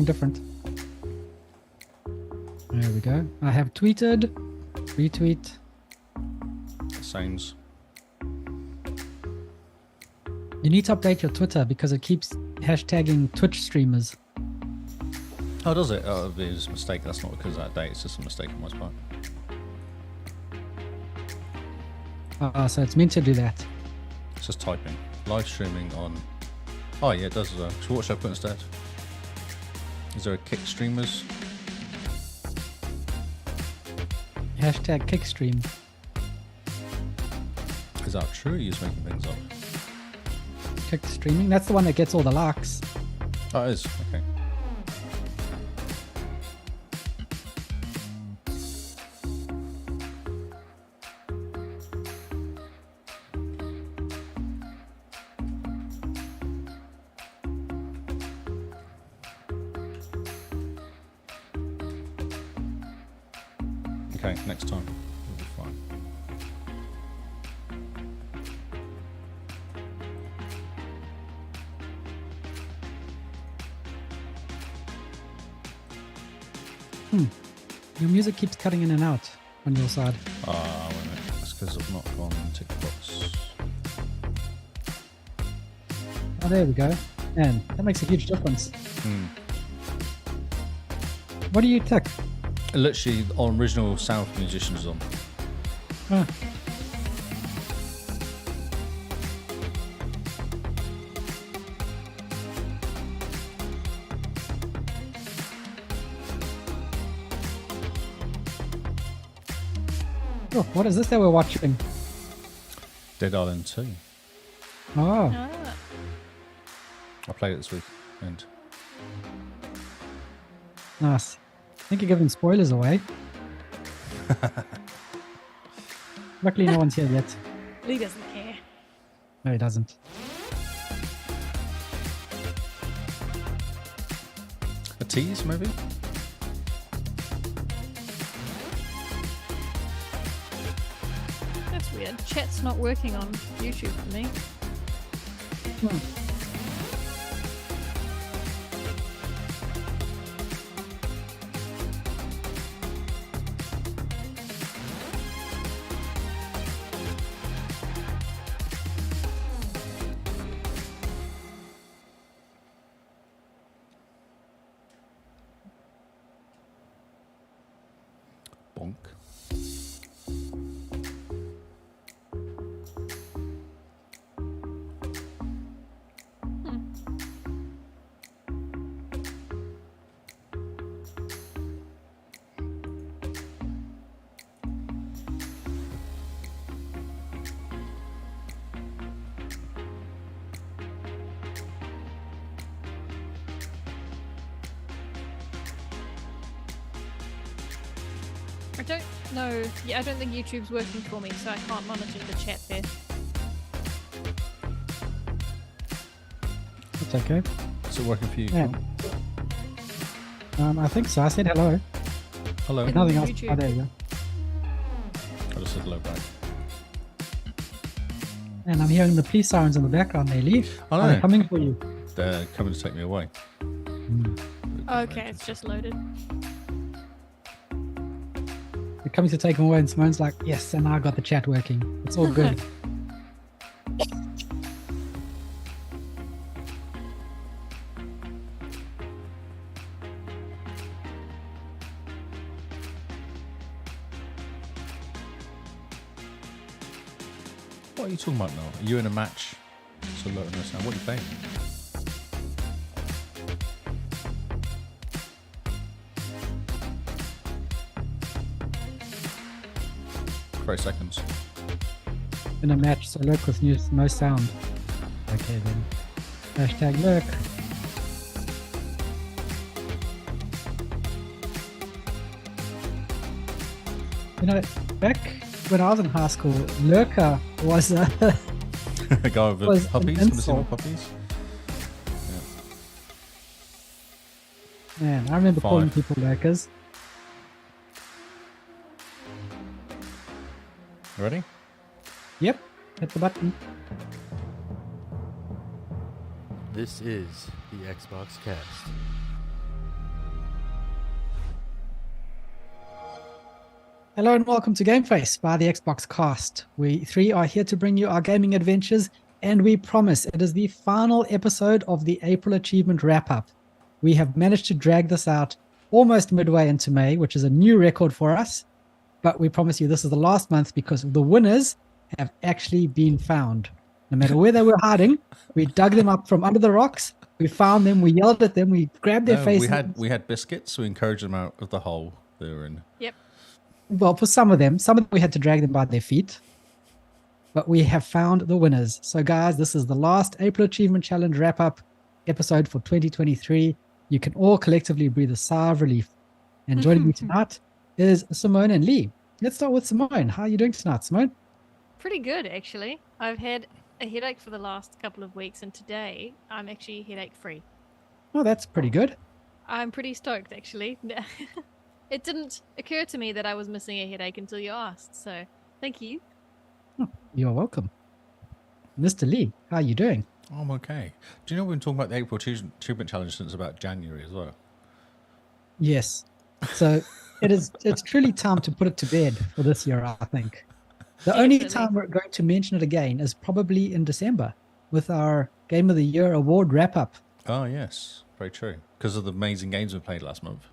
different. There we go. I have tweeted, retweet. Sounds. You need to update your Twitter because it keeps hashtagging Twitch streamers. Oh, does it? Oh, it was a mistake. That's not because of that date. It's just a mistake on my part. So it's meant to do that. It's just typing. Live streaming on... Oh, yeah, it does as well. So what should I put instead? Is there a kick streamers? Hashtag kickstream. Is that true? Or are you just making things up? Kick streaming? That's the one that gets all the likes. Oh, it is. Okay. Okay, next time. We'll be fine. Your music keeps cutting in and out on your side. Wait a minute. That's because I've not gone tick box. Oh, there we go. Man, that makes a huge difference. What do you tick? Literally, on original sound for musicians on. Ah. Oh, what is this that we're watching? Dead Island 2. Oh, I played it this week. And nice. I think you're giving spoilers away. Luckily, no one's here yet. Lee doesn't care. No, he doesn't. a tease, maybe? That's weird. Chat's not working on YouTube for me. Bonk. I don't know. Yeah, I don't think YouTube's working for me, so I can't monitor the chat there. It's okay. Is it working for you? Yeah. Carl? I think so. I said hello. Hello. Yeah. Nothing else. YouTube. Oh, there you go. I just said hello back. And I'm hearing the police sirens in the background. They leave. I know. They're coming for you. They're coming to take me away. Okay, it's just loaded. They're coming to take them away, and Simone's like, yes, and I got the chat working. It's all good. What are you talking about now? Are you in a match? So low in us now. What are you playing? Three seconds. In a match, so lurk with no sound. Okay then. Hashtag lurk. You know, back when I was in high school, lurker was A guy with Was the puppies? an Missing the insult. puppies? man. I remember calling Five. people lurkers. You ready? Yep, hit the button. This is the XboxCast. Hello and welcome to Game Face by the XboxCast. We three are here to bring you our gaming adventures, and we promise it is the final episode of the April Achievement Wrap-Up. We have managed to drag this out almost midway into May, which is a new record for us, but we promise you this is the last month because the winners have actually been found. No matter where they were hiding, we dug them up from under the rocks, we found them, we yelled at them, we grabbed their faces. We had biscuits, we encouraged them out of the hole they were in. Yep. Well, for some of them we had to drag them by their feet, but we have found the winners. So guys, this is the last April Achievement Challenge wrap-up episode for 2023. You can all collectively breathe a sigh of relief. And joining me tonight is Simone and Lee. Let's start with Simone. How are you doing tonight, Simone? Pretty good, actually. I've had a headache for the last couple of weeks, and today I'm actually headache-free. Oh, that's pretty good. I'm pretty stoked, actually. It didn't occur to me that I was missing a headache until you asked, so thank you. Oh, you're welcome. Mr. Lee, how are you doing? I'm okay. Do you know we've been talking about the April Achievement Challenge since about January as well? Yes. So it's truly time to put it to bed for this year, I think. The only time we're going to mention it again is probably in December with our Game of the Year award wrap-up. Oh, yes. Very true. Because of the amazing games we played last month.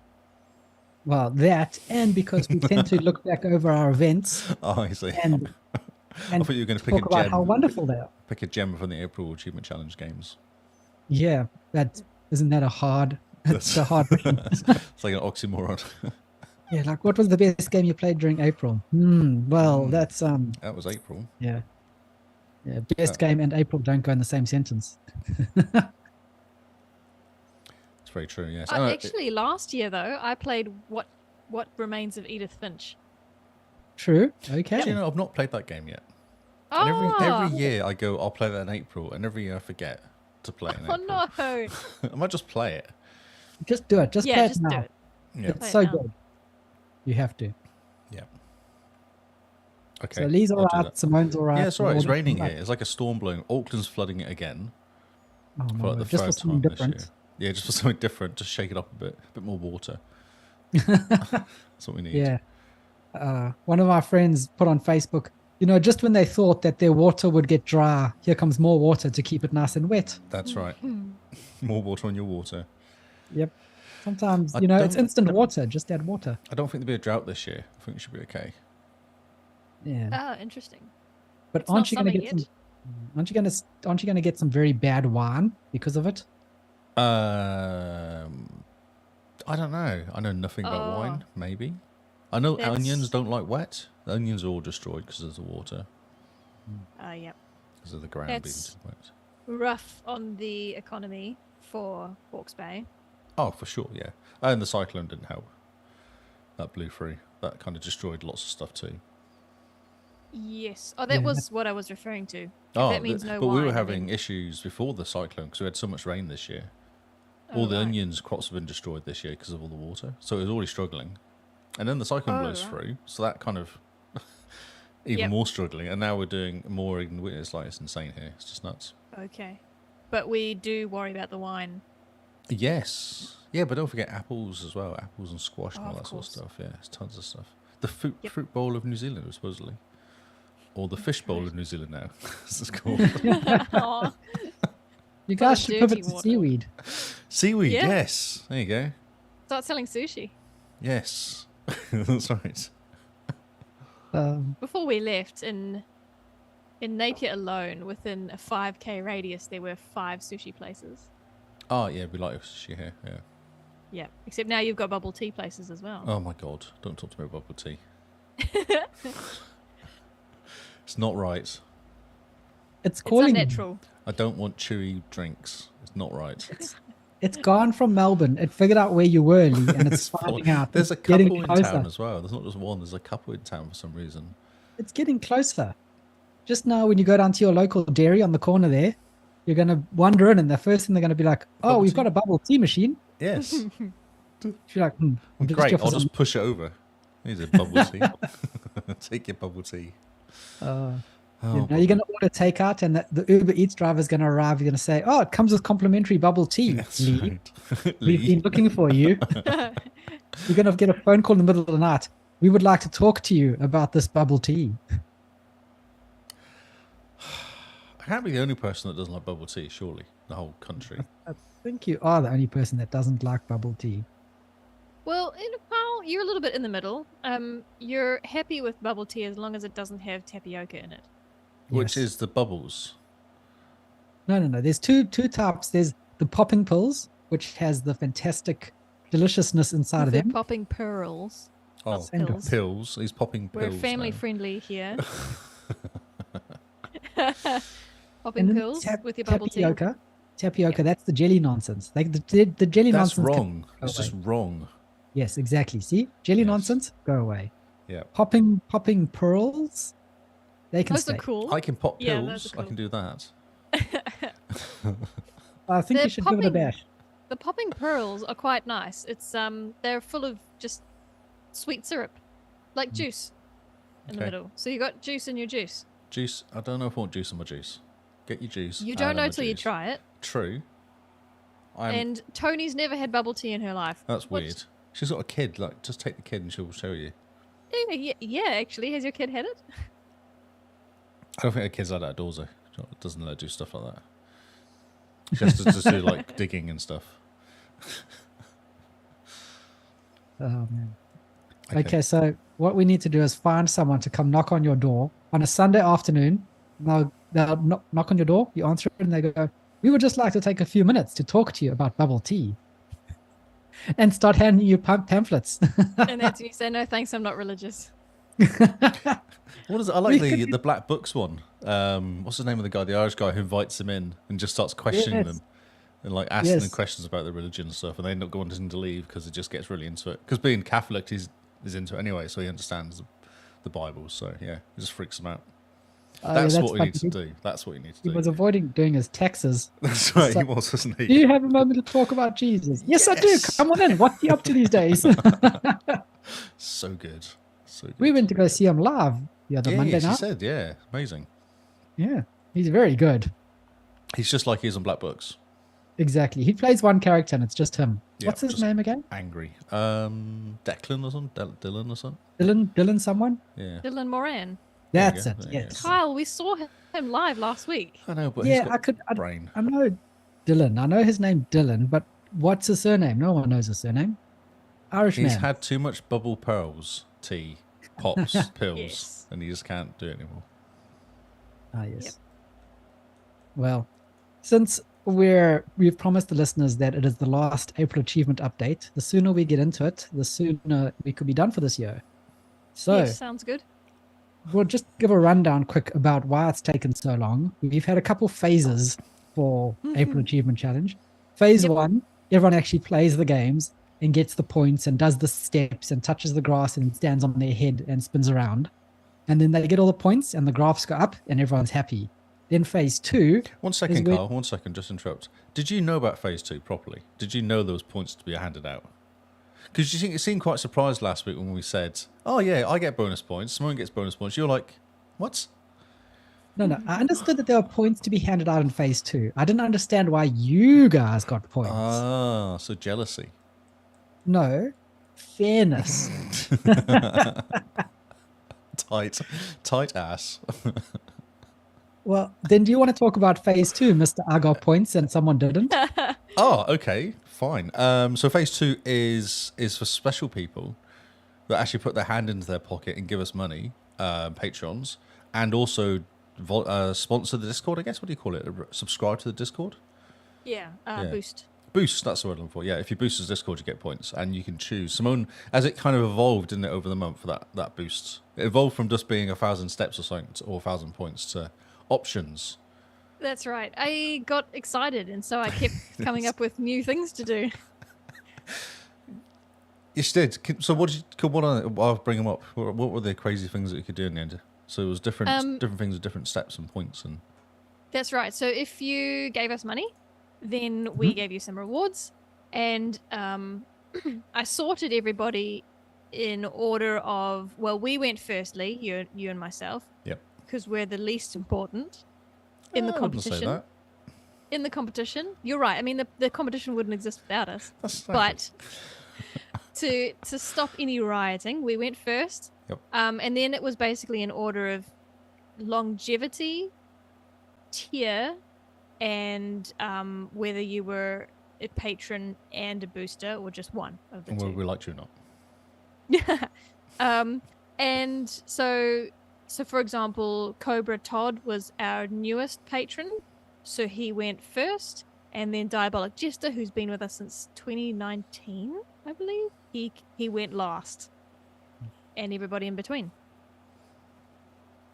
Well, that, and because we tend to look back over our events. Oh, I see. And I thought you were going to pick talk a about gem. how wonderful they are. Pick a gem from the April Achievement Challenge games. Yeah, isn't that a hard? It's a hard. It's like an oxymoron. Yeah, like what was the best game you played during April? Well, that's That was April. Yeah, best game and April don't go in the same sentence. It's very true. Yes. Actually, last year though, I played What Remains of Edith Finch. True. Okay. Do you know I've not played that game yet? Oh, And every year I go, I'll play that in April, and every year I forget to play it in April. no! I might just play it. Just do it. Just play Just it now. do it. Yeah. It's Play it so now. good. You have to. Yeah. Okay. So Lee's I'll all do right. that. Simone's all right. Yeah, it's all right. It's we're all raining right. here. It's like a storm blowing. Auckland's flooding it again. Oh, For my like the word. Just for third something time this year. different. Yeah, just for something different. Just shake it up a bit more water. That's what we need. Yeah. One of my friends put on Facebook, just when they thought that their water would get dry, here comes more water to keep it nice and wet. That's right. More water on your water. Yep. Sometimes, I it's don't- instant water. Just add water. I don't think there'll be a drought this year. I think it should be okay. Yeah. Oh, interesting. But It's aren't you not going to summer get some? Aren't you going to get some very bad wine because of it? I don't know. I know nothing about wine. Maybe. I know That's- onions don't like wet. The onions are all destroyed because of the water, Yep. because of the ground being That's- too wet. Rough on the economy for Hawke's Bay. Oh, for sure, yeah. And the cyclone didn't help. That blew through. That kind of destroyed lots of stuff too. Yes. Oh, that Yeah. was what I was referring to. Oh, that means no but we wine, were I having mean- issues before the cyclone because we had so much rain this year. Oh, All the right. onions crops have been destroyed this year because of all the water. So it was already struggling. And then the cyclone Oh, blows right. through. So that kind of even Yep. more struggling. And now we're doing more. It's like, it's insane here. It's just nuts. Okay. But we do worry about the wine. Yes. Yeah, but don't forget apples as well. Apples and squash and Oh, all of that sort of course. stuff. Yeah, it's tons of stuff. The fruit Yep. fruit bowl of New Zealand, supposedly. Or the fish bowl of New Zealand now. This is called. Aw. You Full guys of should pivot dirty to water. seaweed. Seaweed, Yeah. yes. There you go. Start selling sushi. Yes. That's right. Before we left, in Napier alone, within a 5k radius, there were 5 sushi places. Oh, yeah, we like sushi here, yeah. Yeah. Except now you've got bubble tea places as well. Oh my god, don't talk to me about bubble tea. It's not right. It's It's calling. unnatural. I don't want chewy drinks. It's not right. It's gone from Melbourne. It figured out where you were, Lee, and it's finding out. There's a It's getting couple in closer. town as well. There's not just one, there's a couple in town for some reason. It's getting closer. Just now, when you go down to your local dairy on the corner there, you're going to wander in, and the first thing they're going to be like, "Oh, Bubble we've tea? got a bubble tea machine." Yes. You're like, Great, I'll just push it over. Here's a bubble tea. Take your bubble tea. Oh, you're going to order takeout, and the Uber Eats driver is going to arrive. You're going to say, "Oh, it comes with complimentary bubble tea." That's Lee, right. we've been looking for you. You're going to get a phone call in the middle of the night. we would like to talk to you about this bubble tea. I can't be the only person that doesn't like bubble tea, surely. The whole country. I think you are the only person that doesn't like bubble tea. Well, Kyle, you're a little bit in the middle. You're happy with bubble tea as long as it doesn't have tapioca in it. Which Yes. is the bubbles. No. There's two types. There's the popping pills, which has the fantastic deliciousness inside of They're them. popping pearls. Oh, And pills. pills. He's popping pills. We're family now. friendly here. And Popping then pills with your bubble tea. Tapioca, that's the jelly nonsense. Like the jelly That's nonsense. wrong. It's just wrong. Yes, exactly. See? Jelly Yes. nonsense, go away. Yeah. Popping pearls, they can Those stay. are cool. I can pop Yeah, pills. those are I can cool. do that. I think They're you should give it a popping- bash. The popping pearls are quite nice. It's they're full of just sweet syrup, like juice, in the Okay. middle. So you got juice in your juice. Juice. I don't know if I want juice in my juice. Get your juice. You out don't of know my till you juice. try it. True. I'm. And Tony's never had bubble tea in her life. That's What- weird. She's got a kid. Like, just take the kid and she'll show you. Yeah, actually, has your kid had it? I don't think her kid's allowed outdoors though. She doesn't let her do stuff like that. She has to just do like digging and stuff. Oh man. Okay, so what we need to do is find someone to come knock on your door on a Sunday afternoon. They'll knock on your door, you answer it, and they go, "We would just like to take a few minutes to talk to you about bubble tea," and start handing you pamphlets. And that's when you say, no, thanks, I'm not religious. What is it? I like We could the Black Books one. What's the name of the guy, the Irish guy who invites them in and just starts questioning Yes. them and like asking them Yes. questions about their religion and stuff, and they end up wanting to leave because it just gets really into it. Because being Catholic, he's into it anyway, so he understands the Bible. So yeah, it just freaks him out. Oh, That's yeah, what we funny. need to do. That's what you need to He do. was avoiding doing his taxes. That's right, So- he was, wasn't Do he? you have a moment to talk about Jesus? Yes, I do. Yes. Come on in. What's he up to these days? So good. So good. We went to go see him live the other Yeah, Monday she night. said, yeah, amazing. Yeah, he's very good. He's just like he is on Black Books. Exactly. He plays one character and it's just him. Yeah, What's his just- name again? Angry. Declan or something? Dylan or something? Dylan someone? Yeah. Dylan Moran. There you That's go, it. there you Yes. Kyle, we saw him live last week. I know, but Yeah, he's got I brain. know Dylan. I know his name Dylan, but what's his surname? No one knows his surname. Irish He's man. had too much bubble pearls, tea, pops, pills, Yes. and he just can't do it anymore. Ah, yes. Yep. Well, since we've promised the listeners that it is the last April achievement update, the sooner we get into it, the sooner we could be done for this year. So Yes, sounds good. we'll just give a rundown quick about why it's taken so long. We've had a couple phases for April Achievement Challenge. Phase Yep. 1, everyone actually plays the games and gets the points and does the steps and touches the grass and stands on their head and spins around. And then they get all the points and the graphs go up and everyone's happy. Then phase 2, 1 second, where- Carl. 1 second, just interrupt. Did you know about phase 2 properly? Did you know there was points to be handed out? Because you seemed quite surprised last week when we said, "Oh yeah, I get bonus points. Simone gets bonus points." You're like, "What?" no, I understood that there were points to be handed out in phase 2. I didn't understand why you guys got points. Ah, so jealousy. No, fairness. Tight ass. Well, then do you want to talk about phase 2, Mr. I got points and someone didn't? Oh, okay, fine. So phase 2 is for special people that actually put their hand into their pocket and give us money, patrons, and also sponsor the Discord. I guess, what do you call it? Subscribe to the Discord. Yeah, Yeah. boost. Boost, that's the word I'm looking for. Yeah, if you boost the Discord, you get points, and you can choose. Simone, as it kind of evolved, didn't it, over the month for that boost? It evolved from just being 1,000 steps or something, or 1,000 points to options. That's right. I got excited, and so I kept coming up with new things to do. Yes, you did. So what did you? I'll bring them up. What were the crazy things that you could do in the end? So it was different things with different steps and points and. That's right. So if you gave us money, then we gave you some rewards, and I sorted everybody in order of, well, we went firstly, you and myself. Yep. Because we're the least important in the I wouldn't say competition. that. In the competition, you're right. I mean, the competition wouldn't exist without us. That's But to stop any rioting, we went first. Yep. And then it was basically in order of longevity, tier, and whether you were a patron and a booster or just one of the And two. whether we liked you or not. And so for example, Cobra Todd was our newest patron, so he went first, and then Diabolic Jester, who's been with us since 2019, I believe, he went last, and everybody in between.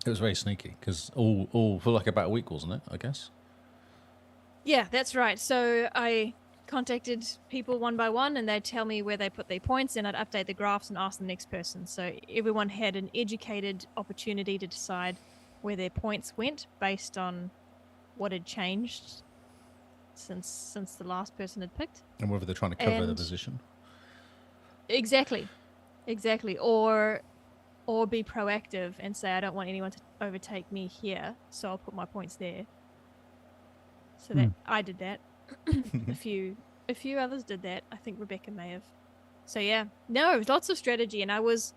It was very sneaky because all for like about a week, wasn't it? I guess. Yeah, that's right. So I contacted people one by one, and they'd tell me where they put their points, and I'd update the graphs and ask the next person. So everyone had an educated opportunity to decide where their points went based on what had changed since the last person had picked. And whether they're trying to cover the position. Exactly. Or be proactive and say, I don't want anyone to overtake me here, so I'll put my points there. So that I did that. A few others did that. I think Rebecca may have. So yeah, no, lots of strategy, and I was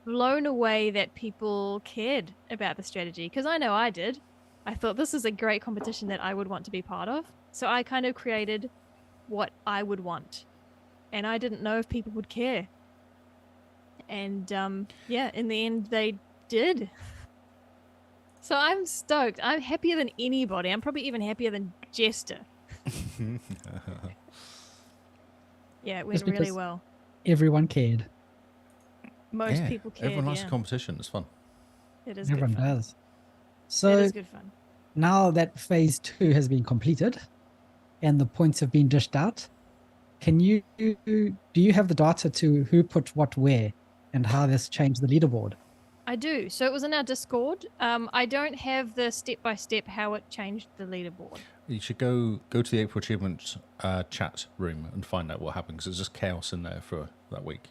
blown away that people cared about the strategy, because I know I did. I thought this is a great competition that I would want to be part of. So I kind of created what I would want, and I didn't know if people would care. And yeah, in the end, they did. So I'm stoked. I'm happier than anybody. I'm probably even happier than Jester. Yeah, it went Just because really well. Everyone cared. Most people cared. Everyone likes a competition. It's fun. It is Everyone good fun. does. So it is good fun. now that phase 2 has been completed and the points have been dished out, do you have the data to who put what where and how this changed the leaderboard? I do. So it was in our Discord. I don't have the step-by-step how it changed the leaderboard. You should go to the April Achievement chat room and find out what happened, because there's just chaos in there for that week.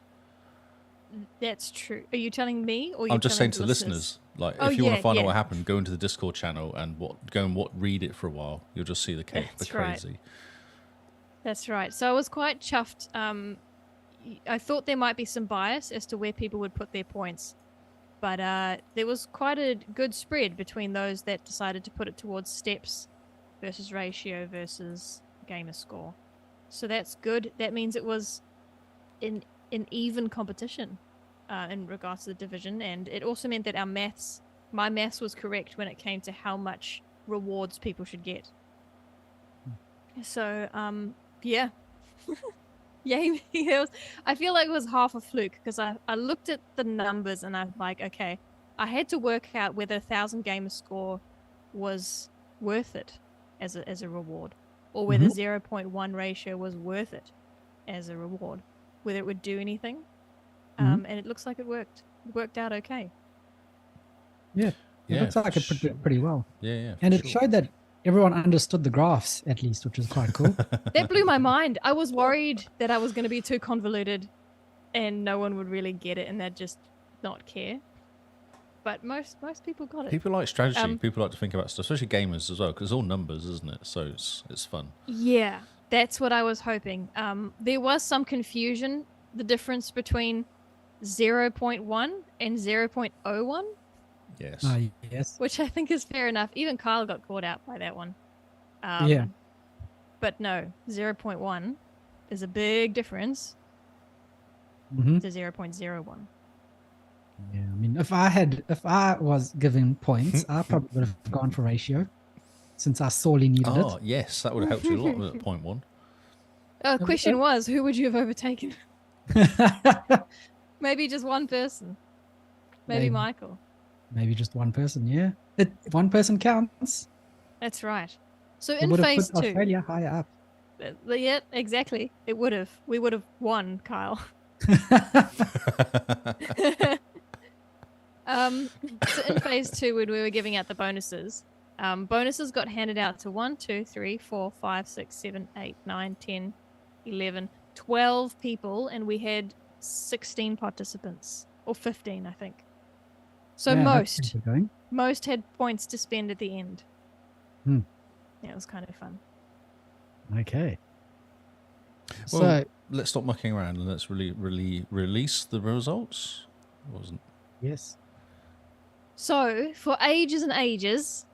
That's true. Are you telling me, or I'm just saying to the listeners, like, if you want to find out what happened, go into the Discord channel and read it for a while. You'll just see the crazy. Right. That's right. So I was quite chuffed. I thought there might be some bias as to where people would put their points, but there was quite a good spread between those that decided to put it towards steps versus ratio versus GamerScore. So that's good. That means it was an even competition in regards to the division, and it also meant that my maths was correct when it came to how much rewards people should get. So yeah. Yay me. I feel like it was half a fluke, because I looked at the numbers and I'm like, okay, I had to work out whether 1,000 GamerScore was worth it as a reward, or whether 0.1 ratio was worth it as a reward, whether it would do anything. And it looks like it worked. It worked out okay. Yeah, it looks like it did pretty well. Yeah. And it showed that everyone understood the graphs, at least, which was quite cool. That blew my mind. I was worried that I was going to be too convoluted and no one would really get it and they'd just not care. But most people got it. People like strategy. People like to think about stuff, especially gamers as well, because it's all numbers, isn't it? So it's fun. Yeah, that's what I was hoping. There was some confusion, the difference between 0.1 and 0.01. Yes. Yes. Which I think is fair enough. Even Kyle got caught out by that one. Yeah. But no, 0.1 is a big difference to 0.01. Yeah, I mean, if I was given points, I probably would have gone for ratio, since I sorely needed it. Oh, yes, that would have helped you a lot with 0.1. Question was, who would you have overtaken? Maybe just one person. Maybe Michael. Maybe just one person, yeah. One person counts. That's right. So It in would have phase put 2. Australia higher up. Yeah, exactly. It would have. We would have won, Kyle. So in phase 2, when we were giving out the bonuses, bonuses got handed out to 1, 2, 3, 4, 5, 6, 7, 8, 9, 10, 11, 12 people, and we had 16 participants, or 15, I think. So Yeah, most had points to spend at the end. Yeah, it was kind of fun. Okay. Well, let's stop mucking around and let's really release the results. Wasn't. Yes. So for ages and ages,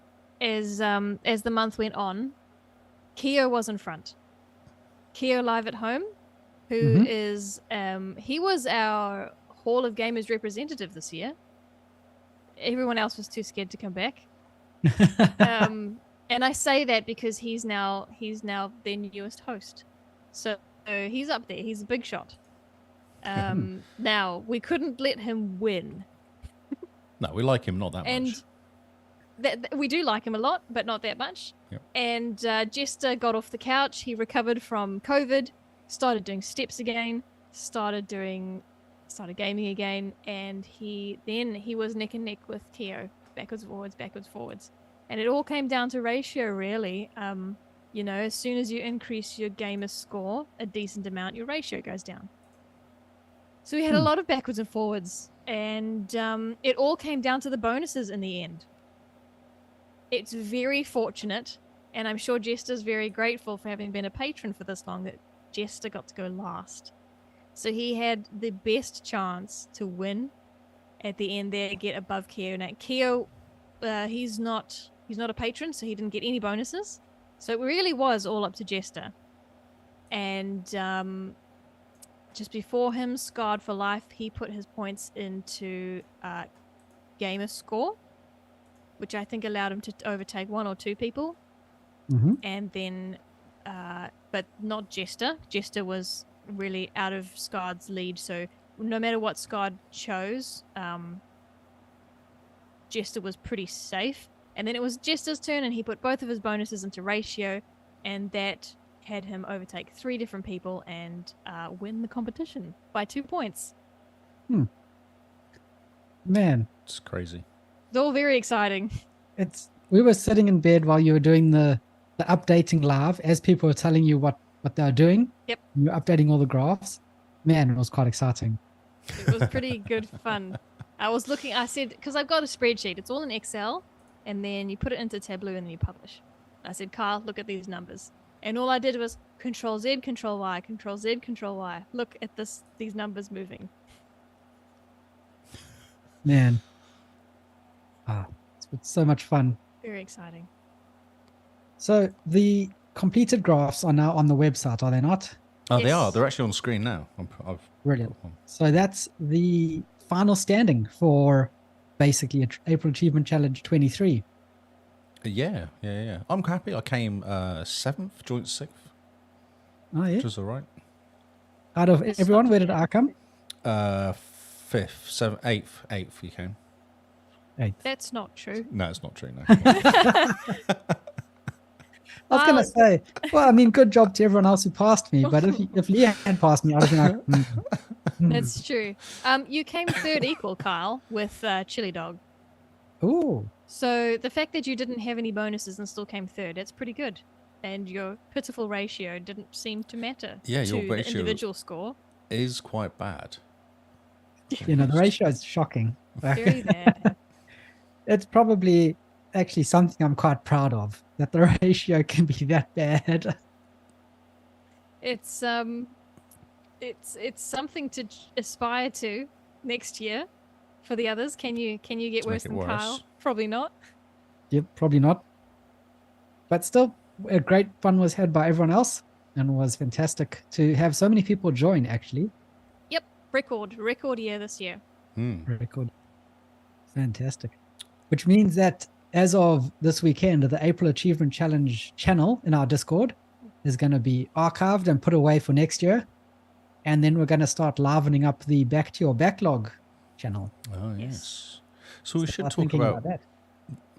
as the month went on, Keo was in front. Keo Live at Home, who is he was our Hall of Gamers representative this year. Everyone else was too scared to come back. And I say that because he's now their newest host. So he's up there. He's a big shot. Now we couldn't let him win. No, we like him not that much. And we do like him a lot, but not that much. Yep. And Jester got off the couch. He recovered from COVID, started doing steps again, started gaming again, and he was neck and neck with Keo, backwards, forwards. And it all came down to ratio, really. As soon as you increase your gamer score a decent amount, your ratio goes down. So we had a lot of backwards and forwards, and it all came down to the bonuses in the end. It's very fortunate, and I'm sure Jester's very grateful for having been a patron for this long, that Jester got to go last. So he had the best chance to win at the end there, get above Keo. Now, Keo, he's not a patron, so he didn't get any bonuses. So it really was all up to Jester. And just before him, Scarred for Life, he put his points into GamerScore, which I think allowed him to overtake one or two people. And then, but not Jester. Jester was really out of Scarred's lead, so no matter what Scarred chose, Jester was pretty safe. And then it was Jester's turn, and he put both of his bonuses into ratio, and that had him overtake 3 different people and win the competition by 2 points. Man, It's crazy. It's all very exciting. We were sitting in bed while you were doing the updating live as people were telling you what they were doing. Yep. You were updating all the graphs. Man, it was quite exciting. It was pretty good fun. I said, because I've got a spreadsheet, it's all in Excel, and then you put it into Tableau and then you publish. I said, Kyle, look at these numbers. And all I did was Control Z, Control Y, Control Z, Control Y. Look at these numbers moving. Man. It's so much fun. Very exciting. So the completed graphs are now on the website, are they not? Oh, they Yes. are. They're actually on screen now. Brilliant. So that's the final standing for basically April Achievement Challenge 23. Yeah. I'm happy. I came 7th, joint 6th, Oh, yeah. which was all right. Out of That's everyone, not where too did I come? 5th, 7th, 8th you came. 8th. That's not true. No, it's not true, no. I was going to say, well, I mean, good job to everyone else who passed me, but if Leah had passed me, I'd have been like, That's true. You came 3rd equal, Kyle, with Chili Dog. Ooh. So the fact that you didn't have any bonuses and still came 3rd, that's pretty good. And your pitiful ratio didn't seem to matter Yeah, to your the ratio individual score. is quite bad. The ratio is shocking. Very bad. It's probably actually something I'm quite proud of, that the ratio can be that bad. It's something to aspire to next year for the others. Can you get To worse make it than Kyle? worse. Probably not. Yep, probably not. But still, a great fun was had by everyone else, and was fantastic to have so many people join, actually. Yep, record year this year. Record. Fantastic. Which means that as of this weekend, the April Achievement Challenge channel in our Discord is going to be archived and put away for next year. And then we're going to start livening up the Back to Your Backlog channel. Oh, Yes. yes. So we should Start talk thinking about... that.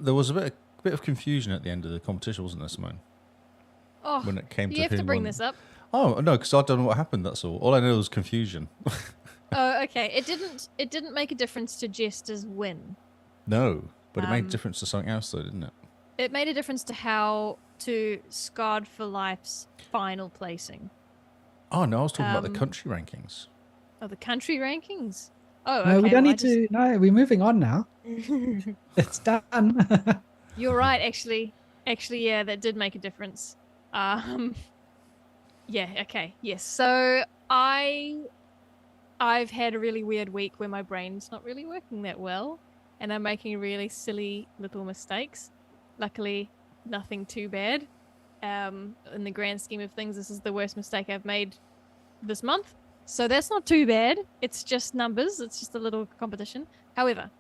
There was a bit of confusion at the end of the competition, wasn't there, Simone? Oh, When it came do to you have to who bring won. this up? Oh, no, because I don't know what happened, that's all. All I know was confusion. Oh, okay. It didn't make a difference to Jester's win. No, but it made a difference to something else, though, didn't it? It made a difference to Scarred for Life's final placing. Oh, no, I was talking about the country rankings. Oh, the country rankings? Oh, No, okay. we don't well, need to. No, we're moving on now. It's done. You're right, actually. Actually, yeah, that did make a difference. Yeah, okay. Yes. So I've had a really weird week where my brain's not really working that well, and I'm making really silly little mistakes. Luckily, nothing too bad. In the grand scheme of things, this is the worst mistake I've made this month, so that's not too bad. It's just numbers. It's just a little competition. However,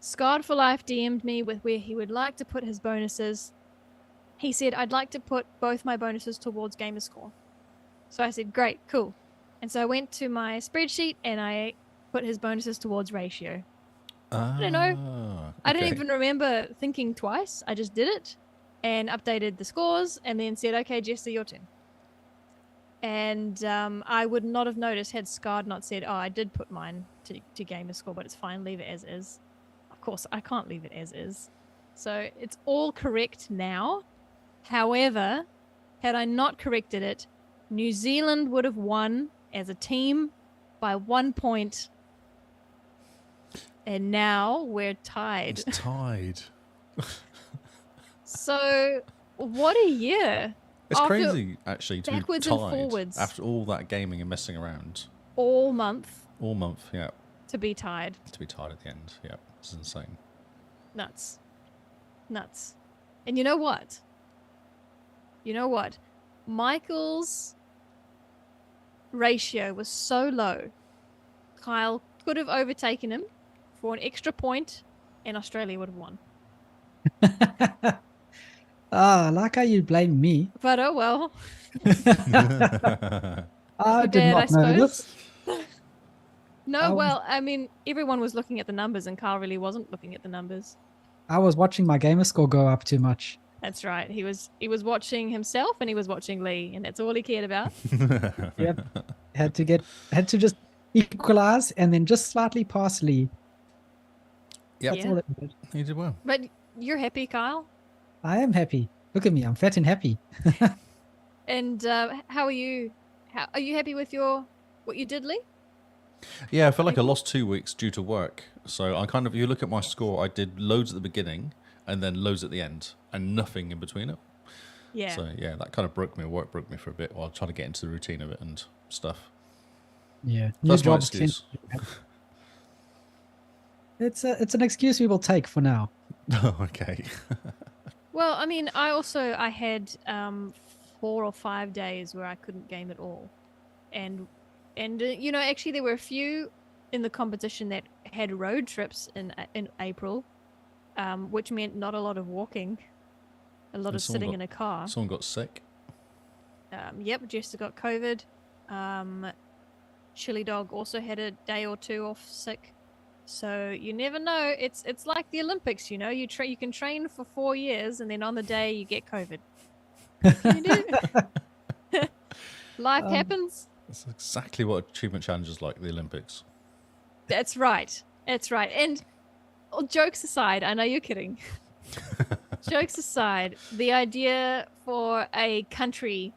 Scarred for Life DM'd me with where he would like to put his bonuses. He said, I'd like to put both my bonuses towards GamerScore. So I said, great, cool. And so I went to my spreadsheet and I put his bonuses towards ratio. I don't know. I don't even remember thinking twice. I just did it and updated the scores and then said, okay, Jesse, your turn. And I would not have noticed had Scarred not said, oh, I did put mine to GamerScore, but it's fine, leave it as is. Of course, I can't leave it as is. So it's all correct now. However, had I not corrected it, New Zealand would have won as a team by 1 point. And now we're tied. It's tied. So, what a year. It's After crazy, actually, to be backwards tied and forwards. after all that gaming and messing around. All month All month, yeah. to be tied. To be tied at the end, yeah. It's insane. Nuts. Nuts. And you know what? You know what? Michael's ratio was so low. Kyle could have overtaken him for an extra point and Australia would have won. I like how you blame me. But oh well. I did not know this. No, well, I mean, everyone was looking at the numbers and Kyle really wasn't looking at the numbers. I was watching my GamerScore go up too much. That's right. He was watching himself and he was watching Lee, and that's all he cared about. Yep. Had to just equalize and then just slightly pass Lee. Yep. That's all it did. You did well. But you're happy, Kyle? I am happy. Look at me. I'm fat and happy. And how are you? Are you happy with what you did, Lee? Yeah, I feel like I lost 2 weeks due to work. So I kind of, you look at my score, I did loads at the beginning and then loads at the end and nothing in between it. Yeah. So yeah, that kind of broke me. Work broke me for a bit while trying to get into the routine of it and stuff. Yeah. That's my excuse. It's an excuse we will take for now. Oh, okay. Well, I mean, I had 4 or 5 days where I couldn't game at all, and you know, actually there were a few in the competition that had road trips in April, which meant not a lot of walking, a lot of sitting in a car. Someone got sick. Yep, Jester got COVID. Chili Dog also had a day or two off sick. So you never know. It's like the Olympics, you know. You can train for 4 years and then on the day you get COVID. What can you do? Life happens. That's exactly what achievement challenge is like, the Olympics. That's right. That's right. And jokes aside, I know you're kidding. Jokes aside, the idea for a country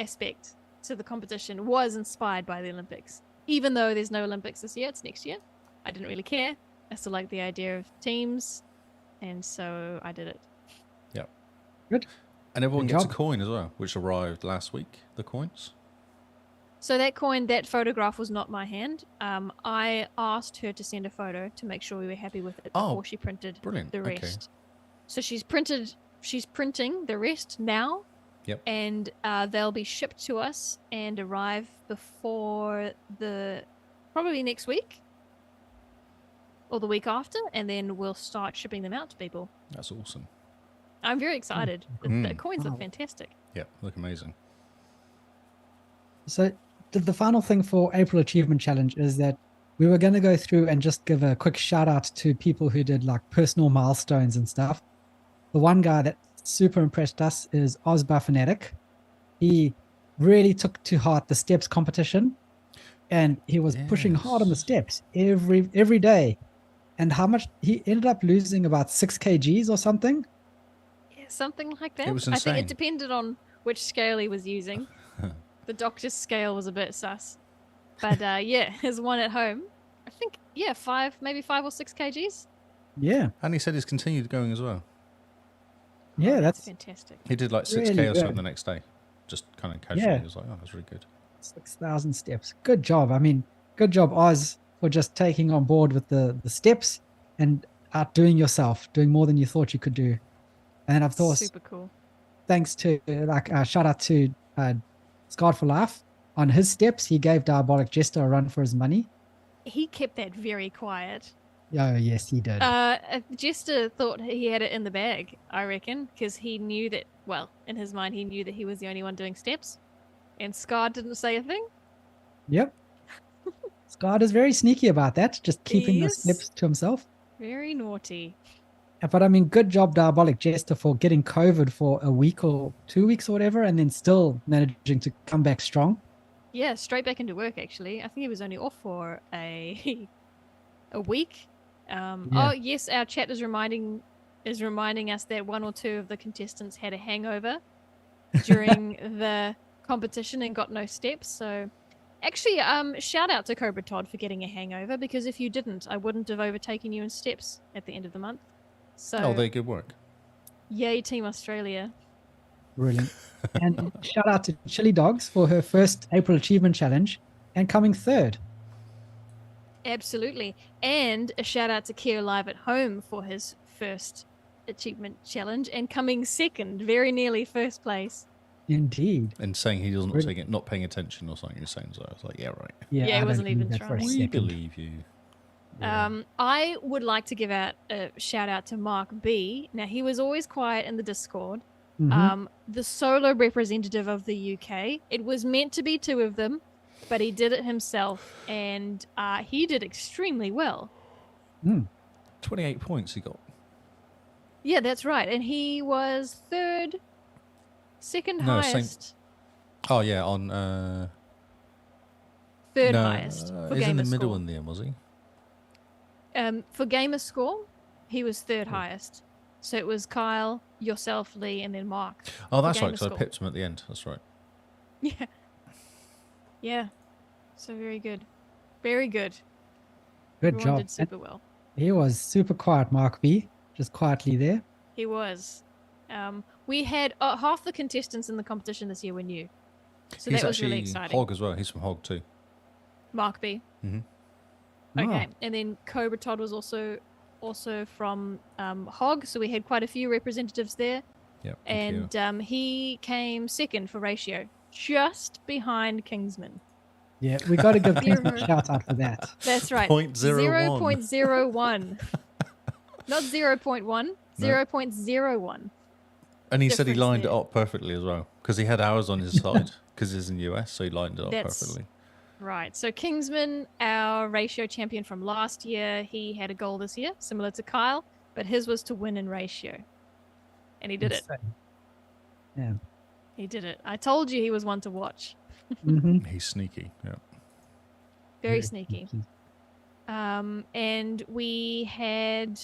aspect to the competition was inspired by the Olympics. Even though there's no Olympics this year, it's next year. I didn't really care. I still like the idea of teams, and so I did it. Yeah. Good. And everyone Good gets job. a coin as well, which arrived last week, the coins. So that photograph was not my hand. I asked her to send a photo to make sure we were happy with it before she printed brilliant. the rest. Okay. So she's printing the rest now. Yep. And they'll be shipped to us and arrive before probably next week or the week after, and then we'll start shipping them out to people. That's awesome. I'm very excited. The coins look fantastic. Yeah, look amazing. So the final thing for April Achievement Challenge is that we were going to go through and just give a quick shout out to people who did like personal milestones and stuff. The one guy that super impressed us is Ozba Fanatic. He really took to heart the steps competition, and he was pushing hard on the steps every day. And how much he ended up losing about 6 kgs or something. Yeah, something like that. It was I think insane. it depended on which scale he was using. The doctor's scale was a bit sus. But yeah, his one at home, I think, maybe 5 or 6 kgs. Yeah. And he said he's continued going as well. Yeah, Oh, that's fantastic. He did like 6K Really or something good. the next day. Just kind of casually. Yeah. He was like, oh, that's really good. 6,000 steps. Good job. I mean, good job, Oz, for just taking on board with the steps and outdoing yourself, doing more than you thought you could do. And of course, Super cool. thanks to shout out to Scarred for Life on his steps. He gave Diabolic Jester a run for his money. He kept that very quiet. Oh, yes, he did. Jester thought he had it in the bag, I reckon, because he knew that, well, in his mind, he knew that he was the only one doing steps. And Scar didn't say a thing. Yep. Scarred is very sneaky about that, just keeping He the is. steps to himself. Very naughty. But I mean, good job, Diabolic Jester, for getting COVID for a week or 2 weeks or whatever, and then still managing to come back strong. Yeah, straight back into work, actually. I think he was only off for a week. Yeah. Oh, yes, our chat is reminding us that one or two of the contestants had a hangover during the competition and got no steps. So, actually, shout out to Cobra Todd for getting a hangover, because if you didn't, I wouldn't have overtaken you in steps at the end of the month. So, Oh, they good work. yay, Team Australia. Brilliant. And shout out to Chili Dogs for her first April Achievement Challenge and coming third. Absolutely. And a shout out to Kier Live at Home for his first achievement challenge and coming second, very nearly first place. Indeed. And saying he doesn't Really? not paying attention or something. You're saying so. I was like, yeah, right. Yeah, he I don't wasn't even believe that for a trying. We second. believe you. I would like to give out a shout out to Mark B. Now, he was always quiet in the Discord. Mhm. The solo representative of the UK. It was meant to be two of them, but he did it himself, and he did extremely well. 28 points he got. Yeah, that's right. And he was second No, same- highest. Oh, yeah, on... Third no, highest for he's in the middle GamerScore. in there, was he? For GamerScore, he was third highest. So it was Kyle, yourself, Lee, and then Mark. Oh, that's right, GamerScore. because I pipped him at the end. That's right. Yeah. Yeah. So very good. Very good. Good Everyone job. did And super well. he was super quiet, Mark B. Just quietly there. He was. We had half the contestants in the competition this year were new. So He's that was actually really exciting. Hog as well. He's from Hog too. Mark B. Mhm. Okay. Oh, And then Cobra Todd was also from Hog, so we had quite a few representatives there. Yeah. And he came second for ratio, just behind Kingsman. yeah. We got to give Zero. Kingsman a shout out for that. That's right. 0.01. 0.01. Not 0.1, 0.01. And he said he difference lined there. it up perfectly as well, because he had ours on his side, because he's in the US, so he lined it up That's- perfectly. Right. So Kingsman, our ratio champion from last year, he had a goal this year, similar to Kyle, but his was to win in ratio. And he did it. Insane. Yeah. He did it. I told you he was one to watch. hmm He's sneaky. Yeah. Very sneaky. And we had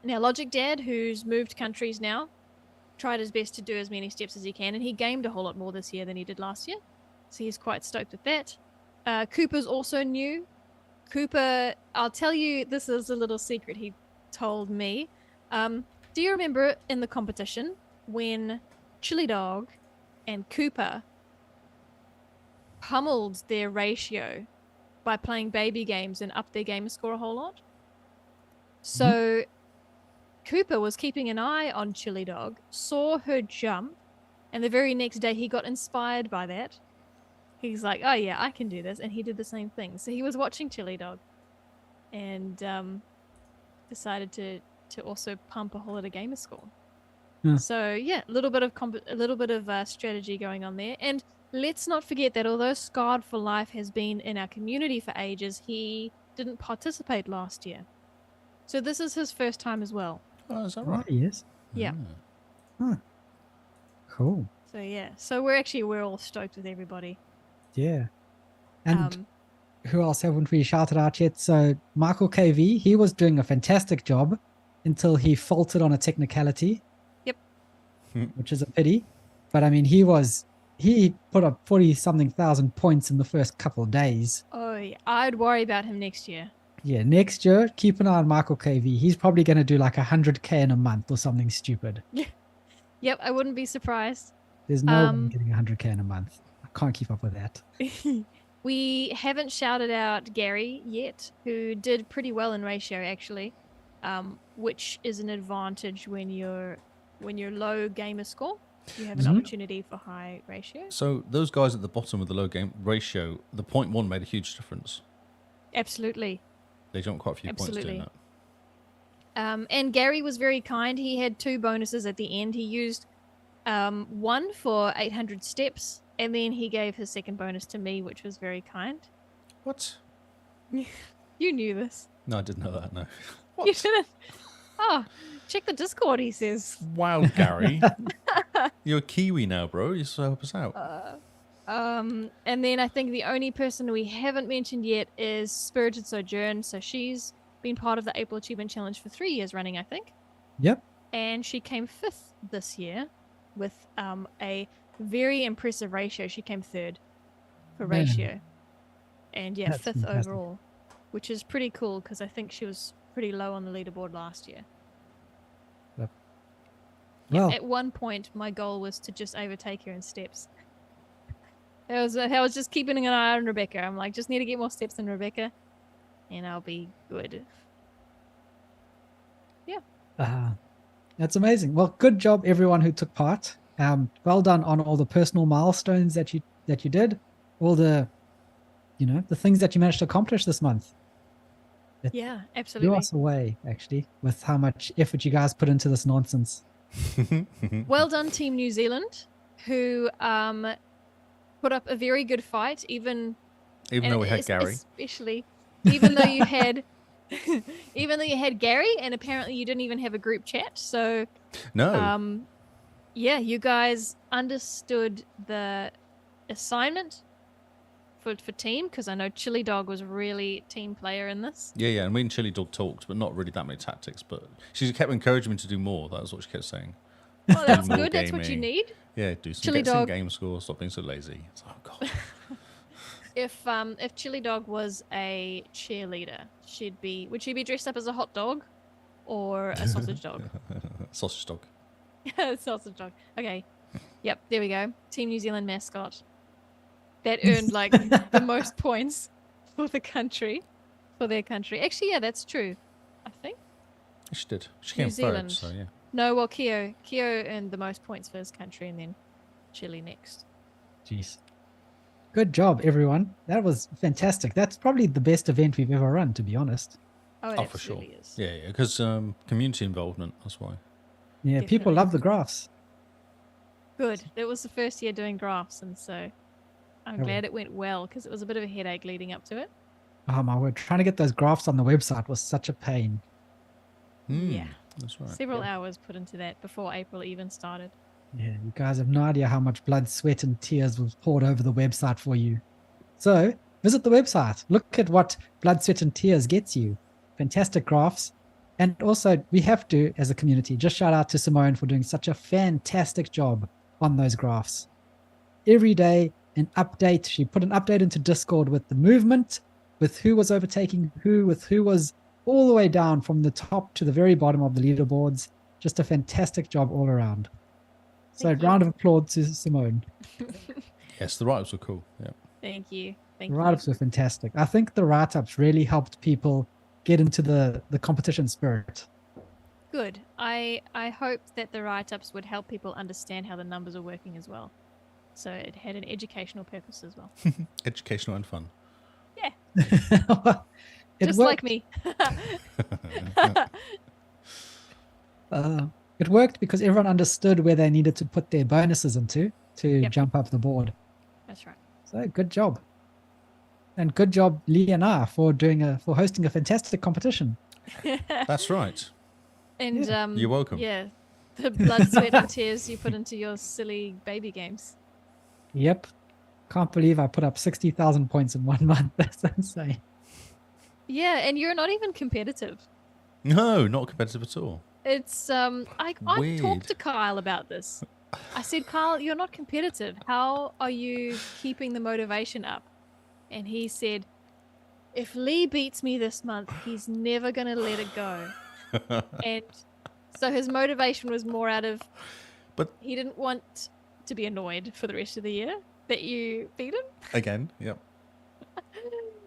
now Logic Dad, who's moved countries now, tried his best to do as many steps as he can, and he gamed a whole lot more this year than he did last year. So he's quite stoked with that. Cooper's also new. Cooper, I'll tell you, this is a little secret he told me. Do you remember in the competition when Chili Dog and Cooper pummeled their ratio by playing baby games and upped their gamer score a whole lot? So Cooper was keeping an eye on Chili Dog, saw her jump, and the very next day he got inspired by that. He's like, oh yeah, I can do this. And he did the same thing. So he was watching Chili Dog and decided to also pump a whole lot of gamer score. Yeah. So yeah, a little bit of strategy going on there. And let's not forget that although Scarred for Life has been in our community for ages, he didn't participate last year. So this is his first time as well. Oh, is that Right. right? Yes. Yeah. Cool. So yeah. So we're all stoked with everybody. Yeah. And Um, who else haven't we shouted out yet? So Michael KV, he was doing a fantastic job until he faltered on a technicality. Yep. Which is a pity. But I mean, he put up 40-something thousand points in the first couple of days. oh, yeah, I'd worry about him next year. Yeah, next year, keep an eye on Michael KV. He's probably going to do like 100K in a month or something stupid. Yep, I wouldn't be surprised. There's no one Um, getting 100K in a month. can't keep up with that. We haven't shouted out Gary yet, who did pretty well in ratio actually, which is an advantage when you're low gamer score. You have an opportunity for high ratio. So those guys at the bottom with the low game ratio, the 0.1 made a huge difference. Absolutely. They jumped quite a few points doing that. And Gary was very kind. He had 2 bonuses at the end. He used one for 800 steps, and then he gave his second bonus to me, which was very kind. What? You knew this. No, I didn't know that, no. What? You didn't? Oh, check the Discord, he says. Wow, Gary. You're a Kiwi now, bro. You still help us out. And then I think the only person we haven't mentioned yet is Spirited Sojourn. So she's been part of the April Achievement Challenge for 3 years running, I think. Yep. And she came 5th this year with a very impressive ratio. She came 3rd for ratio. And yeah, That's 5th fantastic. overall, which is pretty cool because I think she was pretty low on the leaderboard last year. Yep. Yeah, Well, at one point, my goal was to just overtake her in steps. I was just keeping an eye on Rebecca. I'm like, just need to get more steps than Rebecca, and I'll be good. Yeah. that's amazing. Well, good job everyone who took part. Well done on all the personal milestones that you did, all the the things that you managed to accomplish this month. Yeah, Blew absolutely. us away actually with how much effort you guys put into this nonsense. Well done, Team New Zealand, who put up a very good fight, even Even though we had Gary. especially even though you had Gary, and apparently you didn't even have a group chat. So No. yeah, you guys understood the assignment for team, because I know Chili Dog was really team player in this. Yeah, and me and Chili Dog talked, but not really that many tactics. But she kept encouraging me to do more. That was what she kept saying. Well, that's more good. That's what you gaming. need. Yeah, do some, Chili get some Dog. game score. Stop being so lazy. It's, oh god. If Chili Dog was a cheerleader, would she be dressed up as a hot dog or a sausage dog? Sausage dog. Sausage dog. Okay. Yep, there we go. Team New Zealand mascot. That earned like the most points for their country. Actually, yeah, that's true. I think. She did. She New came Zealand. third, so yeah. No, well, Keo earned the most points for his country, and then Chile next. Jeez. Good job, everyone. That was fantastic. That's probably the best event we've ever run, to be honest. Oh, it Oh, for sure. absolutely is. Yeah, because community involvement. That's why. Yeah, people Definitely. love the graphs. Good. That was the first year doing graphs, and so I'm Oh. glad it went well, because it was a bit of a headache leading up to it. Oh my word, trying to get those graphs on the website was such a pain. Yeah. That's right. Several hours put into that before April even started. Yeah, you guys have no idea how much blood, sweat, and tears was poured over the website for you. So visit the website. Look at what blood, sweat, and tears gets you. Fantastic graphs. And also, we have to, as a community, just shout out to Simone for doing such a fantastic job on those graphs. Every day, an update. She put an update into Discord with the movement, with who was overtaking who, with who was all the way down from the top to the very bottom of the leaderboards. Just a fantastic job all around. So Thank you. round of applause to Simone. Yes, the write-ups were cool. Yeah. Thank you. The write-ups were fantastic. I think the write-ups really helped people get into the competition spirit. Good. I hope that the write-ups would help people understand how the numbers are working as well. So it had an educational purpose as well. Educational and fun. Yeah. It Just worked. like me. It worked because everyone understood where they needed to put their bonuses into to Yep. jump up the board. That's right. So good job. And good job, Lee and I, for hosting a fantastic competition. That's right. And You're welcome. Yeah. The blood, sweat, and tears you put into your silly baby games. Yep. Can't believe I put up 60,000 points in 1 month. That's insane. Yeah, and you're not even competitive. No, not competitive at all. It's I Weird. talked to Kyle about this. I said, Kyle, you're not competitive. How are you keeping the motivation up? And he said, if Lee beats me this month, he's never gonna let it go. And so his motivation was more out of But he didn't want to be annoyed for the rest of the year. that you beat him. Again, yep.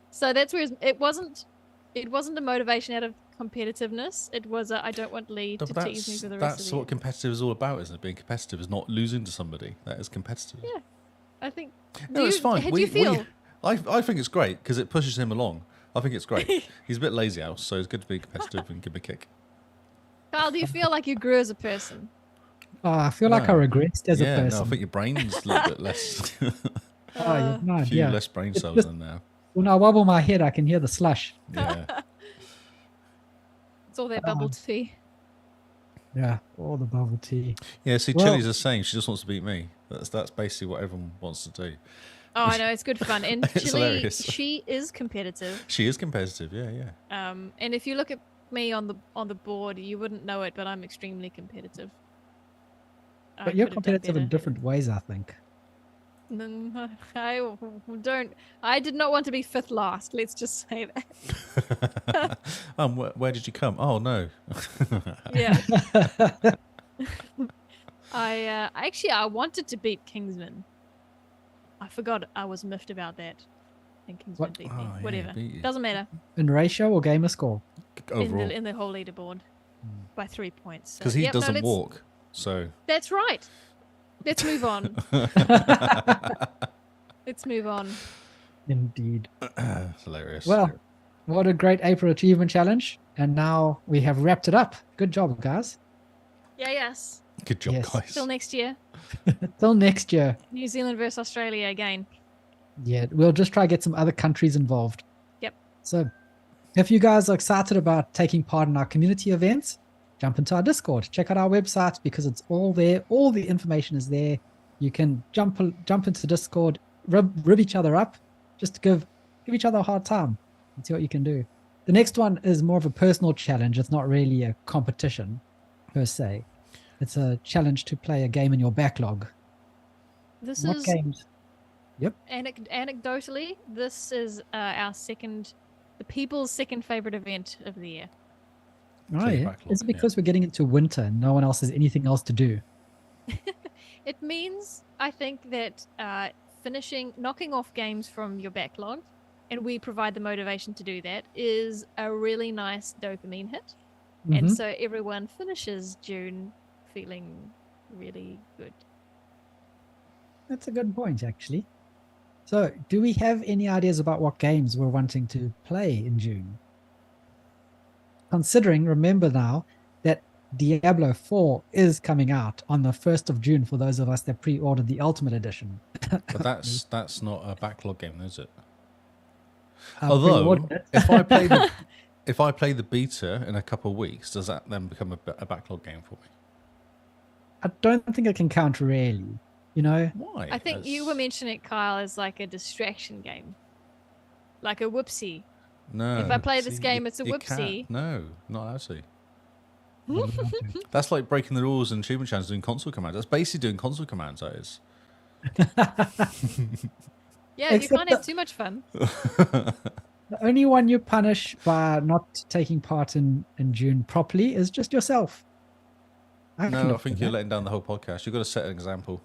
So that's where it wasn't a motivation out of competitiveness. It was I don't want Lee No, to but tease me for the rest of that's the what year. competitive is all about, isn't it? Being competitive is not losing to somebody. That is competitive. Yeah, I think. No, it's fine. How do you feel? I think it's great because it pushes him along. I think it's great. He's a bit lazy out, so it's good to be competitive and give him a kick. Kyle, do you feel like you grew as a person? Oh, I feel like I No. regressed as a Yeah, person. no, I think your brain's a little bit less. Oh, you've no A few idea. less brain It's cells just- than now. When I wobble my head, I can hear the slush. Yeah. It's all that bubble tea. Yeah, all the bubble tea. Yeah, see, Well- Chili's the same. She just wants to beat me. That's basically what everyone wants to do. Oh, I know, it's good fun. And It's Chile, hilarious. she is competitive. She is competitive, yeah. And if you look at me on the board, you wouldn't know it, but I'm extremely competitive. I But you're could have done competitive in better. different ways, I think. I did not want to be fifth last. Let's just say that. Where did you come? Oh, no. Yeah. I wanted to beat Kingsman. I forgot I was miffed about that. And Kingsman What? beat me. Oh, yeah, Whatever. beat you. Doesn't matter. In ratio or gamer score? Overall. In the whole leaderboard by 3 points. So, Because he yep, no, doesn't let's- walk, so... That's right. Let's move on. Let's move on. Indeed. It's hilarious. Well, what a great April Achievement Challenge. And now we have wrapped it up. Good job, guys. Yeah, yes. Good job, yes. guys. Till next year. Till next year. New Zealand versus Australia again. Yeah, we'll just try to get some other countries involved. Yep. So if you guys are excited about taking part in our community events, jump into our Discord. Check out our website because it's all there. All the information is there. You can jump into Discord, rib each other up, just to give each other a hard time and see what you can do. The next one is more of a personal challenge. It's not really a competition per se. It's a challenge to play a game in your backlog. This What is games? Yep. anecdotally, this is the people's second favorite event of the year. Oh, Play yeah. backlog, Is it because we're getting into winter and no one else has anything else to do? It means, I think, that knocking off games from your backlog, and we provide the motivation to do that, is a really nice dopamine hit. And Mhm. so everyone finishes June feeling really good. That's a good point, actually. So, do we have any ideas about what games we're wanting to play in June? Considering, remember now, that Diablo 4 is coming out on the 1st of June for those of us that pre-ordered the Ultimate Edition. But that's not a backlog game, is it? I Although, pre-ordered it. if I play the beta in a couple of weeks, does that then become a backlog game for me? I don't think it can count really. You know, Why? I think you were mentioning it, Kyle, as like a distraction game. Like a whoopsie. No. If I play this see, game, it's a you whoopsie. can't. No, not actually. That's like breaking the rules and achievement challenge doing console commands. That's basically doing console commands, that is. Yeah, you Except can't have too much fun. the only one you punish by not taking part in June properly is just yourself. can No, I live think with you're that. letting down the whole podcast. You've got to set an example.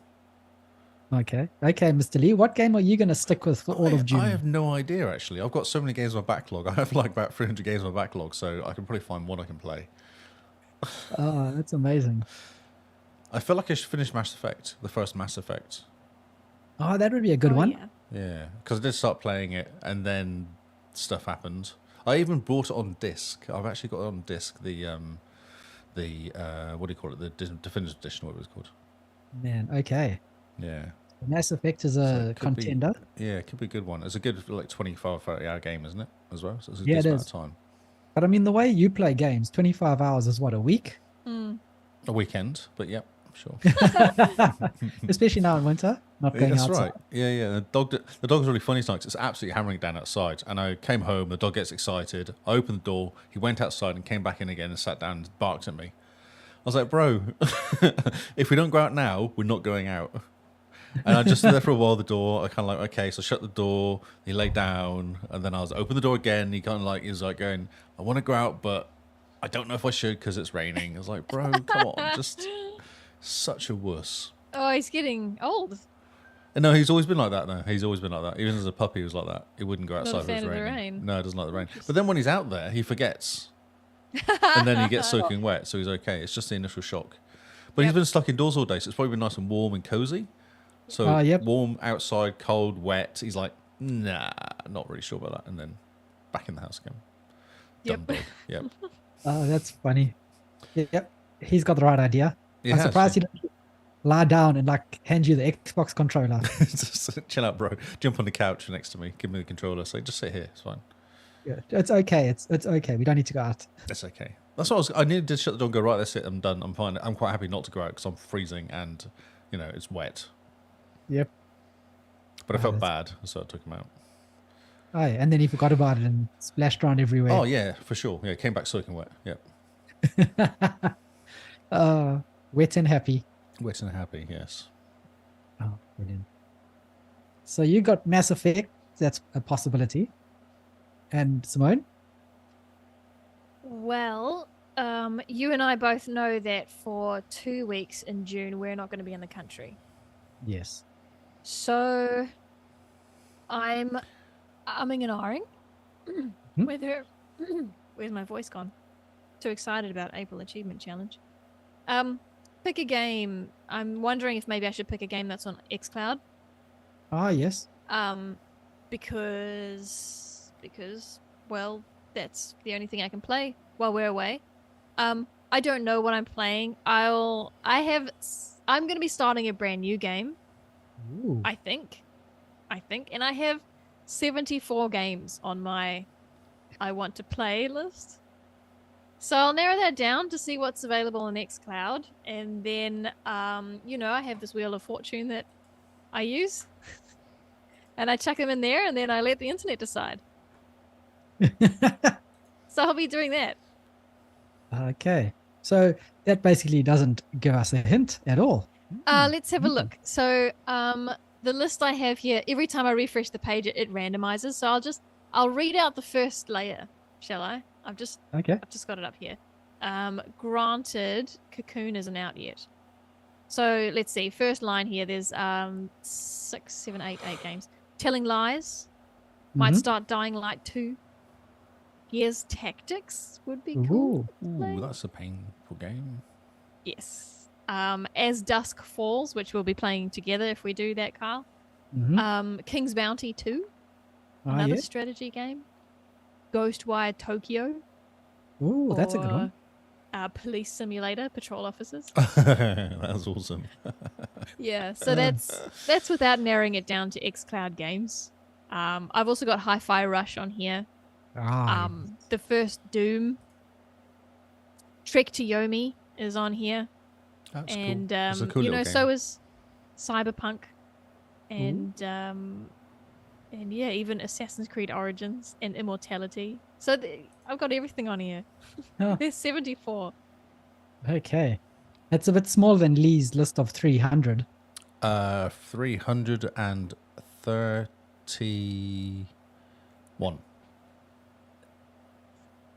Okay, Mr. Lee, what game are you going to stick with for all of June? I have no idea, actually. I've got so many games on my backlog. I have like about 300 games on my backlog, so I can probably find one I can play. Oh, that's amazing. I feel like I should finish Mass Effect, the first Mass Effect. Oh, that would be a good Oh, one. yeah. Yeah, because I did start playing it, and then stuff happened. I even bought it on disc. I've actually got it on disc. The what do you call it? The definitive edition, whatever it's called. Man, okay. Yeah. Mass Effect is So a it could be- contender. Yeah, it could be a good one. It's a good like 25, 30-hour game, isn't it? As well, so it's a Yeah, good it amount is. of time. But I mean, the way you play games, 25 hours is what, a week? Mm. A weekend, but yep, sure. Especially now in winter, not Yeah, going that's outside. right. Yeah. The dog's really funny tonight 'cause it's absolutely hammering down outside. And I came home, the dog gets excited. I opened the door, he went outside and came back in again and sat down and barked at me. I was like, bro, if we don't go out now, we're not going out. And I just stood there for a while, the door. I kind of like, okay, so I shut the door. He lay down, and then I was open the door again. He kind of like, he was like going, I want to go out, but I don't know if I should because it's raining. I was like, bro, come on, just such a wuss. Oh, he's getting old. No, he's always been like that. No, he's always been like that. Even as a puppy, he was like that. He wouldn't go Not a outside if fan it of was the raining. rain. No, he doesn't like the rain. But then when he's out there, he forgets, and then he gets soaking wet, so he's okay. It's just the initial shock. But he's been stuck indoors all day, so it's probably been nice and warm and cozy. So Yep. warm outside, cold, wet. He's like, nah, not really sure about that. And then back in the house again. Dumb dog. Yep. Oh, that's funny. Yep. He's got the right idea. He I'm has, surprised he didn't lie down and like hand you the Xbox controller. Just chill out, bro. Jump on the couch next to me. Give me the controller. Say, just sit here. It's fine. Yeah, it's okay. It's okay. We don't need to go out. It's okay. That's what I needed to shut the door and go, right, that's it. I'm done. I'm fine. I'm quite happy not to go out because I'm freezing and, it's wet. Yep. But I felt bad, so I took him out. Oh, yeah. And then he forgot about it and splashed around everywhere. Oh, yeah, for sure. Yeah, came back soaking wet. Yep. Wet and happy. Wet and happy, yes. Oh, brilliant. So you got Mass Effect. That's a possibility. And Simone? Well, you and I both know that for 2 weeks in June, we're not going to be in the country. Yes. So I'm umming and ahhing whether where's my voice gone? Too excited about April Achievement Challenge. Pick a game. I'm wondering if maybe I should pick a game that's on xCloud. Ah, yes. Because well, that's the only thing I can play while we're away. I don't know what I'm playing. I'm going to be starting a brand new game. Ooh. I think, and I have 74 games on my I want to play list. So I'll narrow that down to see what's available on xCloud, and then I have this Wheel of Fortune that I use, and I chuck them in there, and then I let the internet decide. So I'll be doing that. Okay. So that basically doesn't give us a hint at all. Let's have a look. So the list I have here, every time I refresh the page, it randomizes. So I'll read out the first layer, shall I? I've just got it up here. Granted, Cocoon isn't out yet. So let's see. First line here, there's 6, 7, 8 games. Telling Lies. Might start Dying Light 2. Here's Tactics would be cool. Ooh, that's a painful game. Yes. As Dusk Falls, which we'll be playing together if we do that, Kyle. King's Bounty 2. Another strategy game. Ghostwire Tokyo. Ooh, that's a good one. Police Simulator, Patrol Officers. That's awesome. Yeah, so that's without narrowing it down to xCloud games. I've also got Hi-Fi Rush on here. The first Doom. Trek to Yomi is on here. That's and cool. That's a cool little game. So is Cyberpunk. And yeah, even Assassin's Creed Origins and Immortality. So I've got everything on here. There's 74. Okay. That's a bit smaller than Lee's list of 300. 331.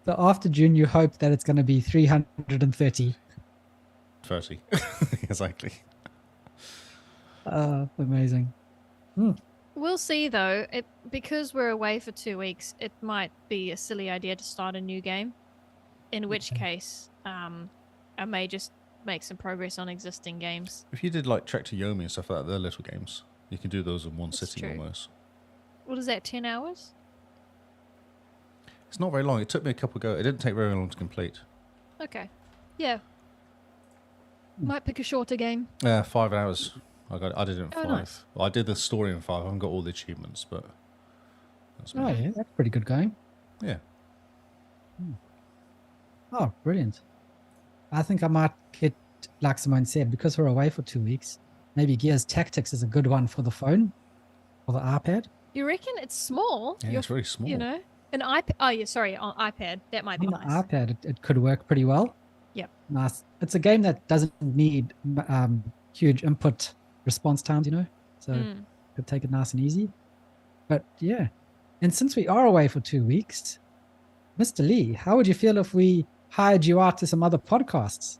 So after June, you hope that it's going to be 330. 30. Exactly. Amazing. We'll see, though. Because we're away for 2 weeks, it might be a silly idea to start a new game. In which case, I may just make some progress on existing games. If you did like Trek to Yomi and stuff like that, they're little games. You can do those in one That's sitting true. almost. What is that, 10 hours? It's not very long. It took me a couple go. It didn't take very long to complete. Okay. Yeah. Might pick a shorter game. 5 hours. I did it in 5. Nice. Well, I did the story in 5. I haven't got all the achievements, but that's me. Oh, yeah, that's pretty good going. Yeah. Oh, brilliant. I think I might get, like Simone said, because we're away for 2 weeks, maybe Gears Tactics is a good one for the phone, for the iPad. You reckon it's small? Yeah, it's very small. You know, an iPad. Oh, yeah, sorry, on iPad. That might be On nice. the iPad, it could work pretty well. Yep. Nice. It's a game that doesn't need huge input response times, so could take it nice and easy. But yeah, and since we are away for 2 weeks, Mr. Lee, how would you feel if we hired you out to some other podcasts?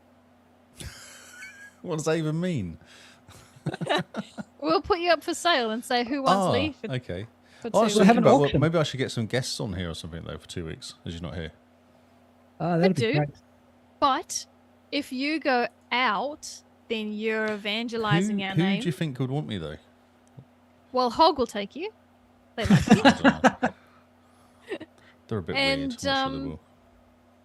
What does that even mean? We'll put you up for sale and say who wants Lee for, okay. for I was 2 We'll have thinking an about auction. maybe I should get some guests on here or something though for 2 weeks, as you're not here. Oh, that'd be do. great. But if you go out, then you're evangelizing our Who name. do you think would want me though? Well, Hog will take you. They like you. I don't know. They're a bit weird. And, I'm not sure they will.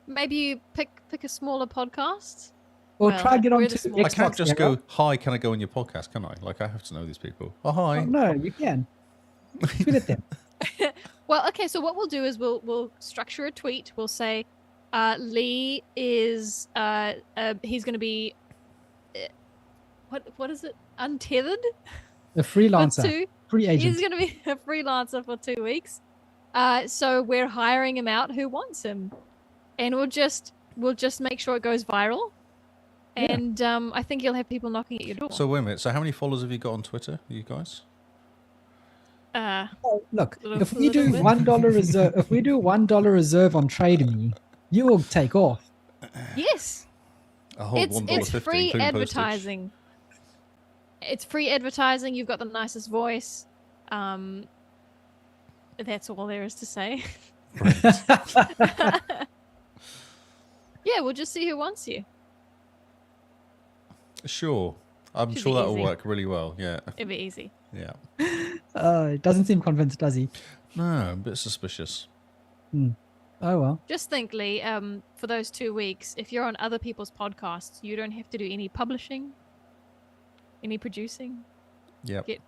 Maybe you pick a smaller podcast. Or Well, try get we're on the to small- I can't Xbox. just Era. go, hi, can I go on your podcast? Can I? Like, I have to know these people. Oh, hi. Oh, no, you can. Tweet at them. Well, okay. So what we'll do is we'll structure a tweet. We'll say, Lee is he's going to be what is it? Untethered A for freelancer. 2. Free agent. He's going to be a freelancer for 2 weeks. So we're hiring him out. Who wants him? And we'll just make sure it goes viral. Yeah. And I think you'll have people knocking at your door. So, wait a minute. So, how many followers have you got on Twitter, you guys? Oh, look, Little- if we do little bit. $1 reserve, if we do $1 reserve on Trade Me, you will take off. Yes. A whole It's $1.50, free including postage. advertising. It's free advertising. You've got the nicest voice. That's all there is to say. Yeah, we'll just see who wants you. Sure. I'm Should sure be that will easy. work really well. Yeah. It'll be easy. Yeah. It doesn't seem convinced, does he? No, I'm a bit suspicious. Oh, well. Just think, Lee, for those 2 weeks, if you're on other people's podcasts, you don't have to do any publishing, any producing. Yep. Get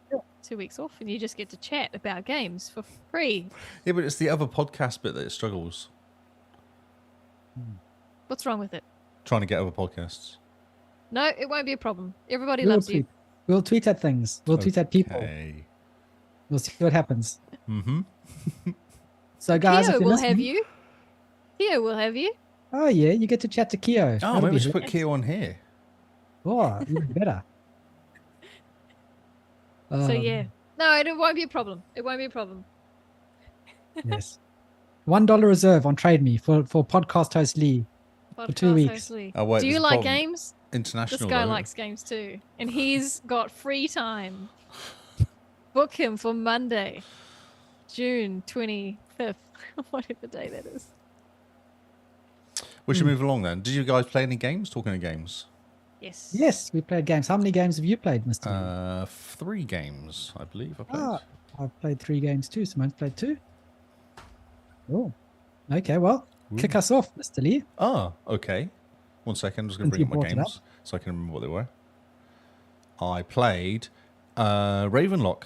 2 weeks off, and you just get to chat about games for free. Yeah, but it's the other podcast bit that it struggles. What's wrong with it? Trying to get other podcasts. No, it won't be a problem. Everybody We'll loves tweet. you. We'll tweet at things. We'll tweet at people. Okay. We'll see what happens. Mm-hmm. So, guys, Keo if you're will have listening- you. Keo will have you. Oh, yeah, you get to chat to Keo. Oh, That'll maybe be we should good. put Keo on here. Oh, even better. So yeah. No, it won't be a problem. It won't be a problem. Yes. $1 reserve on Trade Me for podcast host Lee. For 2 Podcast weeks. host Lee. Oh, wait, Do you there's a like problem. games? International. This guy though. likes games too. And he's got free time. Book him for Monday, June 25th, whatever day that is. We should move along then. Did you guys play any games? Talking of games. Yes. Yes, we played games. How many games have you played, Mr. Lee? 3 games, I believe I played. Ah, I've played 3 games too. Simone's played 2. Oh, okay. Well, kick us off, Mr. Lee. Okay. 1 second. I'm just going to Since bring up you my brought it games so I can remember what they were. I played Ravenlock.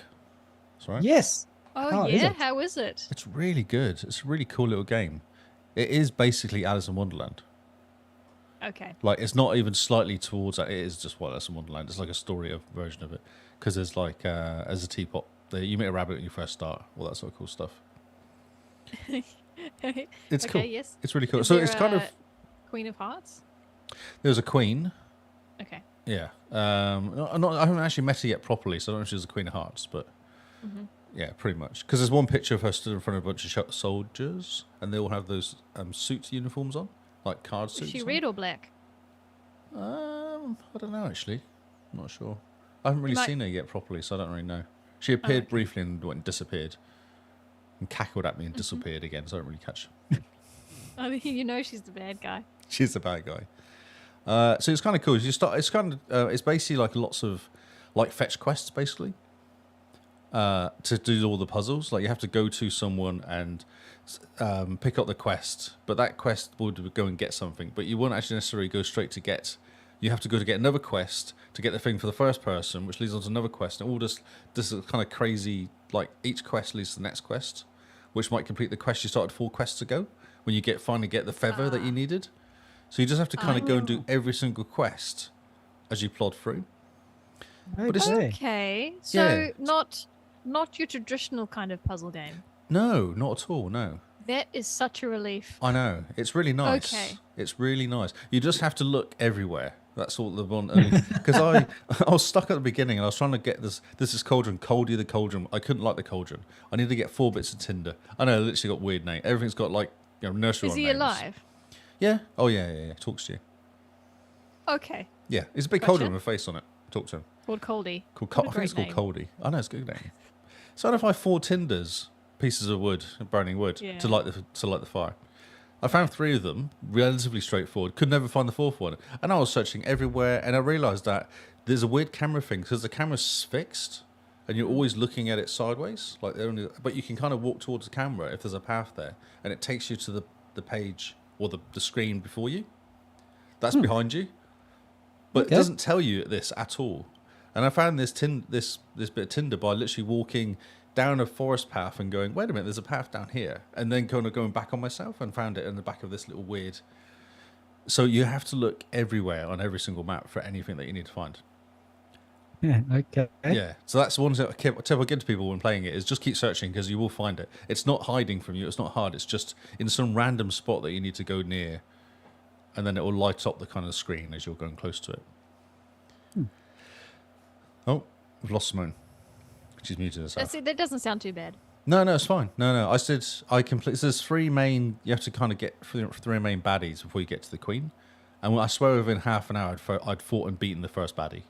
Sorry. Yes. Oh, How is yeah? it? How is it? It's really good. It's a really cool little game. It is basically Alice in Wonderland. Okay. Like, it's not even slightly towards that. It is just what Alice in Wonderland. It's like a story of version of it. Because there's like, as a teapot, you meet a rabbit when you first start. All that sort of cool stuff. It's okay, cool. yes. It's really cool. Is So there it's kind a of, Queen of Hearts? there's a queen. Okay. Yeah. I haven't actually met her yet properly, so I don't know if she's the Queen of Hearts, but Mm-hmm. yeah, pretty much. Because there's one picture of her stood in front of a bunch of soldiers, and they all have those suit uniforms on, like card Is suits. she on. red or black? I don't know actually. I'm not sure. I haven't really might- seen her yet properly, so I don't really know. She appeared briefly and went and disappeared, and cackled at me and disappeared again. So I don't really catch. I mean, you know she's the bad guy. She's the bad guy. So it's kind of cool. You start. It's kind of. It's basically like lots of, like fetch quests, basically. To do all the puzzles, like you have to go to someone and pick up the quest, but that quest would go and get something, but you won't actually necessarily go straight to get. You have to go to get another quest to get the thing for the first person, which leads on to another quest, and all this is kind of crazy. Like each quest leads to the next quest, which might complete the quest you started 4 quests ago when you finally get the feather that you needed. So you just have to kind of go and do every single quest as you plod through. But it's- Okay. Okay. So Yeah. not your traditional kind of puzzle game. No, not at all. No. That is such a relief. I know. It's really nice. Okay. It's really nice. You just have to look everywhere. That's all the one. Because I was stuck at the beginning and I was trying to get this is cauldron, Coldy the cauldron. I couldn't like the cauldron. I need to get 4 bits of tinder. I know, I literally got weird name. Everything's got like, nursery Is rhyme he names. alive? Yeah. Oh, yeah. Talks to you. Okay. Yeah. It's a big Gotcha. cauldron with a face on it. Talk to him. Called Coldy. I think it's called Coldy. I know, it's a good name. So I'd find 4 tinders, pieces of wood, burning wood, to light the fire. I found 3 of them, relatively straightforward. Could never find the 4th one. And I was searching everywhere, and I realised that there's a weird camera thing, because the camera's fixed, and you're always looking at it sideways. But you can kind of walk towards the camera if there's a path there, and it takes you to the page or the screen before you. That's behind you. But it doesn't tell you this at all. And I found this bit of tinder by literally walking down a forest path and going, wait a minute, there's a path down here. And then kind of going back on myself and found it in the back of this little weird... So you have to look everywhere on every single map for anything that you need to find. Yeah, okay. Yeah, so that's one tip I give to people when playing it, is just keep searching, because you will find it. It's not hiding from you, it's not hard, it's just in some random spot that you need to go near, and then it will light up the kind of screen as you're going close to it. Oh, we've lost Simone. She's muted herself. That doesn't sound too bad. No, it's fine. No. There's 3 main... You have to kind of get 3 main baddies before you get to the queen. And I swear within half an hour I'd fought and beaten the first baddie.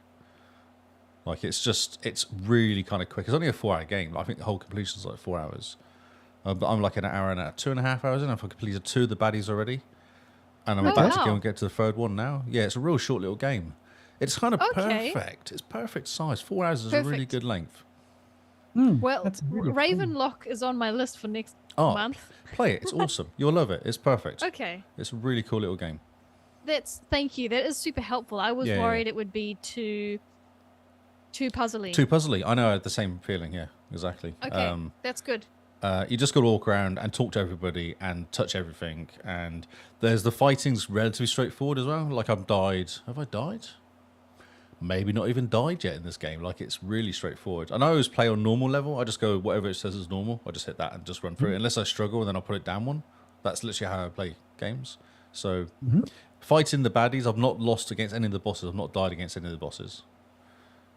Like, it's really kind of quick. It's only a 4-hour game. I think the whole completion is like 4 hours. But I'm like an hour and 2.5 hours in. I've completed 2 of the baddies already. And I'm about to go and get to the 3rd one now. Yeah, it's a real short little game. It's kind of perfect. It's perfect size. 4 hours is a really good length. Well, Ravenlock is on my list for next month. Play it. It's awesome. You'll love it. It's perfect. Okay. It's a really cool little game. Thank you. That is super helpful. I was worried it would be too puzzly. Too puzzly. I know. I had the same feeling. Yeah, exactly. Okay, that's good. You just got to walk around and talk to everybody and touch everything. And the fighting's relatively straightforward as well. Like, I've died. Have I died? Maybe not even died yet in this game. Like, it's really straightforward. And I always play on normal level. I just go whatever it says is normal. I just hit that and just run through it. Unless I struggle, and then I'll put it down one. That's literally how I play games. So, fighting the baddies, I've not lost against any of the bosses. I've not died against any of the bosses.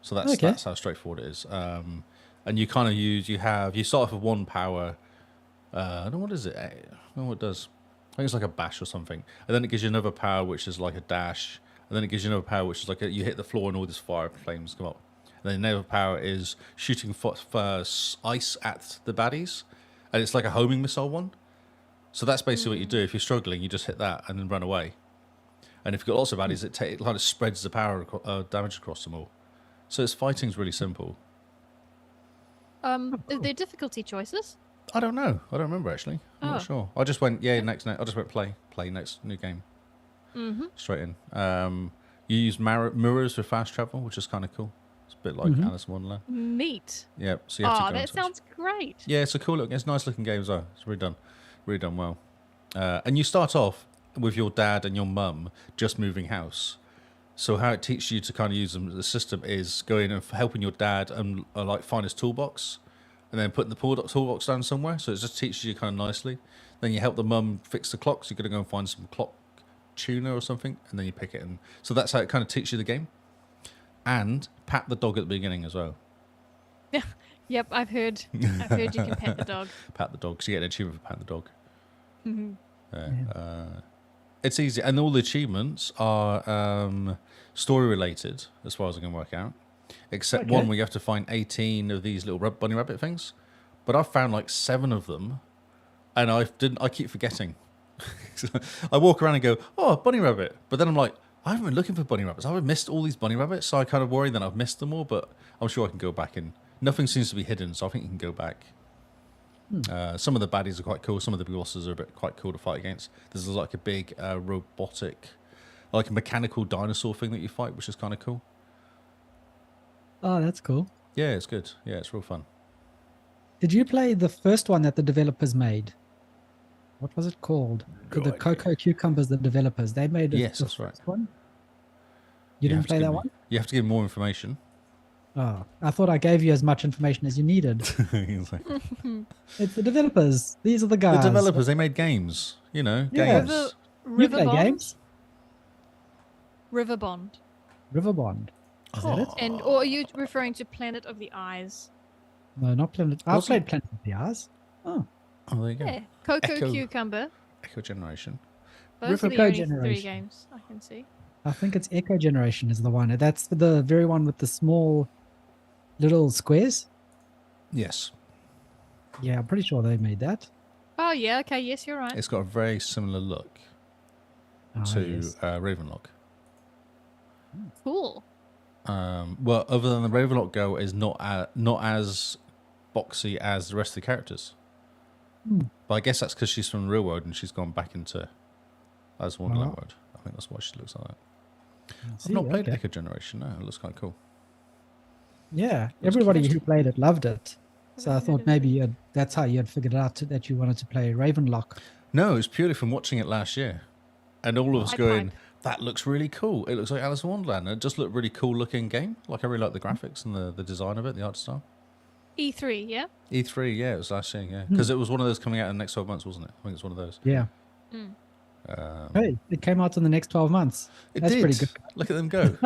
So that's how straightforward it is. And you kind of you start off with 1 power. I don't know, what is it? I don't know what it does. I think it's like a bash or something. And then it gives you another power, which is like a dash. And then it gives you another power, which is like you hit the floor and all this fire flames come up. And then another power is shooting ice at the baddies. And it's like a homing missile one. So that's basically what you do. If you're struggling, you just hit that and then run away. And if you've got lots of baddies, it kind of spreads the power damage across them all. So fighting's really simple. Are there difficulty choices? I don't know. I don't remember, actually. I'm not sure. I just went, next. I just went play next new game. Straight in. You use mirrors for fast travel, which is kind of cool. It's a bit like Alice in Wonderland. Neat. Yeah. So you have to go that sounds great. Yeah, it's a cool look. It's a nice looking game as well. It's really done well. And you start off with your dad and your mum just moving house. So how it teaches you to kind of use the system is going and helping your dad and like find his toolbox, and then putting the toolbox down somewhere. So it just teaches you kind of nicely. Then you help the mum fix the clock. So you're going to go and find some clock tuner or something, and then you pick it. And so that's how it kind of teaches you the game. And pat the dog at the beginning as well. Yeah. Yep, I've heard you can pet the dog. Pat the dog. So you get an achievement for patting the dog. It's easy, and all the achievements are story related, as far as I can work out. Except one where you have to find 18 of these little bunny rabbit things. But I've found like 7 of them, and I keep forgetting. I walk around and go, "Oh, bunny rabbit," but then I'm like, I haven't been looking for bunny rabbits. I've missed all these bunny rabbits, so I kind of worry that I've missed them all. But I'm sure I can go back, and nothing seems to be hidden, so I think you can go back. Some of the baddies are quite cool. Some of the bosses are quite cool to fight against. There's like a big robotic, like a mechanical dinosaur thing that you fight, which is kind of cool. Oh, that's cool. Yeah, it's good. Yeah, it's real fun. Did you play the first one that the developers made? What was it called? The Cocoa Cucumbers, the developers. They made it. Yes, that's right. One? You didn't play that one? You have to give more information. Oh, I thought I gave you as much information as you needed. It's the developers. These are the guys. The developers, they made games. You know, Yeah. games. You play games? Riverbond. Riverbond. Is that it? Or are you referring to Planet of the Eyes? No, not Planet. I've played Planet of the Eyes. Oh. Oh, there you go. Yeah. Cocoa Cucumber. Echo Generation. Those are the River only Generation. 3 games I can see. I think it's Echo Generation is the one. That's the very one with the small little squares. Yes. Yeah, I'm pretty sure they made that. Oh yeah, okay, yes, you're right. It's got a very similar look to Yes. Ravenlock. Cool. Well, other than the Ravenlock girl is not as boxy as the rest of the characters. But I guess that's because she's from the real world and she's gone back into Alice in Wonderland world. I think that's why she looks like that. I've not played Echo Generation. No, it looks kind of cool. Yeah, everybody who played it loved it. So I thought maybe that's how you had figured out that you wanted to play Ravenlock. No, it's purely from watching it last year. And all of us going, that looks really cool. It looks like Alice in Wonderland. And it just looked really cool looking game. Like I really like the graphics and the design of it, the art style. E3, yeah? E3, yeah, it was last year, yeah. Because it was one of those coming out in the next 12 months, wasn't it? I think it's one of those. Yeah. Hey, it came out in the next 12 months. That's pretty good. Look at them go.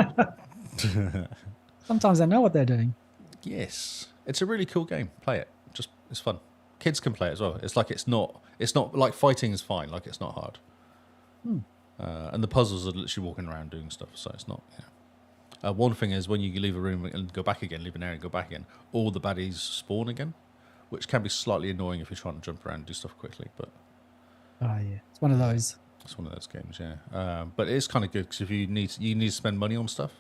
Sometimes they know what they're doing. Yes. It's a really cool game. Play it. It's fun. Kids can play it as well. It's like it's not like fighting is fine, like it's not hard. And the puzzles are literally walking around doing stuff, so it's not, one thing is when you leave a room and go back again, leave an area and go back again, all the baddies spawn again, which can be slightly annoying if you're trying to jump around and do stuff quickly, but Oh yeah, it's one of those. it's one of those games, yeah. But it is kind of good because if you need to spend money on stuff,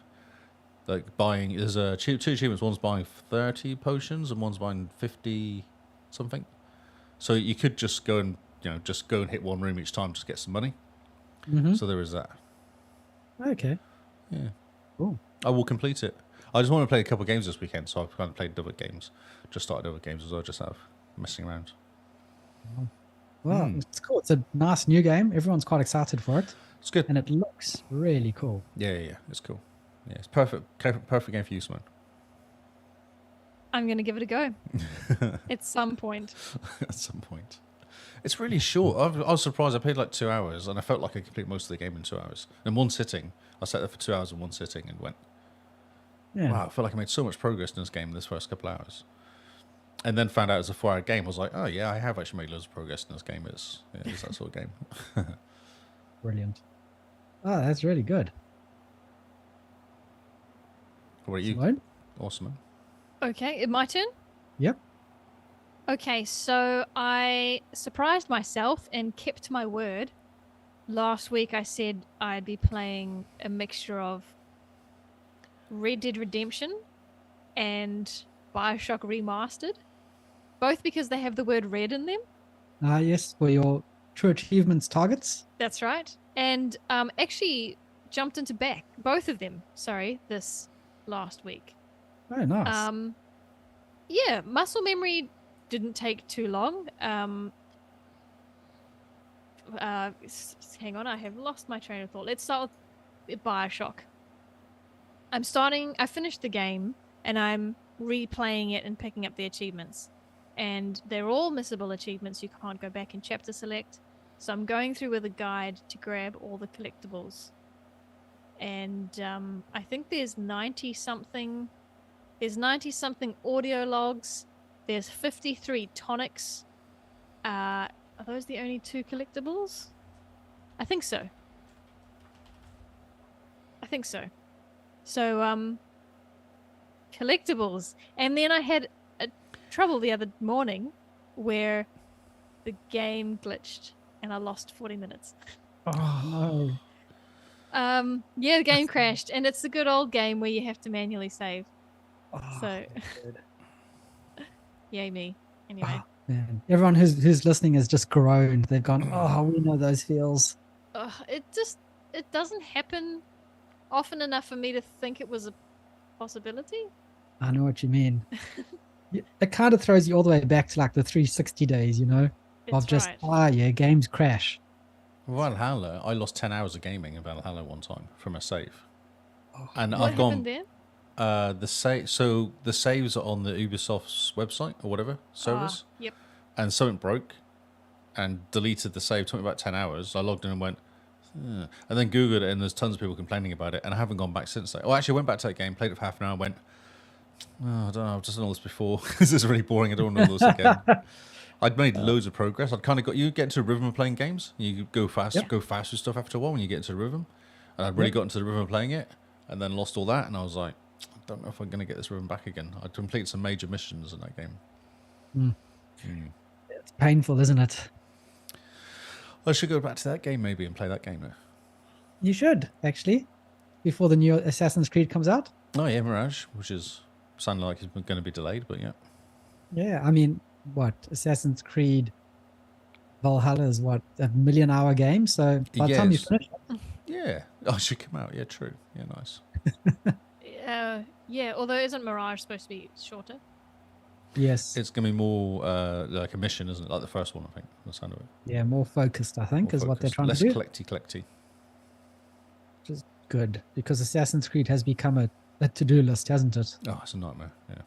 like buying, there's two achievements. One's buying 30 potions and one's buying 50 something. So you could just go and hit one room each time, just get some money. So there is that. Okay. Yeah. Cool. I will complete it. I just want to play a couple of games this weekend, so I've kind of played other games. Just started other games as well, just out of messing around. Well, it's cool. It's a nice new game. Everyone's quite excited for it. It's good. And it looks really cool. Yeah. It's cool. Yeah, it's perfect game for you, Simone. I'm going to give it a go. At some point. At some point. It's really short. I was surprised. I played like 2 hours, and I felt like I completed most of the game in 2 hours. In one sitting. I sat there for 2 hours in one sitting and went, wow, I feel like I made so much progress in this game in this first couple of hours. And then found out it was a 4-hour game. I was like, oh yeah, I have actually made loads of progress in this game. It's that sort of game. Brilliant. Oh, that's really good. What about you? Simone? Awesome. Okay, my turn? Yep. Okay, so I surprised myself and kept my word. Last week I said I'd be playing a mixture of Red Dead Redemption and BioShock Remastered, both because they have the word red in them. Yes, for your true achievements targets. That's right. And actually jumped into both of them, this last week. Oh, nice. Yeah, muscle memory didn't take too long. Hang on, I have lost my train of thought. Let's start with BioShock. I finished the game and I'm replaying it and picking up the achievements. And they're all missable achievements. You can't go back and chapter select. So I'm going through with a guide to grab all the collectibles. And I think there's 90-something audio logs. There's 53 tonics. Are those the only 2 collectibles? I think so. So, collectibles. And then I had trouble the other morning where the game glitched and I lost 40 minutes. Oh, no. Yeah, the game crashed, and it's the good old game where you have to manually save. So, yay me. Anyway. Oh, man. Everyone who's listening has just groaned. They've gone, oh, we know those feels. It doesn't happen often enough for me to think it was a possibility. I know what you mean. It kind of throws you all the way back to like the 360 days, of just, games crash. Valhalla, I lost 10 hours of gaming in Valhalla one time from a save. And what happened there? The saves are on the Ubisoft's website or whatever servers. Yep. And something broke and deleted the save. Took me about 10 hours. I logged in and went, and then Googled it, and there's tons of people complaining about it, and I haven't gone back since. Oh, actually, I went back to that game, played it for half an hour, and went, oh, I don't know, I've just done all this before. This is really boring. I don't want to do this again. I'd made loads of progress. I'd kind of got, you get into a rhythm of playing games. You go fast with stuff after a while when you get into a rhythm. And I'd really got into the rhythm of playing it, and then lost all that, and I was like, I don't know if I'm going to get this rhythm back again. I completed some major missions in that game. It's painful, isn't it? I should go back to that game maybe and play that game now. You should, actually, before the new Assassin's Creed comes out. Oh yeah, Mirage, which is sounding like it's going to be delayed, but yeah. Yeah, I mean, what? Assassin's Creed Valhalla is what, a 1,000,000-hour game? So by the time you finish it. Yeah. Oh, it should come out. Yeah, true. Yeah, nice. Yeah, although isn't Mirage supposed to be shorter? Yes. It's going to be more like a mission, isn't it? Like the first one, I think. The sound of it. Yeah, more focused, I think, is what they're trying to do. Less collecty. Which is good, because Assassin's Creed has become a to-do list, hasn't it? Oh, it's a nightmare. Yeah.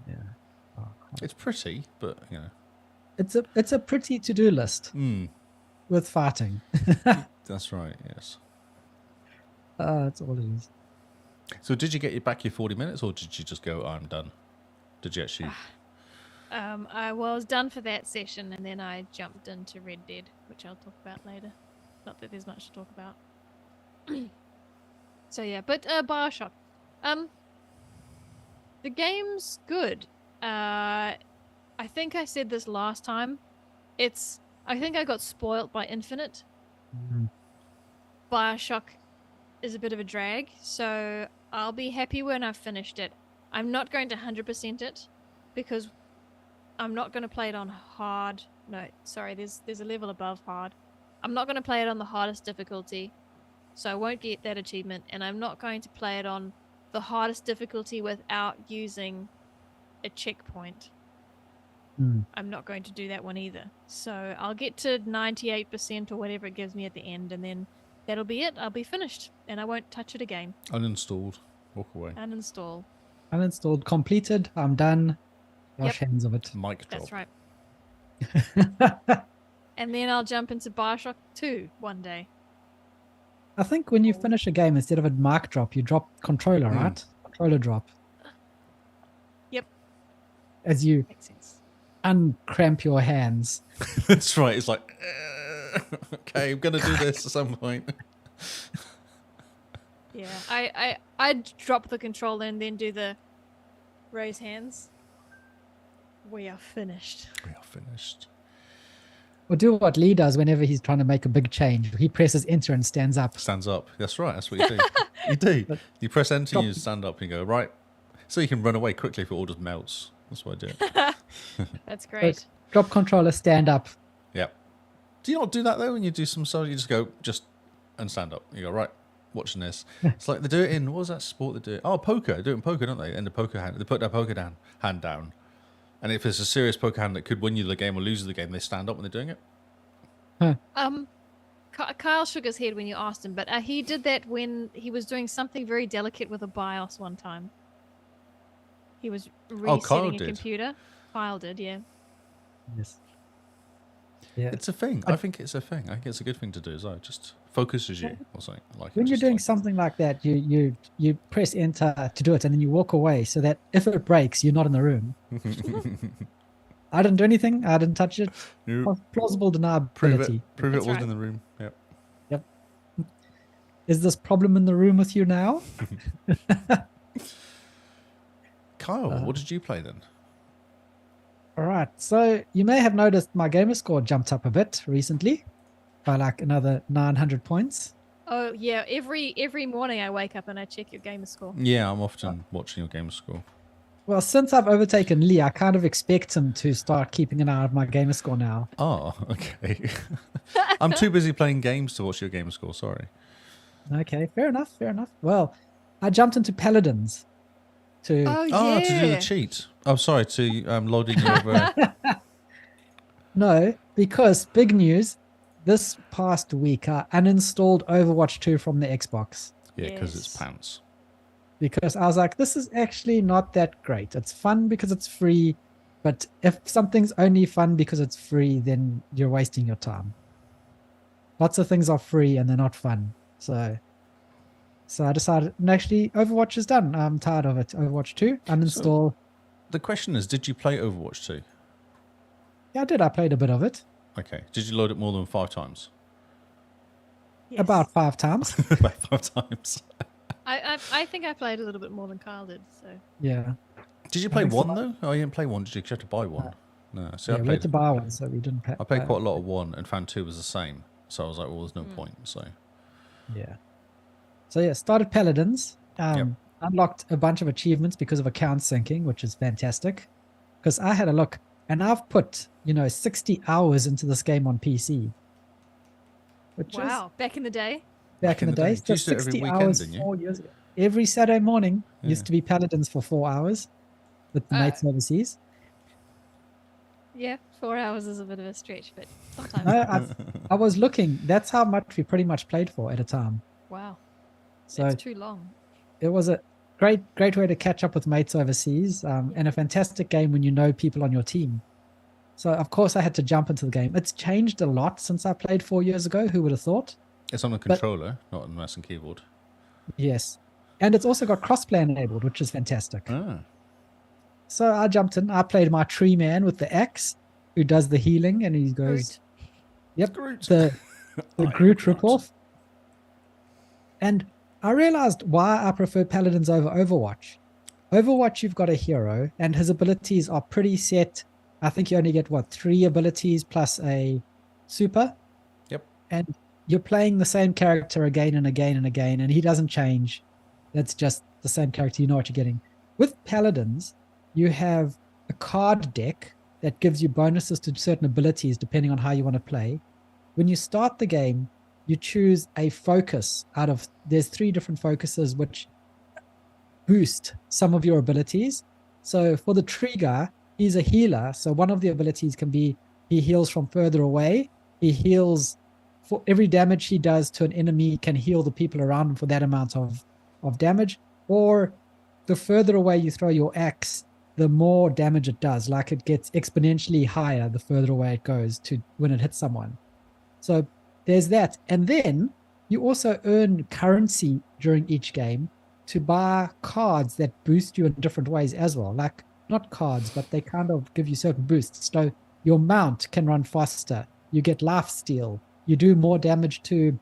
Yeah. Oh, it's pretty, but, you know. It's a pretty to-do list with fighting. That's right, yes. That's all it is. So did you get back your 40 minutes, or did you just go, oh, I'm done? Did you actually... I was done for that session, and then I jumped into Red Dead, which I'll talk about later. Not that there's much to talk about. So yeah, but BioShock. The game's good. I think I said this last time. I think I got spoilt by Infinite. BioShock is a bit of a drag, so I'll be happy when I've finished it. I'm not going to 100% it, because I'm not going to play it on hard. No, sorry, there's a level above hard. I'm not going to play it on the hardest difficulty, so I won't get that achievement, and I'm not going to play it on the hardest difficulty without using a checkpoint. I'm not going to do that one either. So I'll get to 98% or whatever it gives me at the end, and then that'll be it. I'll be finished, and I won't touch it again. Uninstalled. Walk away. Uninstall. Uninstalled. Completed. I'm done. Wash hands of it. Mic drop. That's right. And then I'll jump into BioShock 2 one day. I think when you finish a game, instead of a mic drop, you drop controller, right? Controller drop. Yep. As you Makes sense. uncramp your hands. That's right. It's like, okay, I'm going to do this at some point. Yeah, I'd drop the controller and then do the raise hands. We are finished. We are finished. Or do what Lee does whenever he's trying to make a big change. He presses enter and stands up. Stands up. That's right. That's what you do. You do. You press enter and you stand up and you go, right. So you can run away quickly if it all just melts. That's what I do. That's great. Drop controller, stand up. Yep. Do you not do that though when you do some stuff? You just go, and stand up. You go, right, watching this. It's like they do it in, what was that sport they do it? Oh, poker. They do it in poker, don't they? In the poker hand. They put their poker hand down. And if it's a serious poker hand that could win you the game or lose you the game, they stand up when they're doing it. Kyle shook his head when you asked him, but he did that when he was doing something very delicate with a BIOS one time. He was resetting a computer. Kyle did, yeah. Yes. Yeah. It's a thing. I think it's a thing. I think it's a good thing to do as well. It just focuses you or something. Like when you're doing something like that, you press enter to do it, and then you walk away so that if it breaks, you're not in the room. I didn't do anything. I didn't touch it. Nope. Plausible deniability. Prove it wasn't right. in the room. Yep. Yep. Is this problem in the room with you now? Kyle, what did you play then? All right. So you may have noticed my GamerScore jumped up a bit recently by like another 900 points. Oh yeah, every morning I wake up and I check your GamerScore. Yeah, I'm often watching your GamerScore. Well, since I've overtaken Lee, I kind of expect him to start keeping an eye on my GamerScore now. Oh, okay. I'm too busy playing games to watch your GamerScore. Sorry. Okay, fair enough. Fair enough. Well, I jumped into Paladins to to do the cheat. Oh, sorry, to load in your. No, because big news. This past week, I uninstalled Overwatch 2 from the Xbox. Yeah, because it's pants. Because I was like, this is actually not that great. It's fun because it's free, but if something's only fun because it's free, then you're wasting your time. Lots of things are free and they're not fun. So I decided, and actually, Overwatch is done. I'm tired of it. Overwatch 2, uninstall. So the question is, did you play Overwatch 2? Yeah, I did. I played a bit of it. Okay. Did you load it more than 5 times? Yes. About 5 times. About 5 times. I think I played a little bit more than Kyle did. So Yeah. Did you I play think 1 though? Oh, you didn't play 1, did you? 'Cause you had to buy 1. No. See, Yeah, we had to buy one, so we didn't pay. I played quite a lot of 1 and found 2 was the same. So I was like, well, there's no point. So Yeah. So yeah, started Paladins. Yep. Unlocked a bunch of achievements because of account syncing, which is fantastic. Because I had a look, and I've put 60 hours into this game on PC, which is wow, back in the day. back in the day. You So used to do it every 60 weekend, hours didn't you? 4 years ago. Every Saturday morning Yeah. used to be Paladins for 4 hours with the mates overseas. Yeah, 4 hours is a bit of a stretch, but sometimes. No, I was looking. That's how much we pretty much played for at a time. Wow, So that's too long. it was a great way to catch up with mates overseas, and a fantastic game when you know people on your team. So of course I had to jump into the game. It's changed a lot since I played 4 years ago. Who would have thought? It's on a controller, not on mouse and keyboard. Yes, and it's also got crossplay enabled, which is fantastic. Ah. So I jumped in. I played my tree man with the axe, who does the healing, and he goes, Groot. "Yep, Groot. the I am Groot Groot. ripoff." And I realized why I prefer Paladins over Overwatch. Overwatch, you've got a hero, and his abilities are pretty set. I think you only get 3 abilities plus a super. Yep. And you're playing the same character again and again and again, and he doesn't change. That's just the same character. You know what you're getting. With Paladins, you have a card deck that gives you bonuses to certain abilities depending on how you want to play. When you start the game, you choose a focus there's 3 different focuses which boost some of your abilities. So for the tree guy, he's a healer. So one of the abilities can be he heals from further away. He heals for every damage he does to an enemy, can heal the people around him for that amount of damage. Or the further away you throw your axe, the more damage it does. Like it gets exponentially higher the further away it goes to when it hits someone. So there's that. And then you also earn currency during each game to buy cards that boost you in different ways as well. Like not cards, but they kind of give you certain boosts. So your mount can run faster. You get life steal. You do more damage to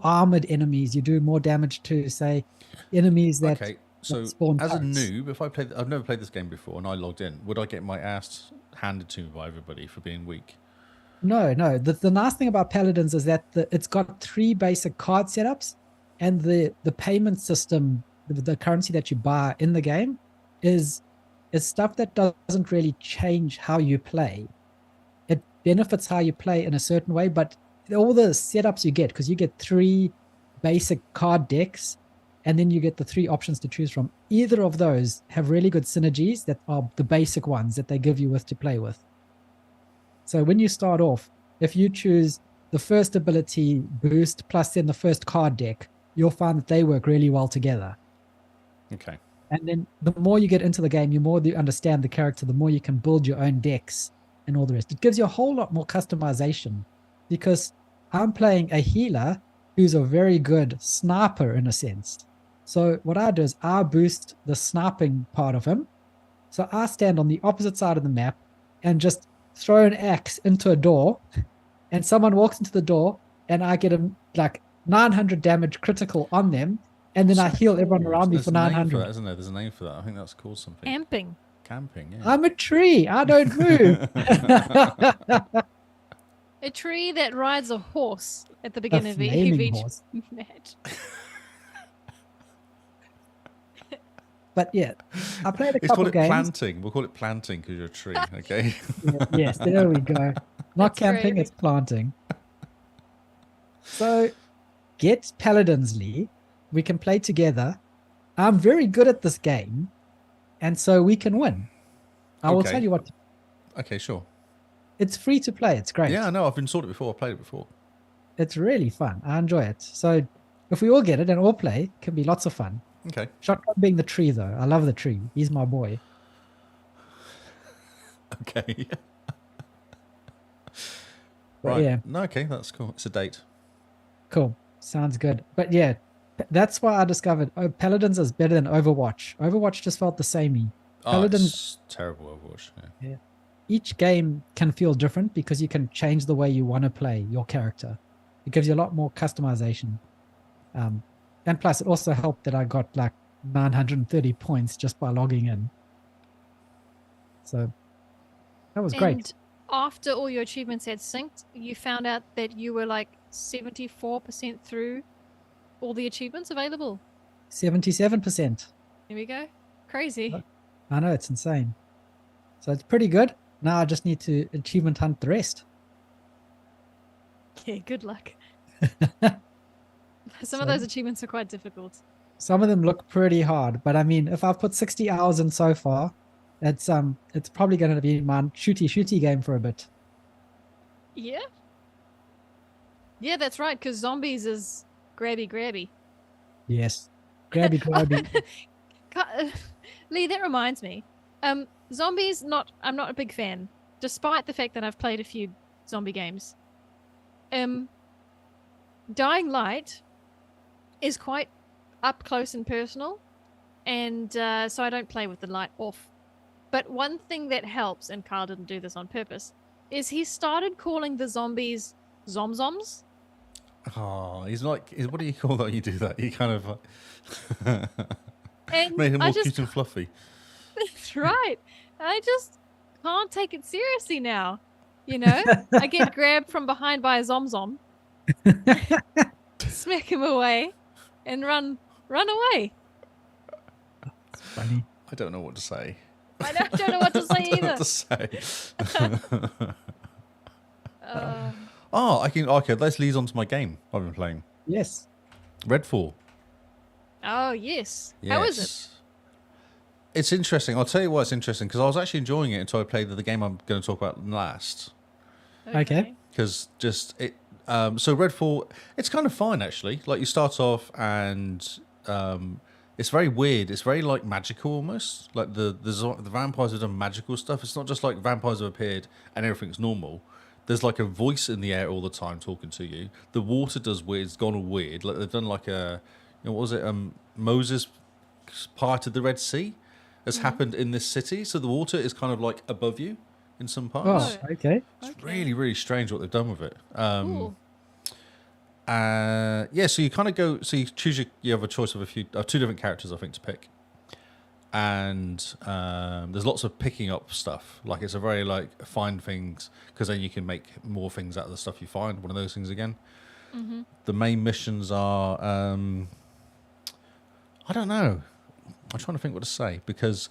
armored enemies. You do more damage to, say, enemies that Okay, so spawn as a turrets. noob, if I've never played this game before and I logged in, would I get my ass handed to me by everybody for being weak? No. The nice thing about Paladins is that it's got 3 basic card setups, and the payment system, the currency that you buy in the game, is stuff that doesn't really change how you play. It benefits how you play in a certain way, but all the setups you get, because you get 3 basic card decks, and then you get the 3 options to choose from. Either of those have really good synergies that are the basic ones that they give you with to play with. So when you start off, if you choose the first ability boost plus then the first card deck, you'll find that they work really well together. Okay. And then the more you get into the game, the more you understand the character, the more you can build your own decks and all the rest. It gives you a whole lot more customization, because I'm playing a healer who's a very good sniper in a sense. So what I do is I boost the sniping part of him. So I stand on the opposite side of the map and just throw an axe into a door, and someone walks into the door, and I get him like 900 damage critical on them, and then I heal everyone around me for 900. There's a name for that, isn't there? There's a name for that. I think that's called something. Camping. Camping, yeah. I'm a tree. I don't move. A tree that rides a horse at the beginning of flaming each horse. match. But yeah, I played a Let's couple call it games. planting. We'll call it planting because you're a tree, okay? Yes, there we go. Not That's camping, great. it's planting. So get Paladins, Lee. We can play together. I'm very good at this game, and so we can win. I will Okay. tell you what. Okay, sure. It's free to play. It's great. Yeah, I know. I've been sorted it before. I've played it before. It's really fun. I enjoy it. So if we all get it and all play, it can be lots of fun. Okay. Shotgun being the tree, though. I love the tree. He's my boy. Okay. But Right. yeah, No, okay, that's cool. It's a date. cool. Sounds good. But yeah, that's why I discovered Paladins is better than Overwatch. Overwatch just felt the samey. Oh, Paladins, it's terrible Overwatch. Yeah. each game can feel different because you can change the way you want to play your character. it gives you a lot more customization. And plus, it also helped that I got like 930 points just by logging in. So that was great. And after all your achievements had synced, you found out that you were like 74% through all the achievements available. 77%. There we go. Crazy. I know, it's insane. So it's pretty good. Now I just need to achievement hunt the rest. Yeah, good luck. Some of those achievements are quite difficult. Some of them look pretty hard, but I mean, if I've put 60 hours in so far, it's probably going to be my shooty game for a bit. Yeah. Yeah, that's right, because zombies is grabby. Yes. Grabby. Lee, that reminds me. Zombies, I'm not a big fan, despite the fact that I've played a few zombie games. Dying Light is quite up close and personal, and so I don't play with the light off. But one thing that helps, and Kyle didn't do this on purpose, is he started calling the zombies zomzoms. Oh, he's like, what do you call that when you do that? You kind of And made him more cute and fluffy. That's right. I just can't take it seriously now. You know, I get grabbed from behind by a zomzom, smack him away, and run away. It's funny. I don't know what to say. I don't know what to say I don't know either. what to say. Oh, I can. Okay, let's lead on to my game I've been playing. Yes. Redfall. Oh, yes. Yes. How is it? It's interesting. I'll tell you why it's interesting, because I was actually enjoying it until I played the game I'm going to talk about last. Okay. Because just it. So Redfall, it's kind of fine actually. Like you start off and it's very weird. It's very like magical almost. Like the vampires have done magical stuff. It's not just like vampires have appeared and everything's normal. There's like a voice in the air all the time talking to you. The water does weird. It's gone all weird. Like they've done like a, what was it? Moses parted the Red Sea has happened in this city. So the water is kind of like above you in some parts. Oh, okay. It's really, really strange what they've done with it. Cool. Yeah, so you kind of go, so you choose you have a choice of two different characters, I think, to pick. And there's lots of picking up stuff. Like it's a very like find things, because then you can make more things out of the stuff you find. One of those things again. Mm-hmm. The main missions are, I don't know. I'm trying to think what to say, because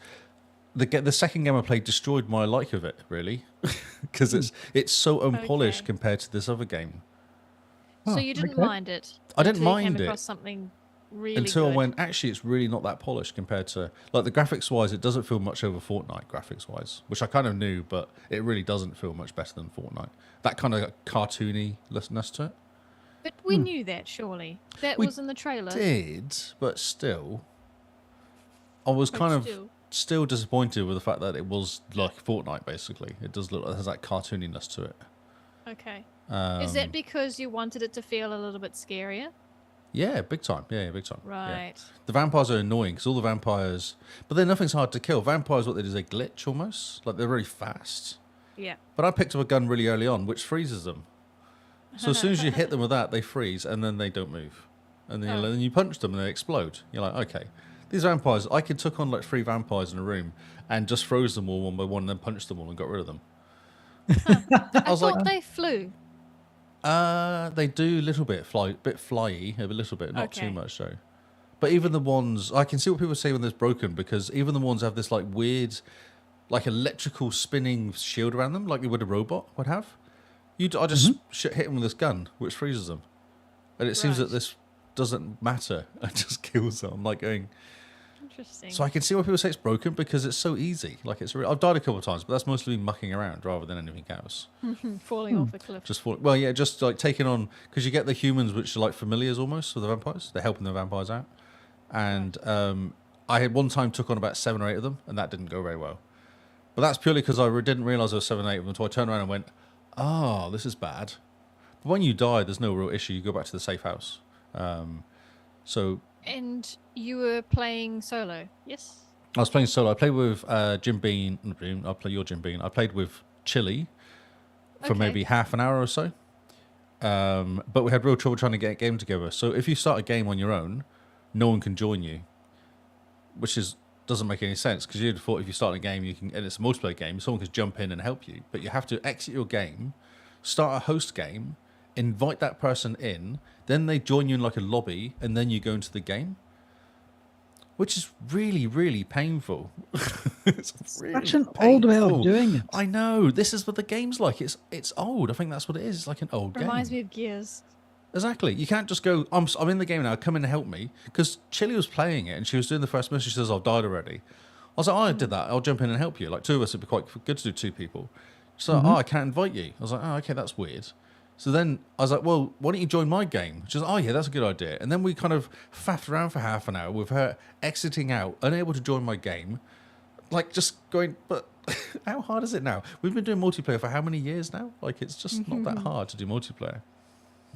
the second game I played destroyed my like of it, really, because it's so unpolished compared to this other game. So you didn't mind it? I didn't until you mind came it across something really until good. I went, actually, it's really not that polished compared to, like, the graphics-wise, it doesn't feel much over Fortnite graphics-wise, which I kind of knew, but it really doesn't feel much better than Fortnite. That kind of cartoony-ness to it. But we knew that, surely. That was in the trailer. Did, but still, I was kind of still disappointed with the fact that it was like Fortnite, basically. It does look like it has that cartooniness to it. Okay. Is that because you wanted it to feel a little bit scarier? Yeah, big time. Yeah, big time. Right. Yeah. The vampires are annoying because all the vampires, but then nothing's hard to kill. Vampires, what they do is they glitch almost, like they're really fast. Yeah. But I picked up a gun really early on, which freezes them. So as soon as you hit them with that, they freeze and then they don't move. And then you punch them and they explode. You're like, okay, these vampires, I could took on like 3 vampires in a room and just froze them all one by one and then punched them all and got rid of them. I thought they flew. They do a little bit flyy, a little bit, not too much though. But even the ones, I can see what people say when there's broken, because even the ones have this like weird, like electrical spinning shield around them, like you would a robot would have. I just hit them with this gun, which freezes them, and it seems that this doesn't matter. It just kills them. I'm like going. Interesting. So I can see why people say it's broken, because it's so easy. Like I've died a couple of times, but that's mostly mucking around rather than anything else. Falling off the cliff. Just falling. Well, yeah, just like taking on, because you get the humans, which are like familiars almost with the vampires. They're helping the vampires out, and I had one time took on about 7 or 8 of them, and that didn't go very well. But that's purely because I didn't realize there were 7 or 8 of them until I turned around and went, "Oh, this is bad." But when you die, there's no real issue. You go back to the safe house. And you were playing solo, yes? I was playing solo. I played with Jim Bean. I'll play your Jim Bean. I played with Chili for maybe half an hour or so. But we had real trouble trying to get a game together. So if you start a game on your own, no one can join you, which doesn't make any sense because you'd thought if you start a game, and it's a multiplayer game, someone could jump in and help you. But you have to exit your game, start a host game, invite that person in, then they join you in like a lobby, and then you go into the game, which is really, really painful. It's really such an old way of doing it. I know. This is what the game's like. It's old. I think that's what it is. It's like an old game. Reminds me of Gears. Exactly. You can't just go, I'm in the game now, come in and help me. Because Chili was playing it and she was doing the first mission. She says, I've died already. I was like, I did that. I'll jump in and help you. Like, two of us would be quite good to do two people. She's like, I can't invite you. I was like, okay, that's weird. So then I was like, well, why don't you join my game? She's like, yeah, that's a good idea. And then we kind of faffed around for half an hour with her exiting out, unable to join my game. Like, just going, but how hard is it now? We've been doing multiplayer for how many years now? Like, it's just not that hard to do multiplayer.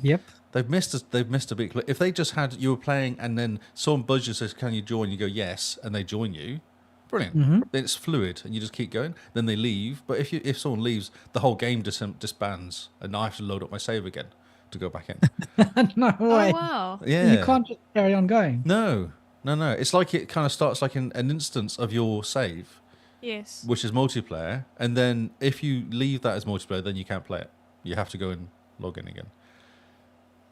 Yep. They've missed a beat. If they just had you were playing and then someone buzzes you says, "Can you join?" You go yes, and they join you. Brilliant. Then it's fluid, and you just keep going. Then they leave. But if someone leaves, the whole game disbands, and I have to load up my save again to go back in. No way. Oh wow. Yeah, You can't just carry on going. No. It's like it kind of starts like an instance of your save, Yes. which is multiplayer, and then if you leave that as multiplayer, then you can't play it. You have to go and log in again.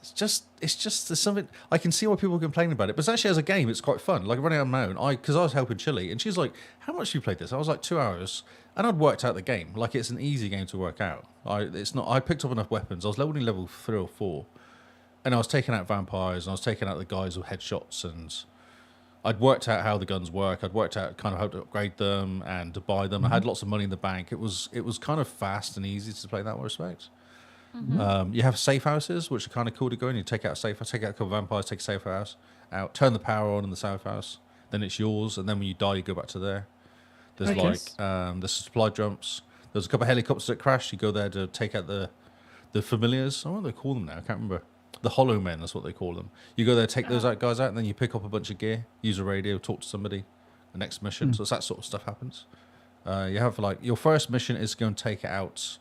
It's just there's something I can see why people complain about it, but it's actually as a game, it's quite fun. Like running on my own, because I was helping Chili, and she's like, "How much have you played this?" I was like, 2 hours, and I'd worked out the game. Like it's an easy game to work out. It's not. I picked up enough weapons. I was only level 3 or 4, and I was taking out vampires, and I was taking out the guys with headshots, and I'd worked out how the guns work. I'd worked out kind of how to upgrade them and to buy them. I had lots of money in the bank. It was kind of fast and easy to play in that respect. You have safe houses, which are kind of cool to go in. You take out a safe house, take out a couple of vampires, take a safe house out, turn the power on in the safe house, then it's yours, and then when you die, you go back to there. There's the supply dumps. There's a couple of helicopters that crash. You go there to take out the familiars. I don't know what they call them now. I can't remember. The Hollow Men, that's what they call them. You go there, take those guys out, and then you pick up a bunch of gear, use a radio, talk to somebody. The next mission, so it's that sort of stuff happens. You have like your first mission is going to take it out.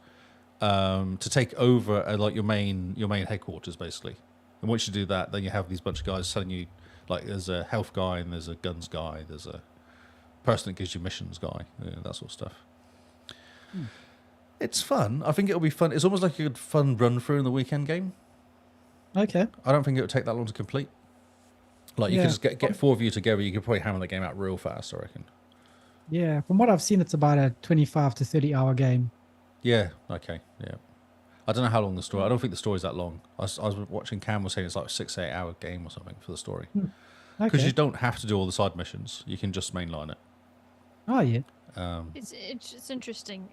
To take over like your main headquarters basically, and once you do that, then you have these bunch of guys telling you like there's a health guy and there's a guns guy, there's a person that gives you missions guy, that sort of stuff. It's fun. I think it'll be fun. It's almost like a good fun run through in the weekend game. Okay. I don't think it would take that long to complete. Like you could just get 4 of you together, you could probably hammer the game out real fast, I reckon. Yeah, from what I've seen, it's about a 25 to 30 hour game. Yeah. Okay. Yeah. I don't know how long the story. I don't think the story's that long. I was watching Cam was saying it's like a 6 to 8 hour game or something for the story. Because you don't have to do all the side missions. You can just mainline it. Oh yeah. It's interesting.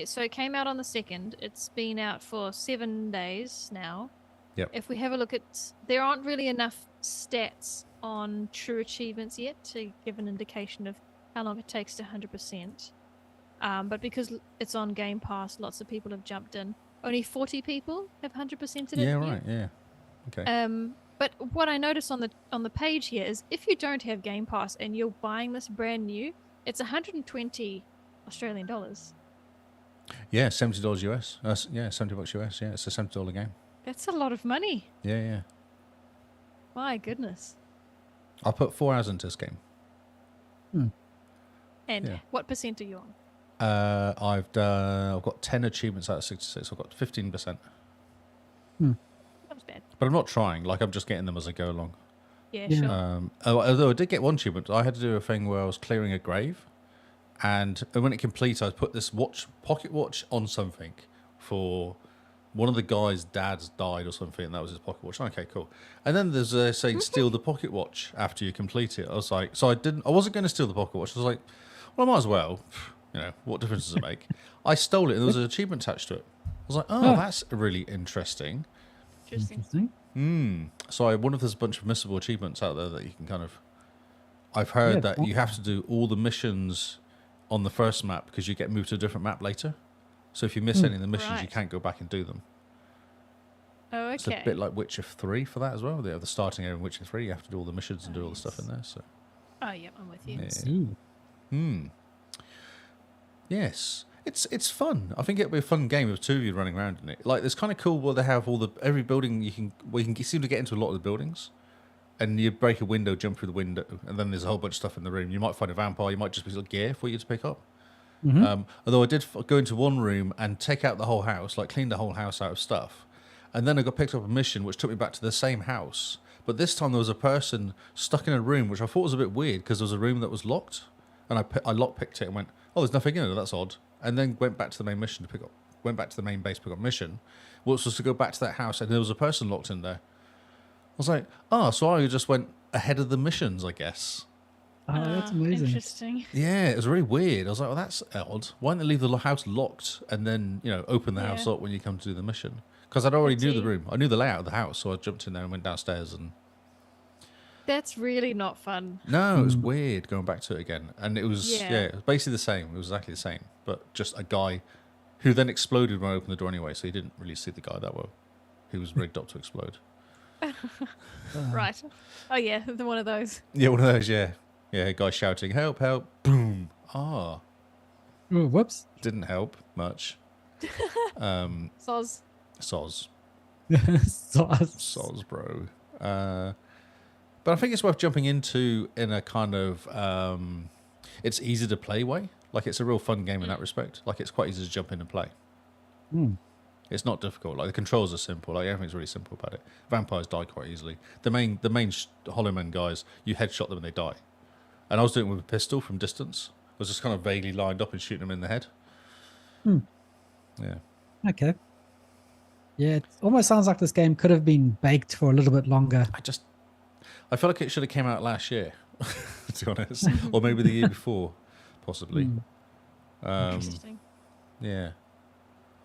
So it came out on the 2nd. It's been out for 7 days now. Yep. If we have a look at, there aren't really enough stats on true achievements yet to give an indication of how long it takes to 100%. But because it's on Game Pass, lots of people have jumped in. Only 40 people have 100%ed it. Yeah, right. Yeah. Okay. But what I noticed on the page here is if you don't have Game Pass and you're buying this brand new, it's 120 Australian dollars. Yeah, $70 US. Yeah, $70 US. Yeah, it's a $70 game. That's a lot of money. Yeah. My goodness. I put 4 hours into this game. And what percent are you on? I've got 10 achievements out of 66. I've got 15%. That was bad. But I'm not trying. Like I'm just getting them as I go along. Yeah, sure. Although I did get one achievement, I had to do a thing where I was clearing a grave, and when it completed, I put this pocket watch on something for one of the guys' dads died or something, and that was his pocket watch. Okay, cool. And then there's a saying steal the pocket watch after you complete it. I was like, I wasn't going to steal the pocket watch. I was like, well, I might as well. What difference does it make? I stole it, and there was an achievement attached to it. I was like, that's really interesting. Interesting. So I wonder if there's a bunch of missable achievements out there that you can kind of... I've heard that you have to do all the missions on the first map because you get moved to a different map later. So if you miss any of the missions, you can't go back and do them. Oh, okay. It's a bit like Witcher 3 for that as well. They have the starting area in Witcher 3. You have to do all the missions and do all the stuff in there. So. Oh, yeah, I'm with you. Yeah. Yes. It's fun. I think it'll be a fun game with two of you running around in it. Like, it's kind of cool where they have every building you can seem to get into a lot of the buildings, and you break a window, jump through the window, and then there's a whole bunch of stuff in the room. You might find a vampire. You might just be like gear for you to pick up. Although I did go into one room and take out the whole house, like clean the whole house out of stuff, and then I got picked up a mission which took me back to the same house. But this time there was a person stuck in a room, which I thought was a bit weird because there was a room that was locked, and I lockpicked it and went, "Oh, there's nothing in it. That's odd." And then went back to the main mission to pick up. Went back to the main base to pick up mission, which was to go back to that house, and there was a person locked in there. I was like, so I just went ahead of the missions, I guess. Oh, that's amazing. Interesting. Yeah, it was really weird. I was like, well, that's odd. Why didn't they leave the house locked and then, open the house up when you come to do the mission? Because I'd already knew the room. I knew the layout of the house, so I jumped in there and went downstairs. And That's really not fun. no, it was weird going back to it again. And it was, Yeah. it was basically the same. It was exactly the same. But just a guy who then exploded when I opened the door anyway, so you didn't really see the guy that well. He was rigged up to explode. Right. Oh, yeah, one of those. Yeah, one of those, yeah. Yeah, a guy shouting, help, help, boom. Oh, whoops. Didn't help much. Soz. Soz. Sauce. Soz, bro. But I think it's worth jumping into in a kind of, it's easy to play way. Like, it's a real fun game in that respect. Like, it's quite easy to jump in and play. It's not difficult. Like, the controls are simple. Like, everything's really simple about it. Vampires die quite easily. The main Hollow Men guys, you headshot them and they die. And I was doing it with a pistol from distance. I was just kind of vaguely lined up and shooting them in the head. Yeah. Okay. Yeah, it almost sounds like this game could have been baked for a little bit longer. I feel like it should have came out last year, to be honest. Or maybe the year before, possibly. Interesting. Yeah.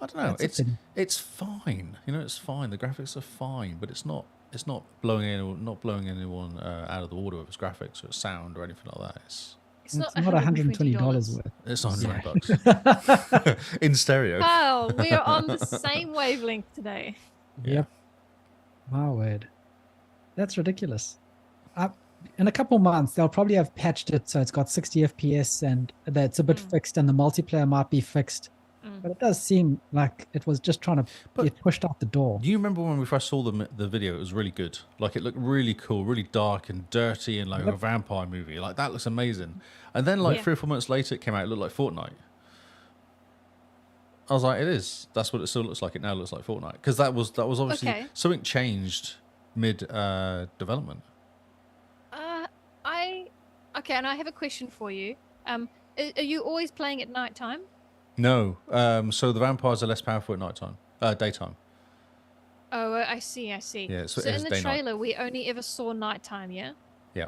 I don't know. It's fine. It's fine. The graphics are fine, but it's not blowing anyone out of the water with its graphics or its sound or anything like that. It's not not $120 worth. It's $100 in stereo. Wow, we are on the same wavelength today. Yep. My word. That's ridiculous. In a couple months, they'll probably have patched it so it's got 60 FPS and that's a bit fixed and the multiplayer might be fixed. But it does seem like it was just trying to get pushed out the door. Do you remember when we first saw the video? It was really good. Like, it looked really cool, really dark and dirty and like a vampire movie. Like, that looks amazing. And then 3 or 4 months later, it came out. It looked like Fortnite. I was like, it is. That's what it still looks like. It now looks like Fortnite because that was obviously something changed mid development. And I have a question for you. Are you always playing at night time? No. So the vampires are less powerful at daytime. Oh, I see. Yeah, so So it is in the trailer, we only ever saw nighttime, yeah? Yeah.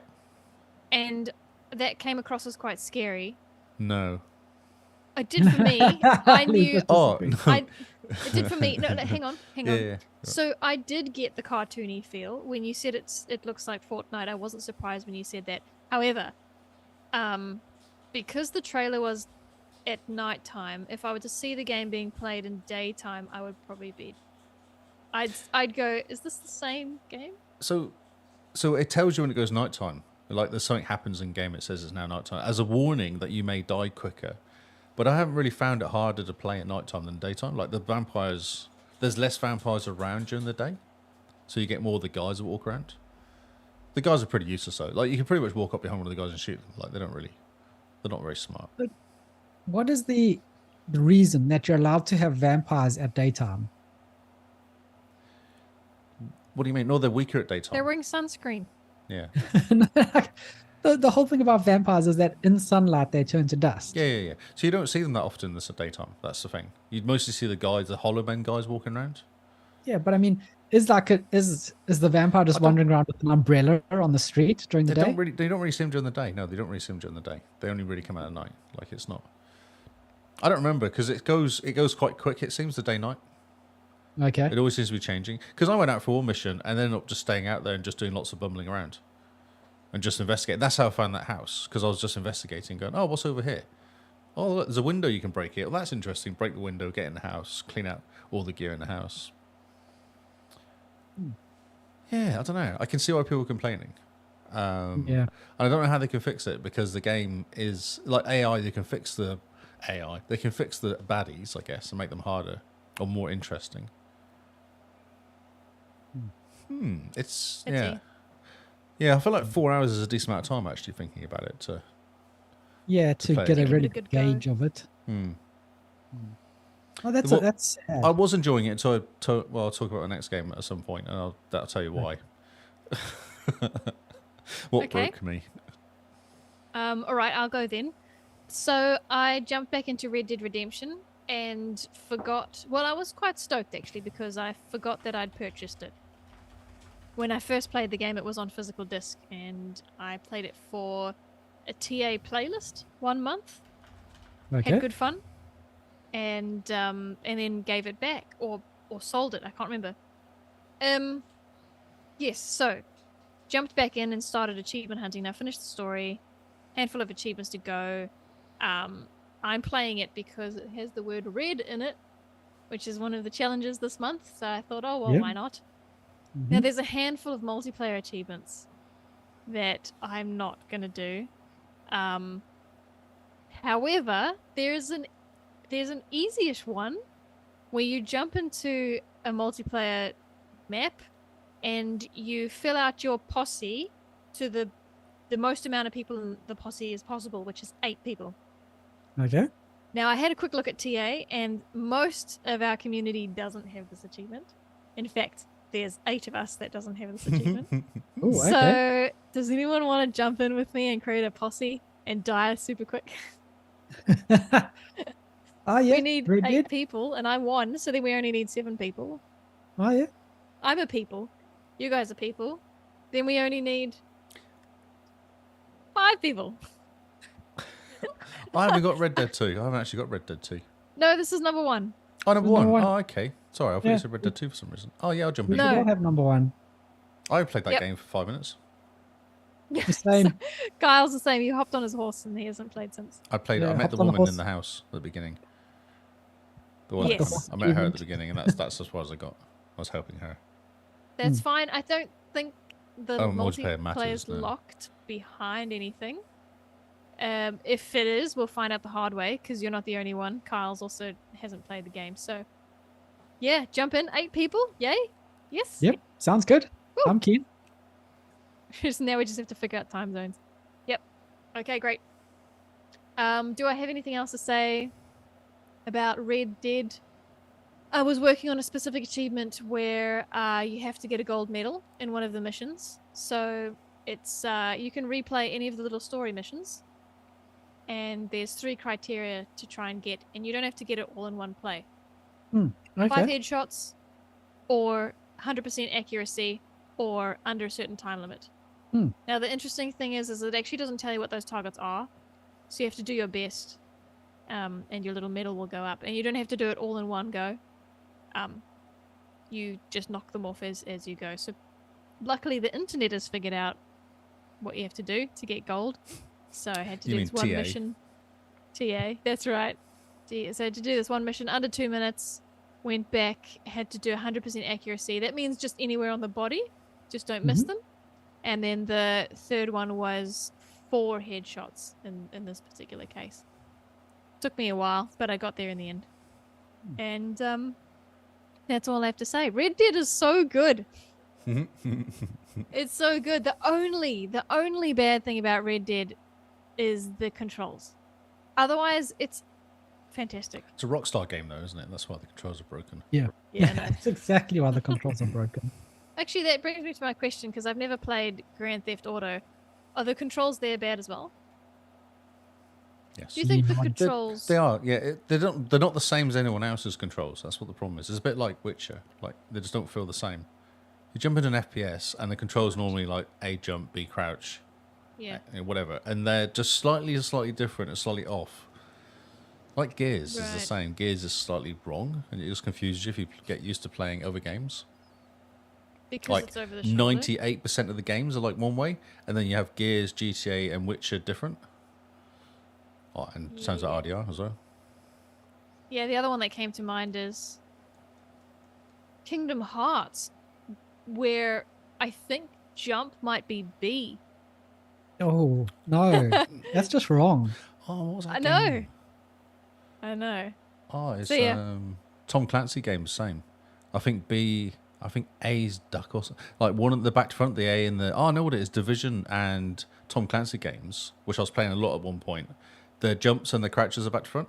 And that came across as quite scary. No. It did for me. I knew. Oh, no. It did for me. No, hang on. Yeah. So I did get the cartoony feel when you said it looks like Fortnite. I wasn't surprised when you said that. However, because the trailer was at nighttime, if I were to see the game being played in daytime, I would probably be. I'd go, is this the same game? So it tells you when it goes nighttime. Like, there's something happens in game. It says it's now nighttime as a warning that you may die quicker. But I haven't really found it harder to play at nighttime than daytime. Like, the vampires, there's less vampires around during the day, so you get more of the guys that walk around. The guys are pretty useless though. Like, you can pretty much walk up behind one of the guys and shoot them. Like, they're not very smart. But what is the reason that you're allowed to have vampires at daytime? What do you mean? No, they're weaker at daytime. They're wearing sunscreen. Yeah. The whole thing about vampires is that in sunlight they turn to dust. Yeah. So you don't see them that often in the daytime. That's the thing. You'd mostly see the Hollow Men guys walking around. Yeah, but I mean, is the vampire just wandering around with an umbrella on the street during the day? They don't really see them during the day. No, they don't really see them during the day. They only really come out at night. Like, it's not. I don't remember because it goes quite quick. It seems the day-night. Okay. It always seems to be changing. Because I went out for one mission and ended up just staying out there and just doing lots of bumbling around. And just investigating. That's how I found that house. Because I was just investigating, going, oh, what's over here? Oh, look, there's a window you can break here. Well, that's interesting. Break the window, get in the house, clean out all the gear in the house. Yeah, I don't know. I can see why people are complaining. Yeah. And I don't know how they can fix it because the game is like AI. They can fix the AI. They can fix the baddies, I guess, and make them harder or more interesting. It's Pity. yeah. I feel like 4 hours is a decent amount of time actually thinking about it. To play get it. a Give it really a good good go. gauge of it. Oh, Well, that's sad. I was enjoying it until I'll talk about the next game at some point, and that'll tell you why. What Okay. broke me? All right, I'll go then. So I jumped back into Red Dead Redemption and forgot. Well, I was quite stoked actually because I forgot that I'd purchased it. When I first played the game, it was on physical disc, and I played it for a TA playlist 1 month. Okay. Had good fun, and then gave it back or sold it. I can't remember. Yes. So jumped back in and started achievement hunting. Now finished the story. Handful of achievements to go. I'm playing it because it has the word red in it, which is one of the challenges this month. So I thought, oh well, Yeah. why not? Now there's a handful of multiplayer achievements that I'm not gonna do. However, there's an easy-ish one where you jump into a multiplayer map and you fill out your posse to the most amount of people in the posse as possible, which is 8 people. Okay. Now, I had a quick look at TA, and most of our community doesn't have this achievement. In fact, there's 8 of us that doesn't have this achievement. Oh, okay. So, does anyone want to jump in with me and create a posse and die super quick? Oh yeah. We need Red 8 Dead. people, and I won, so then we only need 7 people. Oh yeah. I'm a people. You guys are people. Then we only need 5 people. I haven't got Red Dead 2. I haven't actually got Red Dead 2. No, this is number 1. Oh, number Number one. one. Oh, okay. Sorry, I thought Yeah. you said Red Dead 2 for some reason. Oh, yeah, I'll jump We in. No. should all have number 1. I played that Yep. game for 5 minutes. The same. Kyle's the same. He hopped on his horse and he hasn't played since. I Yeah, met the hopped on the woman horse. in the house at the beginning. The one Yes. I met her at the beginning, and that's as far as I got. I was helping her. That's fine. I don't think the Multiplayer matters, multiplayer's no. locked behind anything. If it is, we'll find out the hard way because you're not the only one. Kyle's also hasn't played the game. So, yeah, jump in. 8 people. Yay. Yes. Yep. Sounds good. Woo. I'm keen. Now we just have to figure out time zones. Yep. Okay, great. Do I have anything else to say about Red Dead? I was working on a specific achievement where you have to get a gold medal in one of the missions. So it's you can replay any of the little story missions, and there's 3 criteria to try and get, and you don't have to get it all in one play. 5 Okay. headshots, or 100% accuracy, or under a certain time limit. Now the interesting thing is it actually doesn't tell you what those targets are, so you have to do your best, and your little medal will go up, and you don't have to do it all in one go. You just knock them off as you go. So luckily the internet has figured out what you have to do to get gold. So I had to do this one mission. TA, that's right. So I had to do this one mission under 2 minutes. Went back, had to do 100% accuracy. That means just anywhere on the body, just don't miss them. And then the third one was 4 headshots in this particular case. Took me a while, but I got there in the end. And that's all I have to say. Red Dead is so good. It's so good. The only bad thing about Red Dead is the controls. Otherwise, it's fantastic. It's a Rockstar game, though, isn't it? That's why the controls are broken. Yeah. Yeah, no. That's exactly why the controls are broken. Actually, that brings me to my question because I've never played Grand Theft Auto. Are the controls there bad as well? Yes. Do you think the Yeah, controls? They are, yeah. They're not the same as anyone else's controls. That's what the problem is. It's a bit like Witcher. Like they just don't feel the same. You jump into an FPS, and the controls normally like A jump, B crouch, Yeah. whatever, and they're just slightly different and slightly off. Like Gears is the Right. same. Gears is slightly wrong, and it just confuses you if you get used to playing other games. Because Like it's over the shoulder. 98% of the games are like one way, and then you have Gears, GTA, and Witcher different. Oh, and sounds like RDR as well. Yeah, the other one that came to mind is Kingdom Hearts, where I think jump might be B. Oh no, that's just wrong. Oh, what was that I know. game? I know. Oh, it's So, yeah. Tom Clancy games, same. I think A's duck or something. Like one of the back to front, the A and the I know what it is, Division and Tom Clancy games, which I was playing a lot at one point. The jumps and the crouches are back to front.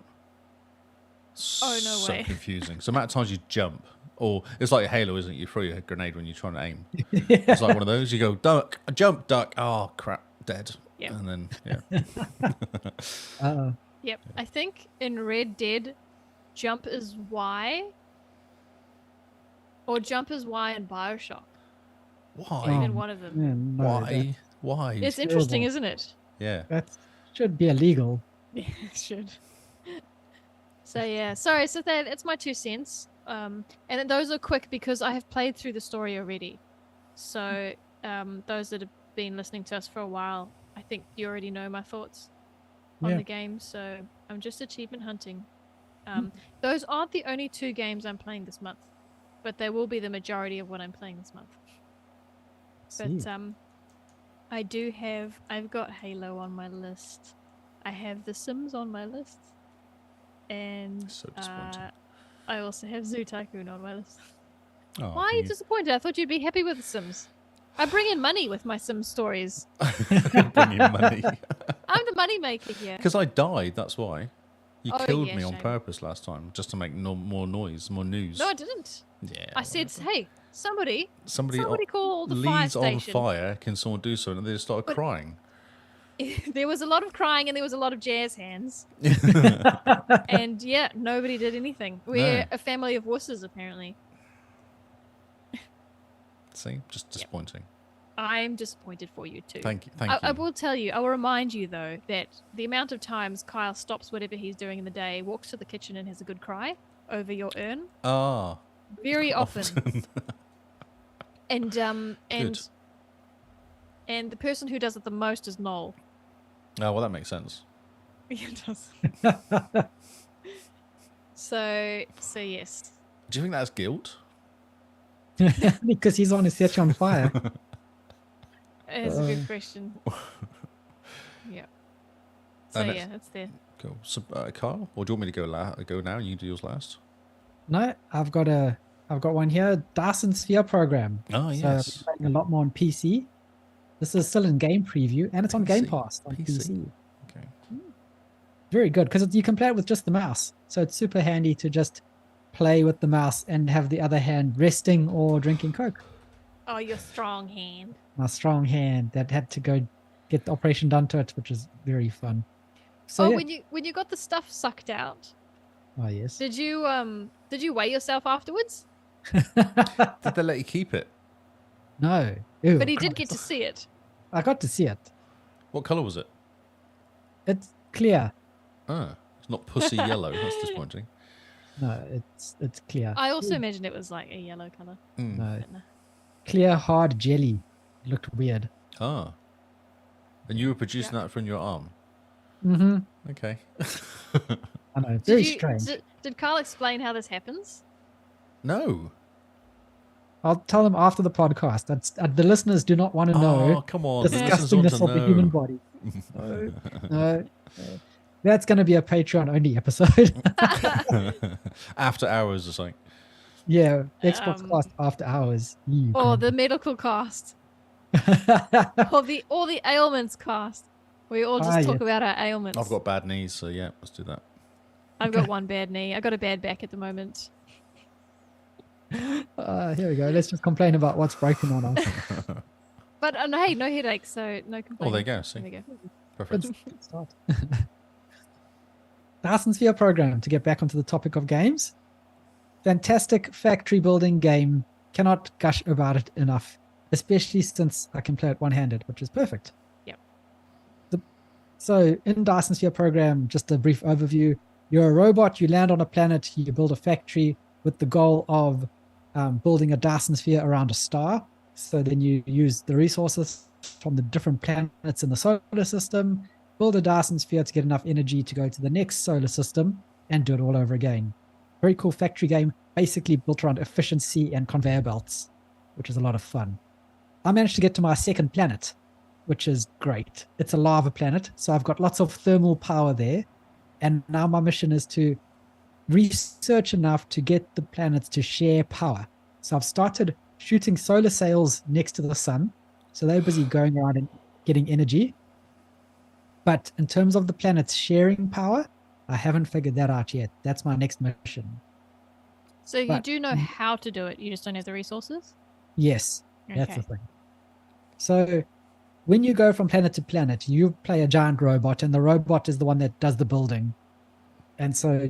Oh, no So way. confusing. So the amount of times you jump, or it's like Halo, isn't it? You throw your grenade when you're trying to aim. Yeah. It's like one of those. You go duck, jump, duck. Oh crap, dead. Yep. And then yeah. Uh-oh. Yep. I think in Red Dead, jump is Y. Or jump is Y in Bioshock. Why? Even one of them. Man, no, Why? Why? It's interesting, terrible. isn't it? Yeah. that should be illegal. Yeah, it should. So yeah, sorry. So that it's my 2 cents. And then those are quick because I have played through the story already. So those that have been listening to us for a while, I think you already know my thoughts on Yeah. the game. So I'm just achievement hunting. Those aren't the only 2 games I'm playing this month, but they will be the majority of what I'm playing this month. See. But I've got Halo on my list. I have The Sims on my list. And So disappointing. I also have Zoo Tycoon on my list. Oh, Why are you disappointed? I thought you'd be happy with The Sims. I bring in money with my Sims stories. bring in money? I'm the money maker here. Because I died. That's why. You Oh, killed yeah, me on shame. purpose last time, just to make more noise, more news. No, I didn't. Yeah. I said, whatever. hey, somebody somebody call the fire leads on station. fire. Can someone do so? And they just started But- crying. There was a lot of crying and there was a lot of jazz hands. And yeah, nobody did anything. We're No. a family of wusses, apparently. See, just disappointing. I'm disappointed for you too. Thank you. Thank I you. will tell you, I will remind you though, that the amount of times Kyle stops whatever he's doing in the day, walks to the kitchen and has a good cry over your urn. Ah, Very often. And Good. and the person who does it the most is Noel. Oh, well, that makes sense. Yeah, it does. So yes. Do you think that's guilt? Because he's on to set you on fire. It's a good question. Yeah. So And yeah, it's there. Cool. So, Kyle, or do you want me to go now and you do yours last? No, I've got one here. Dyson Sphere program. Oh, So yes. I'm playing a lot more on PC. This is still in game preview, and it's on Game PC. Pass on PC. Okay. Very good because you can play it with just the mouse, so it's super handy to just play with the mouse and have the other hand resting or drinking Coke. Oh, your strong hand. My strong hand that had to go get the operation done to it, which is very fun. So yeah. when you got the stuff sucked out, Oh yes. did you weigh yourself afterwards? Did they let you keep it? No. Ew, But he did God. get to see it. I got to see it. What colour was it? It's clear. Ah, it's not pussy yellow. That's disappointing. No, it's clear. I also imagined it was like a yellow color. Mm. No, But no. clear hard jelly. It looked weird. Ah. And you were producing Yeah. that from your arm? Mm-hmm. Okay. I know. Very strange. Did Carl explain how this happens? No. I'll tell them after the podcast. That's the listeners do not want to know Oh, come on. the The listeners want disgustingness to of the human know. body. No. That's going to be a Patreon only episode. After hours or something. Yeah, Xbox Cast after hours. You Or can- the medical cast? Or the ailments cast? We all just talk about our ailments. I've got bad knees, so yeah, let's do that. I've got one bad knee. I got a bad back at the moment. Here we go. Let's just complain about what's broken on us. But hey, no headache, so no complaint. Oh, there you go. See, There we go. perfect. Good start. Dyson Sphere program, to get back onto the topic of games. Fantastic factory building game. Cannot gush about it enough, especially since I can play it one-handed, which is perfect. Yep. So in Dyson Sphere program, just a brief overview. You're a robot, you land on a planet, you build a factory with the goal of building a Dyson Sphere around a star. So then you use the resources from the different planets in the solar system, build a Dyson Sphere to get enough energy to go to the next solar system, and do it all over again. Very cool factory game, basically built around efficiency and conveyor belts, which is a lot of fun. I managed to get to my second planet, which is great. It's a lava planet, so I've got lots of thermal power there. And now my mission is to research enough to get the planets to share power. So I've started shooting solar sails next to the sun. So they're busy going around and getting energy. But in terms of the planets sharing power, I haven't figured that out yet. That's my next mission. So you do know how to do it. You just don't have the resources? Yes, that's the Okay. thing. So when you go from planet to planet, you play a giant robot, and the robot is the one that does the building. And so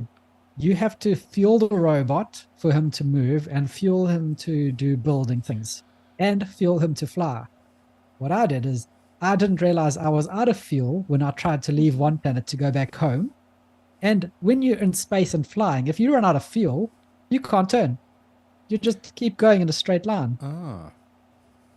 you have to fuel the robot for him to move and fuel him to do building things and fuel him to fly. What I did is I didn't realize I was out of fuel when I tried to leave one planet to go back home. And when you're in space and flying, if you run out of fuel, you can't turn. You just keep going in a straight line. Ah.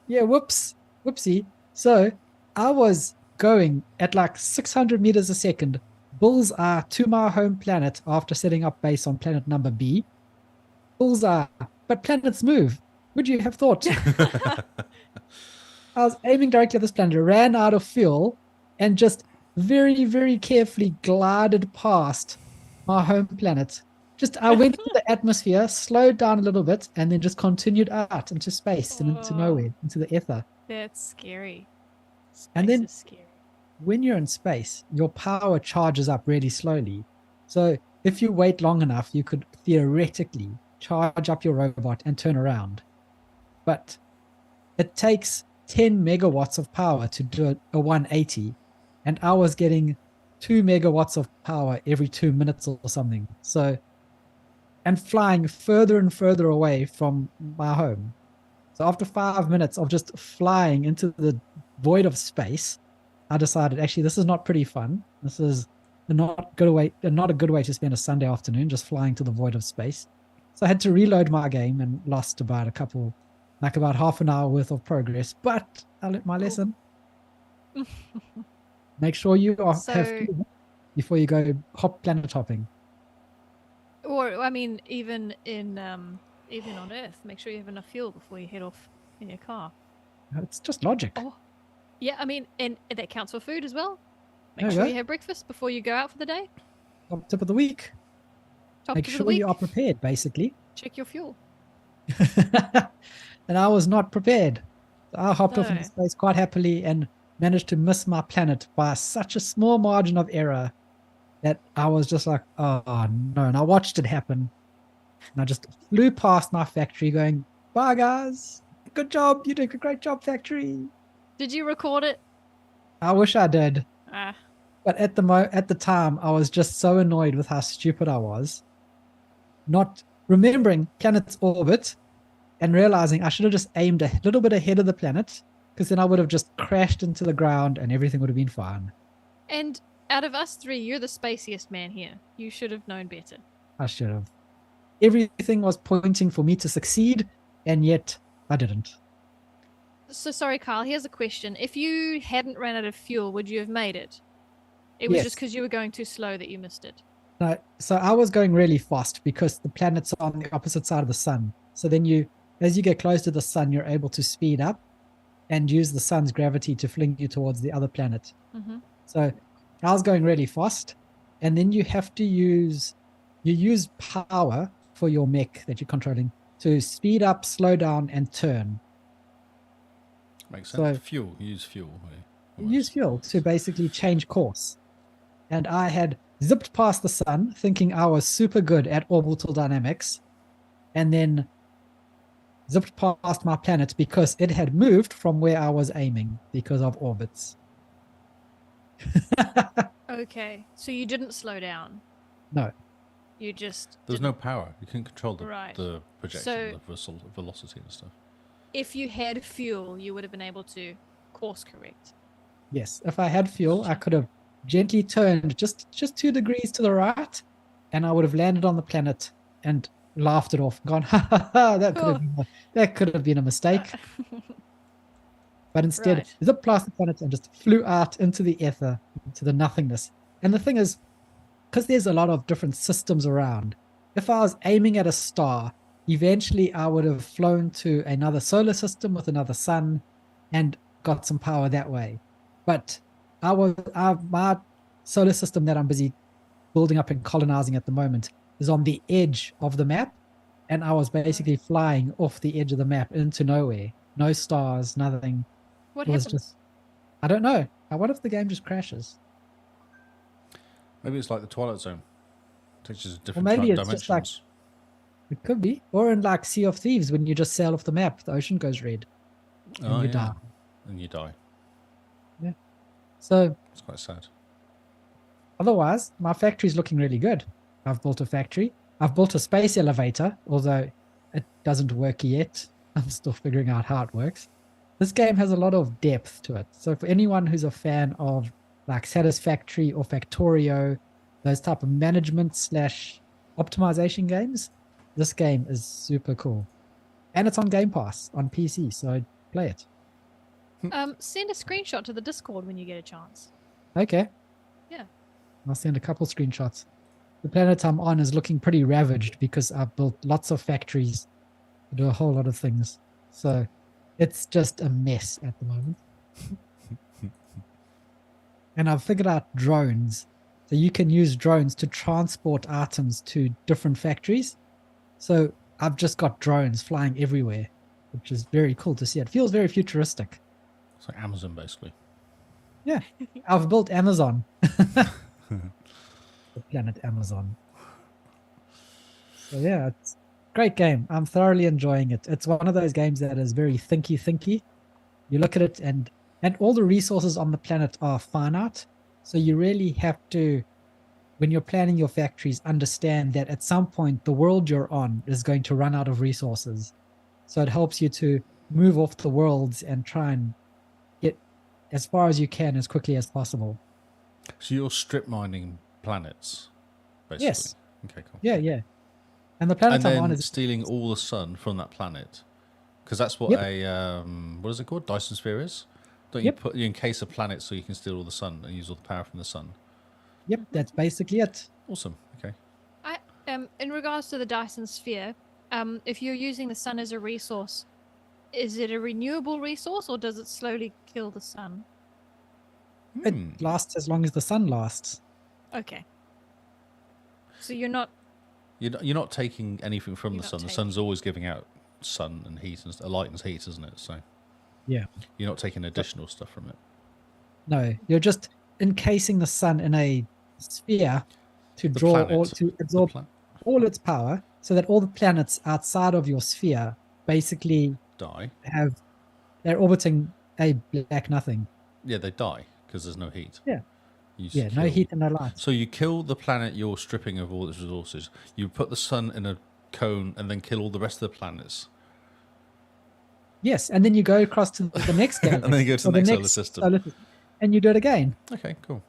Yeah, whoopsie. So I was going at like 600 meters a second, bullseye to my home planet after setting up base on planet number B. Bullseye, but planets move. Would you have thought? I was aiming directly at this planet, ran out of fuel, and just very, very carefully glided past my home planet. I went through the atmosphere, slowed down a little bit, and then just continued out into space and into nowhere, into the ether. That's scary. Space And then is scary. when you're in space, your power charges up really slowly. So if you wait long enough, you could theoretically charge up your robot and turn around. But it takes 10 megawatts of power to do a 180, and I was getting 2 megawatts of power every 2 minutes or something. So, and flying further and further away from my home. So after 5 minutes of just flying into the void of space, I decided actually this is not pretty fun. This is not a good way to spend a Sunday afternoon, just flying to the void of space. So I had to reload my game and lost about about half an hour worth of progress. But I learned my lesson. Make sure you have fuel before you go planet hopping. Or I mean, even on Earth, make sure you have enough fuel before you head off in your car. It's just logic. Oh, yeah. I mean, and that counts for food as well. Make There you sure go. you have breakfast before you go out for the day. Top tip of the week. Make sure you are prepared, basically. Check your fuel. And I was not prepared. So I hopped off into space quite happily and managed to miss my planet by such a small margin of error that I was just like, oh no. And I watched it happen. And I just flew past my factory going, bye guys. Good job. You did a great job, factory. Did you record it? I wish I did. Ah. But at the time, I was just so annoyed with how stupid I was. Not remembering planet's orbit and realizing I should have just aimed a little bit ahead of the planet, because then I would have just crashed into the ground and everything would have been fine. And out of us three, you're the spaciest man here. You should have known better. I should have. Everything was pointing for me to succeed, and yet I didn't. So sorry, Kyle, here's a question. If you hadn't ran out of fuel, would you have made it? It was just because you were going too slow that you missed it. No, so I was going really fast because the planet's on the opposite side of the sun. So then as you get close to the sun, you're able to speed up and use the sun's gravity to fling you towards the other planet. Mm-hmm. So I was going really fast, and then you use power for your mech that you're controlling to speed up, slow down, and turn. Makes sense. So Use fuel. Use fuel to basically change course. And I had zipped past the sun thinking I was super good at orbital dynamics, and then zipped past my planet because it had moved from where I was aiming because of orbits. Okay, so you didn't slow down. No. You just... There's no power. You can control the projection, So, the velocity and stuff. If you had fuel, you would have been able to course correct. Yes, if I had fuel, I could have gently turned just 2 degrees to the right, and I would have landed on the planet and laughed it off, gone, ha ha ha, that could have been a mistake. But instead, zipped past the planet and just flew out into the ether, into the nothingness. And the thing is, because there's a lot of different systems around, if I was aiming at a star, eventually I would have flown to another solar system with another sun and got some power that way. But my solar system that I'm busy building up and colonizing at the moment is on the edge of the map. And I was basically flying off the edge of the map into nowhere. No stars, nothing. What It was happens? just, I don't know. What if the game just crashes? Maybe it's like the Twilight Zone. Takes us to Or different maybe it's dimensions. just like, it could be. Or in like Sea of Thieves, when you just sail off the map, the ocean goes red and you die. And you die. Yeah. So It's quite sad. otherwise, my factory's looking really good. I've built a factory. I've built a space elevator, although it doesn't work yet. I'm still figuring out how it works. This game has a lot of depth to it. So for anyone who's a fan of like Satisfactory or Factorio, those type of management / optimization games, this game is super cool. And it's on Game Pass on PC, so play it. Send a screenshot to the Discord when you get a chance. Okay. Yeah. I'll send a couple screenshots. The planet I'm on is looking pretty ravaged because I've built lots of factories to do a whole lot of things. So it's just a mess at the moment. And I've figured out drones. So you can use drones to transport items to different factories. So I've just got drones flying everywhere, which is very cool to see. It feels very futuristic. It's like Amazon, basically. Yeah. I've built Amazon. The planet Amazon. So yeah, it's a great game. I'm thoroughly enjoying it. It's one of those games that is very thinky. You look at it and all the resources on the planet are finite. So you really have to, when you're planning your factories, understand that at some point the world you're on is going to run out of resources. So it helps you to move off the worlds and try and get as far as you can as quickly as possible. So you're strip mining planets, basically? Yes. Okay, cool. Yeah. And the planet And I'm on then is stealing all the sun from that planet. Because that's what Yep. what is it called? Dyson sphere is? Don't Yep. you encase a planet so you can steal all the sun and use all the power from the sun? Yep, that's basically it. Awesome. Okay. In regards to the Dyson sphere, if you're using the sun as a resource, is it a renewable resource or does it slowly kill the sun? It lasts as long as the sun lasts. Okay. So you're not. You're not taking anything from You're the not sun. The taking- sun's always giving out sun and heat and light and heat, isn't it? So Yeah. you're not taking additional stuff from it. No, you're just encasing the sun in a sphere to The draw planet. or to absorb all its power so that all the planets outside of your sphere basically Die. they're orbiting a black nothing. Yeah, they die because there's no heat. Yeah. You just Yeah, no kill- heat and no light. So you kill the planet you're stripping of all its resources. You put the sun in a cone and then kill all the rest of the planets. Yes, and then you go across to the next game. And then you go to or the next solar system. And you do it again. Okay, cool.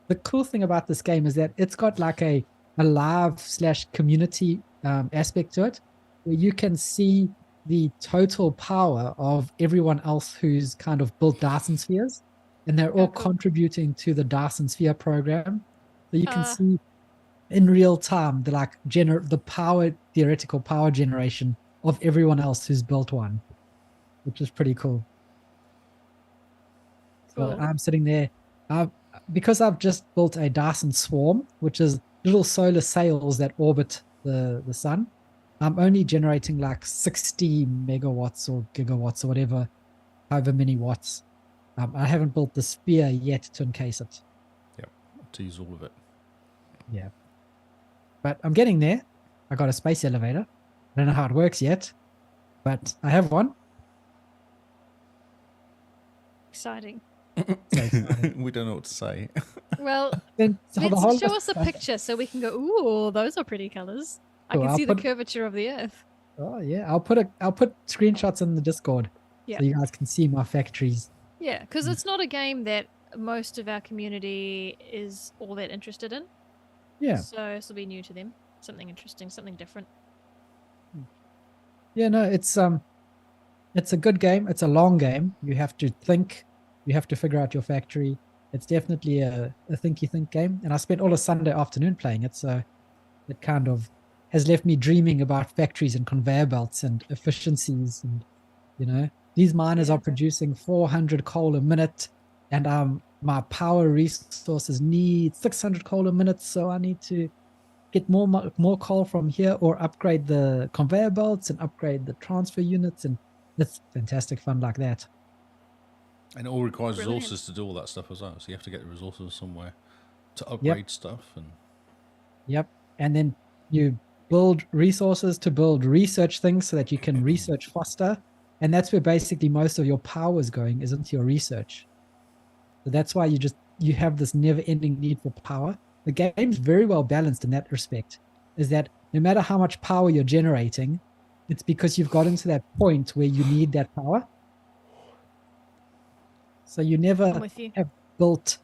The cool thing about this game is that it's got like a live / community aspect to it, where you can see the total power of everyone else who's kind of built Dyson spheres, and they're all cool. contributing to the Dyson sphere program. So you can Uh. see in real time the theoretical power generation of everyone else who's built one, which is pretty cool. So Cool. I'm sitting there. Because I've just built a Dyson Swarm, which is little solar sails that orbit the sun, I'm only generating like 60 megawatts or gigawatts or whatever, however many watts. I haven't built the sphere yet to encase it. Yep, to use all of it. Yeah. But I'm getting there. I got a space elevator. I don't know how it works yet, but I have one. Exciting. So exciting. We don't know what to say. Well, Then, so the let's whole show us a picture so we can go, ooh, those are pretty colors. I Cool, can I'll see the put- curvature of the earth. Oh yeah, I'll put screenshots in the Discord Yeah. so you guys can see my factories. Yeah, because it's not a game that most of our community is all that interested in. Yeah. So this will be new to them. Something interesting, something different. Yeah, no, it's a good game. It's a long game. You have to think. You have to figure out your factory. It's definitely a think game. And I spent all a Sunday afternoon playing it, so it kind of has left me dreaming about factories and conveyor belts and efficiencies. And these miners are producing 400 coal a minute, and I'm my power resources need 600 coal a minute, so I need to get more coal from here or upgrade the conveyor belts and upgrade the transfer units, and it's fantastic fun like that. And it all requires Brilliant. resources to do all that stuff as well. So you have to get the resources somewhere to upgrade stuff. And Yep. And then you build resources to build research things so that you can research faster. And that's where basically most of your power is going, is into your research. So that's why you have this never-ending need for power. The game's very well balanced in that respect, is that no matter how much power you're generating, it's because you've gotten to that point where you need that power. So you I'm never with you. have built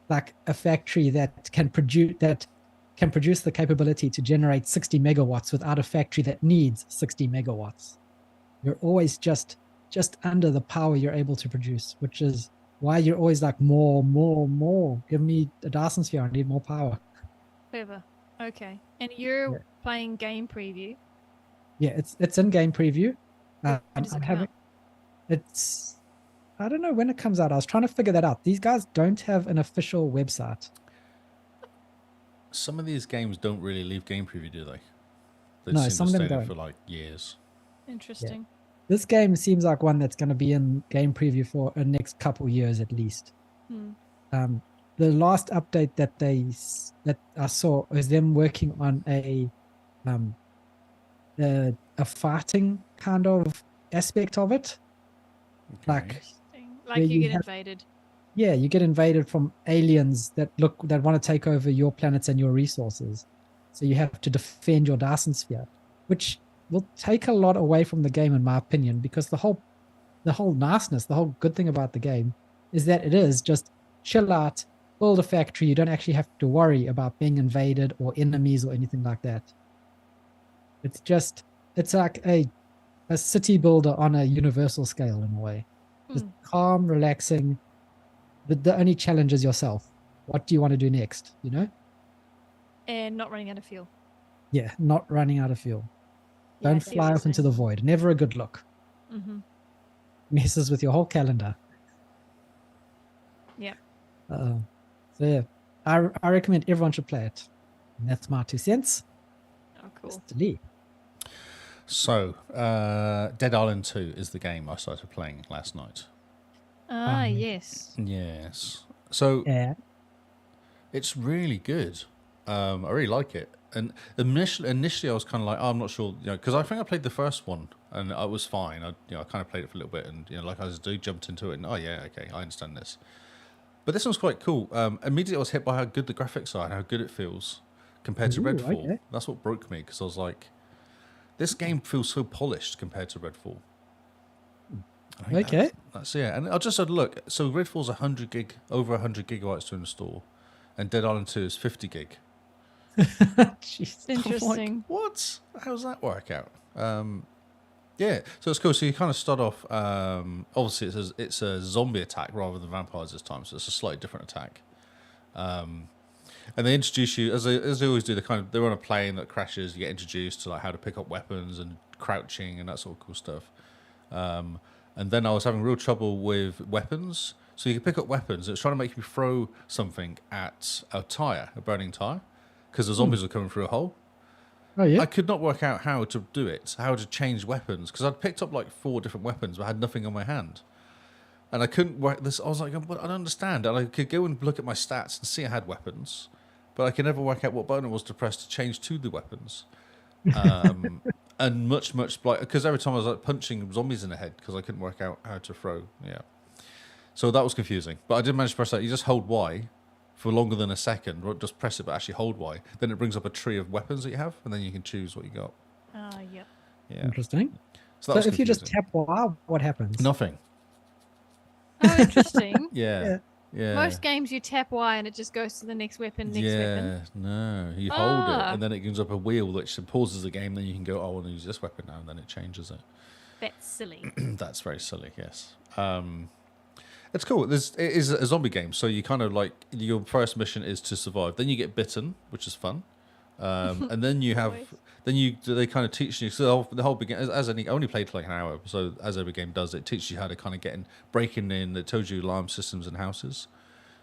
like a factory that can produce the capability to generate 60 megawatts without a factory that needs 60 megawatts. You're always just under the power you're able to produce, which is why you're always like more. Give me a Dyson sphere. I need more power. Clever. Okay. And you're Yeah. playing game preview. Yeah, it's in game preview. When does it come out? It's I don't know when it comes out. I was trying to figure that out. These guys don't have an official website. some of these games don't really leave game preview, do they? They No, seem some to of them stay there don't. for like years. Interesting. This game seems like one that's going to be in game preview for the next couple years at least. Hmm. The last update that I saw was them working on a fighting kind of aspect of it. Okay. Like, Interesting. where Like you you get have- invaded. yeah, you get invaded from aliens that want to take over your planets and your resources. So you have to defend your Dyson sphere, which will take a lot away from the game, in my opinion, because the whole niceness, the whole good thing about the game is that it is just chill out, build a factory. You don't actually have to worry about being invaded or enemies or anything like that. It's like a city builder on a universal scale in a way. Just calm, relaxing. The only challenge is yourself. What do you want to do next? You know? And not running out of fuel. Yeah, not running out of fuel. Yeah, I Don't see what fly you're off into saying. the void. Never a good look. Mm-hmm. Messes with your whole calendar. Yep. So yeah, I recommend everyone should play it. And that's my 2 cents. Oh, cool. Mr. Lee. So, Dead Island 2 is the game I started playing last night. Ah, yes. Yes. So, Yeah. it's really good. I really like it. And initially I was kind of like, oh, I'm not sure, because I think I played the first one and I was fine. I kind of played it for a little bit and, like I do, jumped into it and, oh, yeah, okay, I understand this. But this one's quite cool. Immediately I was hit by how good the graphics are and how good it feels compared to Ooh, Redfall. okay. That's what broke me, because I was like, this game feels so polished compared to Redfall. I think Okay. That's yeah. And I just had a look. So Redfall's over 100 gigabytes to install, and Dead Island 2 is 50 gig. Jeez. I'm like, Interesting. what? How does that work out? Yeah, so it's cool. So you kind of start off. Obviously, it's a zombie attack rather than vampires this time, so it's a slightly different attack. And they introduce you as they always do. They're on a plane that crashes. You get introduced to like how to pick up weapons and crouching and that sort of cool stuff. And then I was having real trouble with weapons. So you can pick up weapons. It was trying to make me throw something at a burning tire, because the zombies were coming through a hole. Oh yeah. I could not work out how to do it, how to change weapons, because I'd picked up like 4 different weapons, but I had nothing on my hand. And I couldn't work this. I was like, I don't understand. And I could go and look at my stats and see I had weapons, but I could never work out what button it was to press to change to the weapons. And much, like, because every time I was like punching zombies in the head because I couldn't work out how to throw. Yeah. So that was confusing. But I did manage to press that. You just hold Y for longer than a second, or just press it, but actually hold Y. Then it brings up a tree of weapons that you have, and then you can choose what you got. Ah, yep. Yeah. Interesting. So that was if you just confusing. tap Y, what happens? Nothing. Oh, interesting. Yeah. Yeah. Most games you tap Y and it just goes to the next weapon, next weapon. No. You hold it, Ah. and then it gives up a wheel which pauses the game. Then you can go, oh, I want to use this weapon now, and then it changes it. That's silly. That's very silly. Yes. It's cool. It is a zombie game, so you kind of like your first mission is to survive. Then you get bitten, which is fun, and then you have they kind of teach you. So the whole beginning, as any, I only played for like an hour, so as every game does, it teaches you how to kind of breaking in. It tells you alarm systems and houses,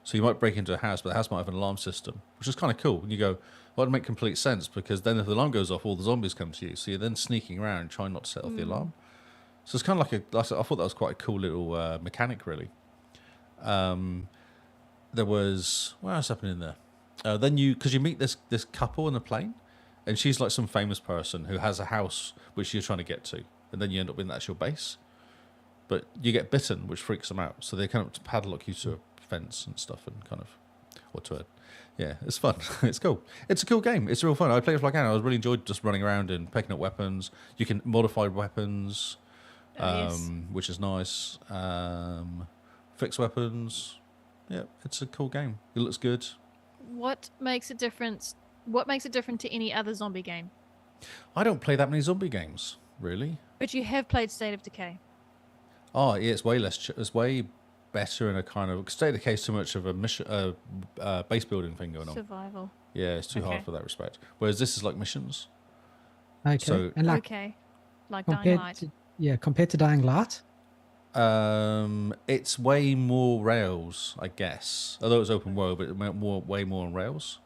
So you might break into a house, but the house might have an alarm system, which is kind of cool. And you go, well, it'd make complete sense because then if the alarm goes off, all the zombies come to you. So you're then sneaking around trying not to set off the alarm. So it's kind of like I thought that was quite a cool little mechanic, really. There was, what else happened in there? Then because you meet this couple in the plane, and she's like some famous person who has a house which you're trying to get to, and then you end up in that's your base. But you get bitten, which freaks them out. So they kind of padlock you to a fence and stuff, and kind of, or to a, yeah, it's fun. It's cool. It's a cool game. It's real fun. I played it for like an hour. I really enjoyed just running around and picking up weapons. You can modify weapons, which is nice. Fix weapons. Yeah, it's a cool game. It looks good. What makes it different? What makes it different to any other zombie game? I don't play that many zombie games, really. But you have played State of Decay. Oh, yeah, it's way less. It's way better in a kind of State of Decay is too much of a mission, base building thing going on. Survival. Yeah, it's too hard for that respect. Whereas this is like missions. Okay. So, and like like Dying Light. Compared to Dying Light. It's way more rails, I guess. Although it's open world, but it went way more on rails.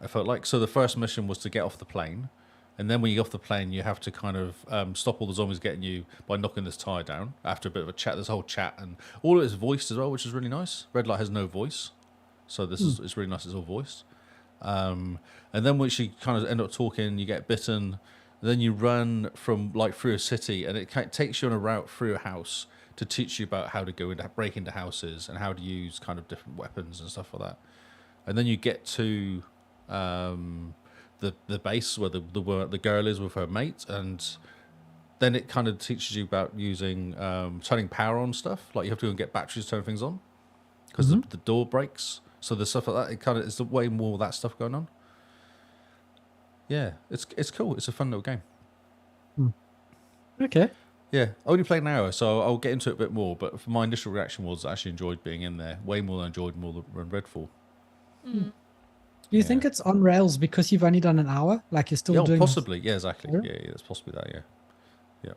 I felt like so. The first mission was to get off the plane, and then when you get off the plane, you have to kind of stop all the zombies getting you by knocking this tire down. After a bit of a chat, there's a whole chat, and all of it's voiced as well, which is really nice. Red Light has no voice, so this is it's really nice. It's all voiced. And then once you kind of end up talking, you get bitten. Then you run from like through a city, and it takes you on a route through a house to teach you about how to go into break into houses and how to use kind of different weapons and stuff like that. And then you get to the base where the girl is with her mate, and then it kind of teaches you about using turning power on stuff. Like you have to go and get batteries to turn things on because the door breaks. So the stuff like that, it kind of is way more of that stuff going on. Yeah, it's cool. It's a fun little game. Okay. Yeah, I only played an hour, so I'll get into it a bit more. But my initial reaction was I actually enjoyed being in there way more than I enjoyed more than Redfall. Do you think it's on rails because you've only done an hour? Like you're still doing possibly. Yeah, exactly. Yeah, that's possibly that. Yeah.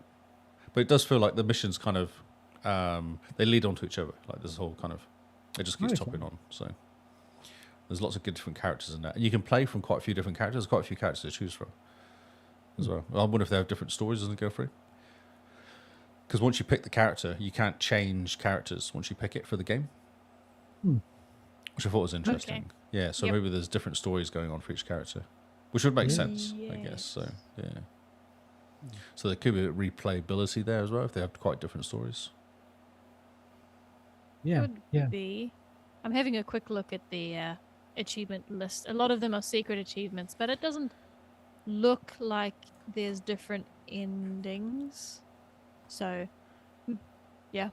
But it does feel like the missions kind of they lead onto each other. Like this whole kind of it just keeps topping on. So there's lots of good different characters in that, and you can play from quite a few different characters. There's quite a few characters to choose from as well. I wonder if they have different stories as they go through. Because once you pick the character, you can't change characters once you pick it for the game, which I thought was interesting. Okay. Yeah, so maybe there's different stories going on for each character, which would make sense, I guess. So yeah, so there could be a replayability there as well if they have quite different stories. Yeah, Could be. I'm having a quick look at the achievement list. A lot of them are secret achievements, but it doesn't look like there's different endings. So, yeah,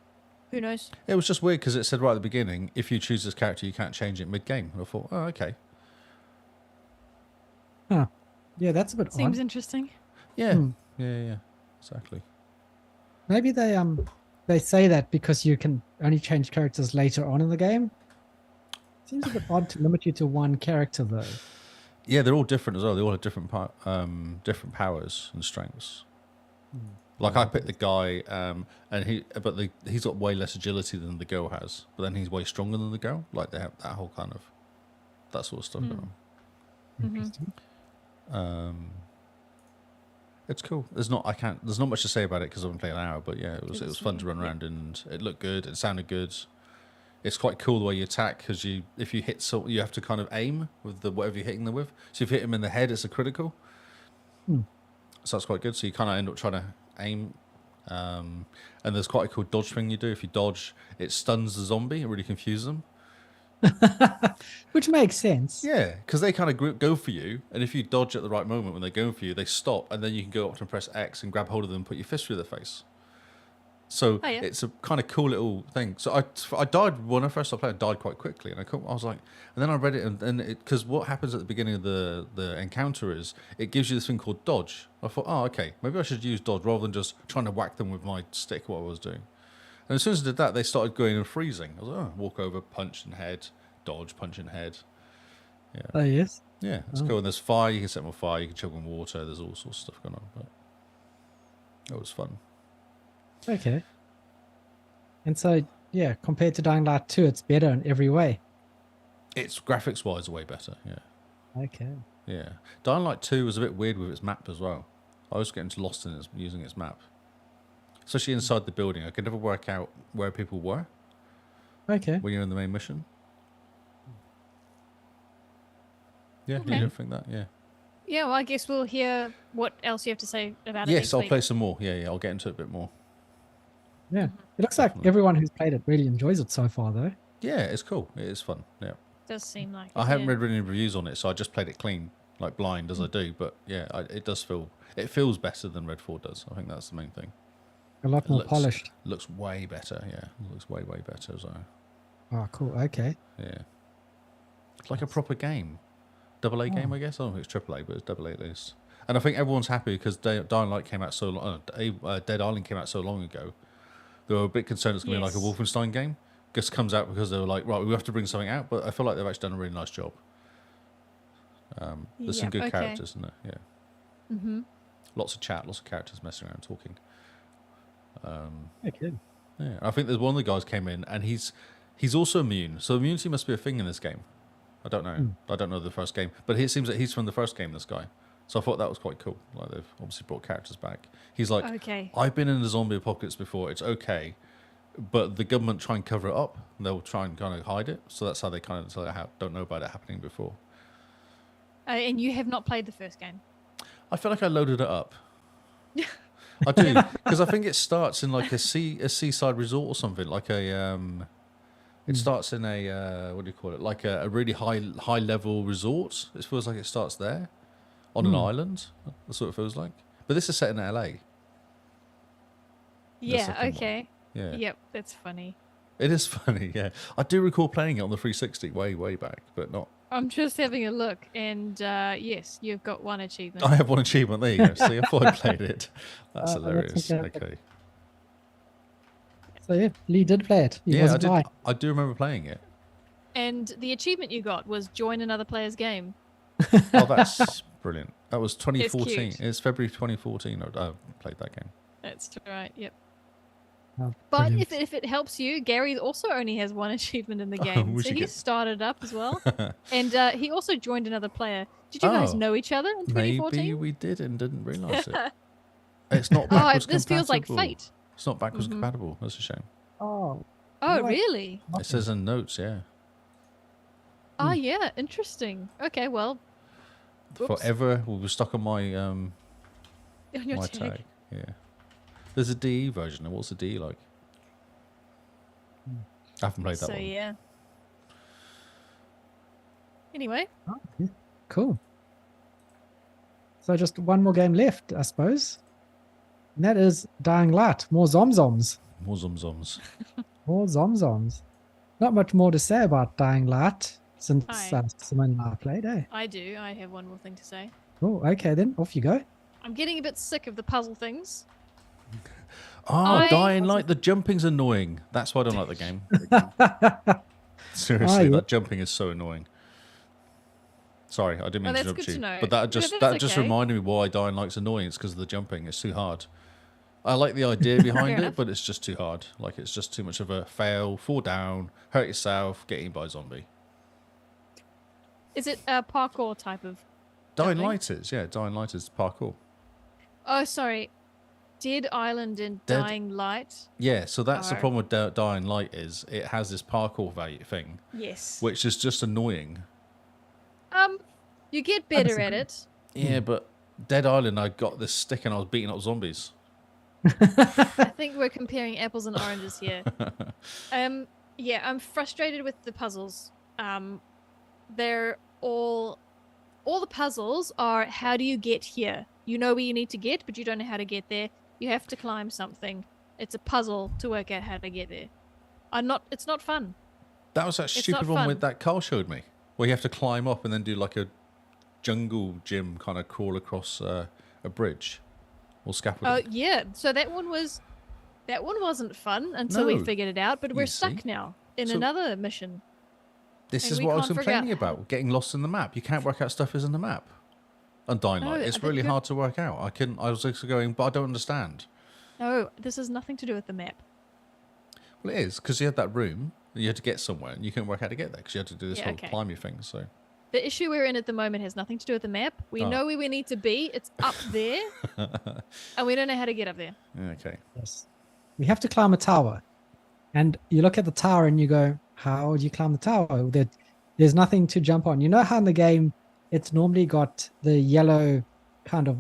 who knows? It was just weird because it said right at the beginning, if you choose this character, you can't change it mid-game. And I thought, oh, okay. Huh. Yeah, that's a bit Seems odd. interesting. Yeah. Yeah, exactly. Maybe they say that because you can only change characters later on in the game. Seems a bit odd to limit you to one character, though. Yeah, they're all different as well. They all have different different powers and strengths. Like I picked the guy, and he's got way less agility than the girl has, but then he's way stronger than the girl. Like they have that whole kind of that sort of stuff going on. Interesting. It's cool. There's not much to say about it because I've been playing an hour, but yeah, it was fun to run around and it looked good. It sounded good. It's quite cool the way you attack because if you hit you have to kind of aim with whatever you're hitting them with. So if you hit them in the head, it's a critical. So that's quite good. So you kind of end up trying to aim. And there's quite a cool dodge thing you do. If you dodge, it stuns the zombie. It really confuses them. Which makes sense. Yeah, because they kind of go for you, and if you dodge at the right moment when they're going for you, they stop, and then you can go up and press X and grab hold of them and put your fist through their face. So it's a kind of cool little thing. So I died when I first started playing. I died quite quickly, and I was like, and then I read it, and then because what happens at the beginning of the encounter is it gives you this thing called dodge. I thought, oh, okay, maybe I should use dodge rather than just trying to whack them with my stick. What I was doing, and as soon as I did that, they started going and freezing. I was like, oh, walk over, punch in head, dodge, punch in head. Yeah. Oh yes. Yeah, it's cool. And there's fire. You can set them on fire. You can choke on water. There's all sorts of stuff going on, but it was fun. Okay. And so yeah, compared to Dying Light 2, it's better in every way. It's graphics wise way better. Yeah. Okay. Yeah. Dying Light 2 was a bit weird with its map as well. I was getting lost in using its map. Especially inside the building. I could never work out where people were Okay. when you're in the main mission. Yeah, Okay. you don't think that? Yeah. Yeah, well, I guess we'll hear what else you have to say about it. Yes, next I'll week. play some more. Yeah, I'll get into it a bit more. Yeah. It looks like Definitely. everyone who's played it really enjoys it so far, though. Yeah, it's cool. It is fun. Yeah. Does seem like I it, haven't yeah. read any reviews on it, so I just played it clean, like blind as I do. But yeah, it does feel, it feels better than Redfall does. I think that's the main thing. A lot It more looks, polished. Looks way better. Yeah, it looks way better as well. Oh, cool. Okay. Yeah, it's like a proper game, AA game, I guess. I don't think it's AAA, but it's AA at least. And I think everyone's happy because Dying Light came out so long. Dead Island came out so long ago. They were a bit concerned it's going to be like a Wolfenstein game. Just comes out because they were like, right, we have to bring something out. But I feel like they've actually done a really nice job. There's some good characters in there. Yeah. Mm-hmm. Lots of chat, lots of characters messing around talking. Okay. Yeah, I think there's one of the guys came in and he's also immune. So immunity must be a thing in this game. I don't know. I don't know the first game, but it seems that he's from the first game. This guy, so I thought that was quite cool. Like they've obviously brought characters back. He's like, Okay. I've been in the zombie apocalypse before. It's okay, but the government try and cover it up. They'll try and kind of hide it. So that's how they kind of don't know about it happening before. And you have not played the first game. I feel like I loaded it up. I do because I think it starts in like a seaside resort or something like a it starts in a what do you call it, like a really high level resort. It feels like it starts there on an island. That's what it feels like. But this is set in LA. Yeah. second one. Okay. Yeah, Yep. That's funny. it is funny. Yeah, I do recall playing it on the 360 way back, but not. I'm just having a look, and yes, you've got one achievement. I have one achievement. There you go. See, I thought I played it. That's That's hilarious. okay. Okay. So yeah, Lee did play it. He Yeah, wasn't lying. I do remember playing it. And the achievement you got was join another player's game. Oh, that's brilliant. That was 2014. cute. It's February 2014. I played that game. That's right. Yep. Oh, But brilliant. if it helps you, Gary also only has one achievement in the game, we so should he get- started up as well, and he also joined another player. Did you guys Oh, know each other in 2014? Maybe we did and didn't realise it. It's not backwards this feels like compatible. fate. It's not backwards Mhm. compatible. That's a shame. Oh, Oh, Right. really? It says in notes, yeah. Oh, yeah. Interesting. Okay, well, whoops. Forever will be stuck on my On your my tag. tag. Yeah. There's a DE version. And what's the DE like? I haven't played that So one. yeah. Anyway, cool. So just one more game left, I suppose. And that is Dying Light. More Zomzoms. More Zomzoms. More Zomzoms. Not much more to say about Dying Light since Hi. Simone and I played, eh? I do. I have one more thing to say. Oh, okay then. Off you go. I'm getting a bit sick of the puzzle things. Oh, I- Dying Light. The jumping's annoying. That's why I don't like the game. Seriously, yeah. that jumping is so annoying. Sorry, I didn't mean to that's interrupt good to you. know. But No, that just that's okay. reminded me why Dying Light's annoying. It's because of the jumping. It's too hard. I like the idea behind Fair it, enough. but it's just too hard. Like it's just too much of a fail, fall down, hurt yourself, get eaten by a zombie. Is it a parkour type of? Dying Jumping? Light is, yeah. Dying Light is parkour. Oh, sorry. Dead Island and Dead- Dying Light. Yeah, so that's the Are- problem with Dying Light is it has this parkour value thing, Yes. which is just annoying. You get better at it. Yeah, but Dead Island, I got this stick and I was beating up zombies. I think we're comparing apples and oranges here. Yeah, I'm frustrated with the puzzles. They're all the puzzles are how do you get here? You know where you need to get, but you don't know how to get there. You have to climb something. It's a puzzle to work out how to get there. It's not fun. That was that It's stupid not one fun. with that Carl showed me, where you have to climb up and then do like a jungle gym kind of crawl across a bridge or scaffolding. Oh yeah, so that one wasn't fun until we No. figured it out, but we're You see? stuck now in So- another mission. This and is we what I was can't figure out complaining about, getting lost in the map. You can't work out stuff is in the map. And Dying No, Light, I it's think really you're- hard to work out. I was just going, but I don't understand. No, this has nothing to do with the map. Well, it is because you had that room. You had to get somewhere, and you couldn't work out how to get there because you had to do this whole climby thing. So the issue we're in at the moment has nothing to do with the map. We know where we need to be. It's up there, and we don't know how to get up there. Okay. Yes. We have to climb a tower. And you look at the tower and you go, how do you climb the tower? There's nothing to jump on. You know how in the game it's normally got the yellow kind of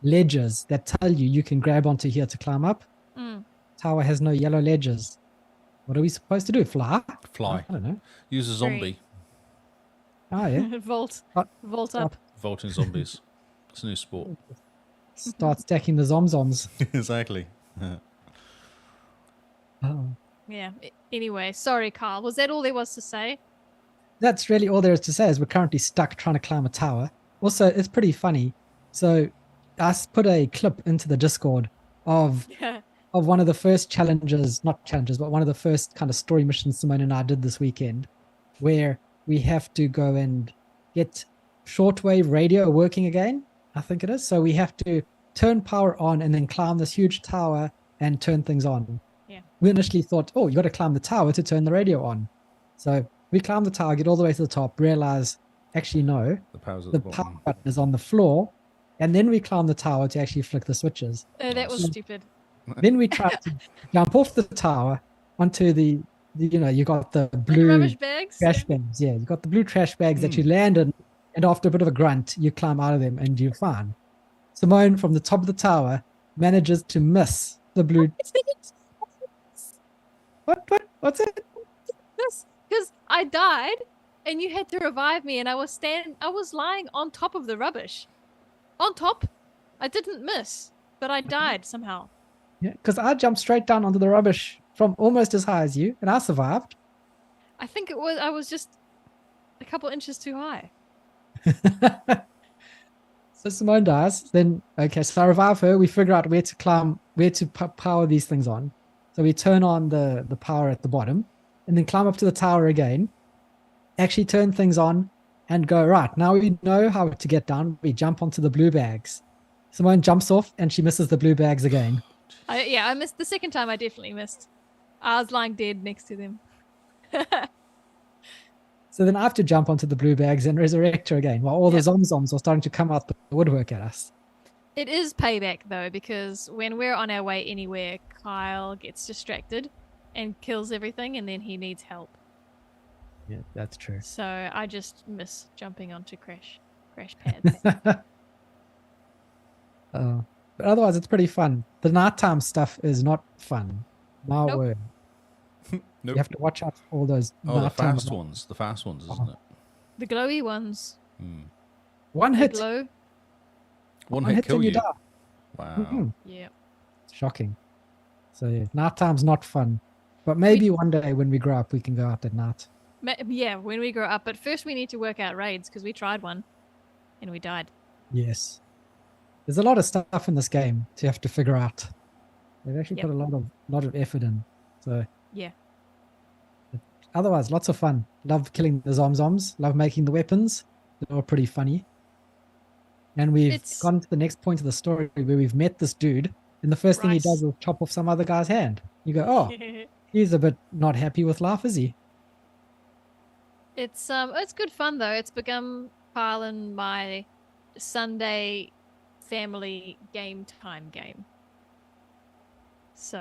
ledges that tell you can grab onto here to climb up? Tower has no yellow ledges. What are we supposed to do? Fly? Fly. I don't know. Use a zombie. Oh, yeah. Vault up. Vaulting zombies. It's a new sport. Start stacking the zomzoms. Exactly. Oh. Yeah. Anyway, sorry, Kyle. Was that all there was to say? That's really all there is to say is we're currently stuck trying to climb a tower. Also, it's pretty funny. So I put a clip into the Discord of one of the first not challenges, but one of the first kind of story missions Simone and I did this weekend, where we have to go and get shortwave radio working again, I think it is. So we have to turn power on and then climb this huge tower and turn things on. Yeah. We initially thought, you got to climb the tower to turn the radio on. So we climb the tower, get all the way to the top, realize, actually, no, the power button is on the floor. And then we climb the tower to actually flick the switches. Oh, that was stupid. Then we tried to jump off the tower onto the you got the blue rubbish bags. trash bags. Yeah, you got the blue trash bags that you land in. And after a bit of a grunt, you climb out of them and you're fine. Simone, from the top of the tower, manages to miss the blue. What's it? Because I died and you had to revive me and I was lying on top of the rubbish. On top. I didn't miss, but I died somehow. Yeah, because I jumped straight down onto the rubbish from almost as high as you, and I survived. I think I was just a couple inches too high. So Simone dies. Then, so I revive her. We figure out where to power these things on. So we turn on the power at the bottom and then climb up to the tower again, actually turn things on and go, right, now we know how to get down. We jump onto the blue bags. Simone jumps off and she misses the blue bags again. I missed the second time. I definitely missed. I was lying dead next to them. So then I have to jump onto the blue bags and resurrect her again while all the zomzoms are starting to come out the woodwork at us. It is payback, though, because when we're on our way anywhere, Kyle gets distracted and kills everything, and then he needs help. Yeah, that's true. So I just miss jumping onto crash pads. But otherwise, it's pretty fun. The nighttime stuff is not fun. My word. Nope. You have to watch out for all those. The fast ones. The fast ones, isn't it? The glowy ones. One hit. Glow. One hit kill you. Die. Wow. Mm-hmm. Yeah. Shocking. So yeah, nighttime's not fun. But maybe one day when we grow up, we can go out at night. Yeah, when we grow up. But first we need to work out raids because we tried one and we died. Yes. There's a lot of stuff in this game to have to figure out. They've actually put a lot of effort in. So yeah. Otherwise, lots of fun. Love killing the zomzoms. Love making the weapons. They're all pretty funny. And we've gone to the next point of the story where we've met this dude, and the first thing he does is chop off some other guy's hand. You go, oh, he's a bit not happy with life, is he? It's good fun though. It's become Kyle and my Sunday family game time game. So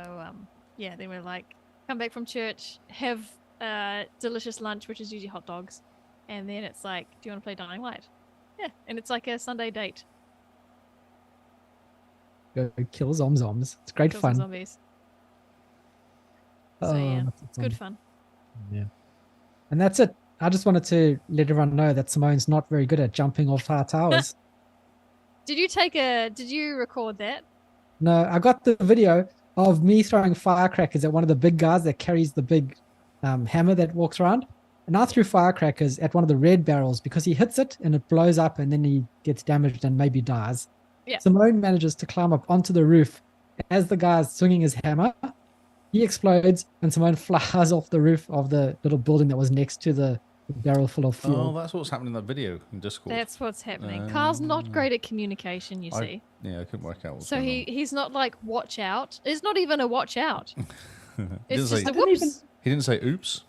then we're like, come back from church, have delicious lunch, which is usually hot dogs, and then it's like, do you want to play Dying Light? Yeah, and it's like a Sunday date. Go kill zomzoms. It's great fun. Zombies. So yeah, it's good fun. Yeah, and that's it. I just wanted to let everyone know that Simone's not very good at jumping off high towers. Did you record that? No, I got the video of me throwing firecrackers at one of the big guys that carries the big hammer that walks around. And I threw firecrackers at one of the red barrels because he hits it and it blows up and then he gets damaged and maybe dies. Yeah. Simone manages to climb up onto the roof as the guy's swinging his hammer. He explodes and Simone flies off the roof of the little building that was next to the barrel full of fuel. Oh, that's what's happening in that video in Discord. That's what's happening. Kyle's not great at communication, see. I couldn't work out what's so going on. he's not like watch out. It's not even a watch out. It's say- just a I didn't even- whoops. He didn't say oops.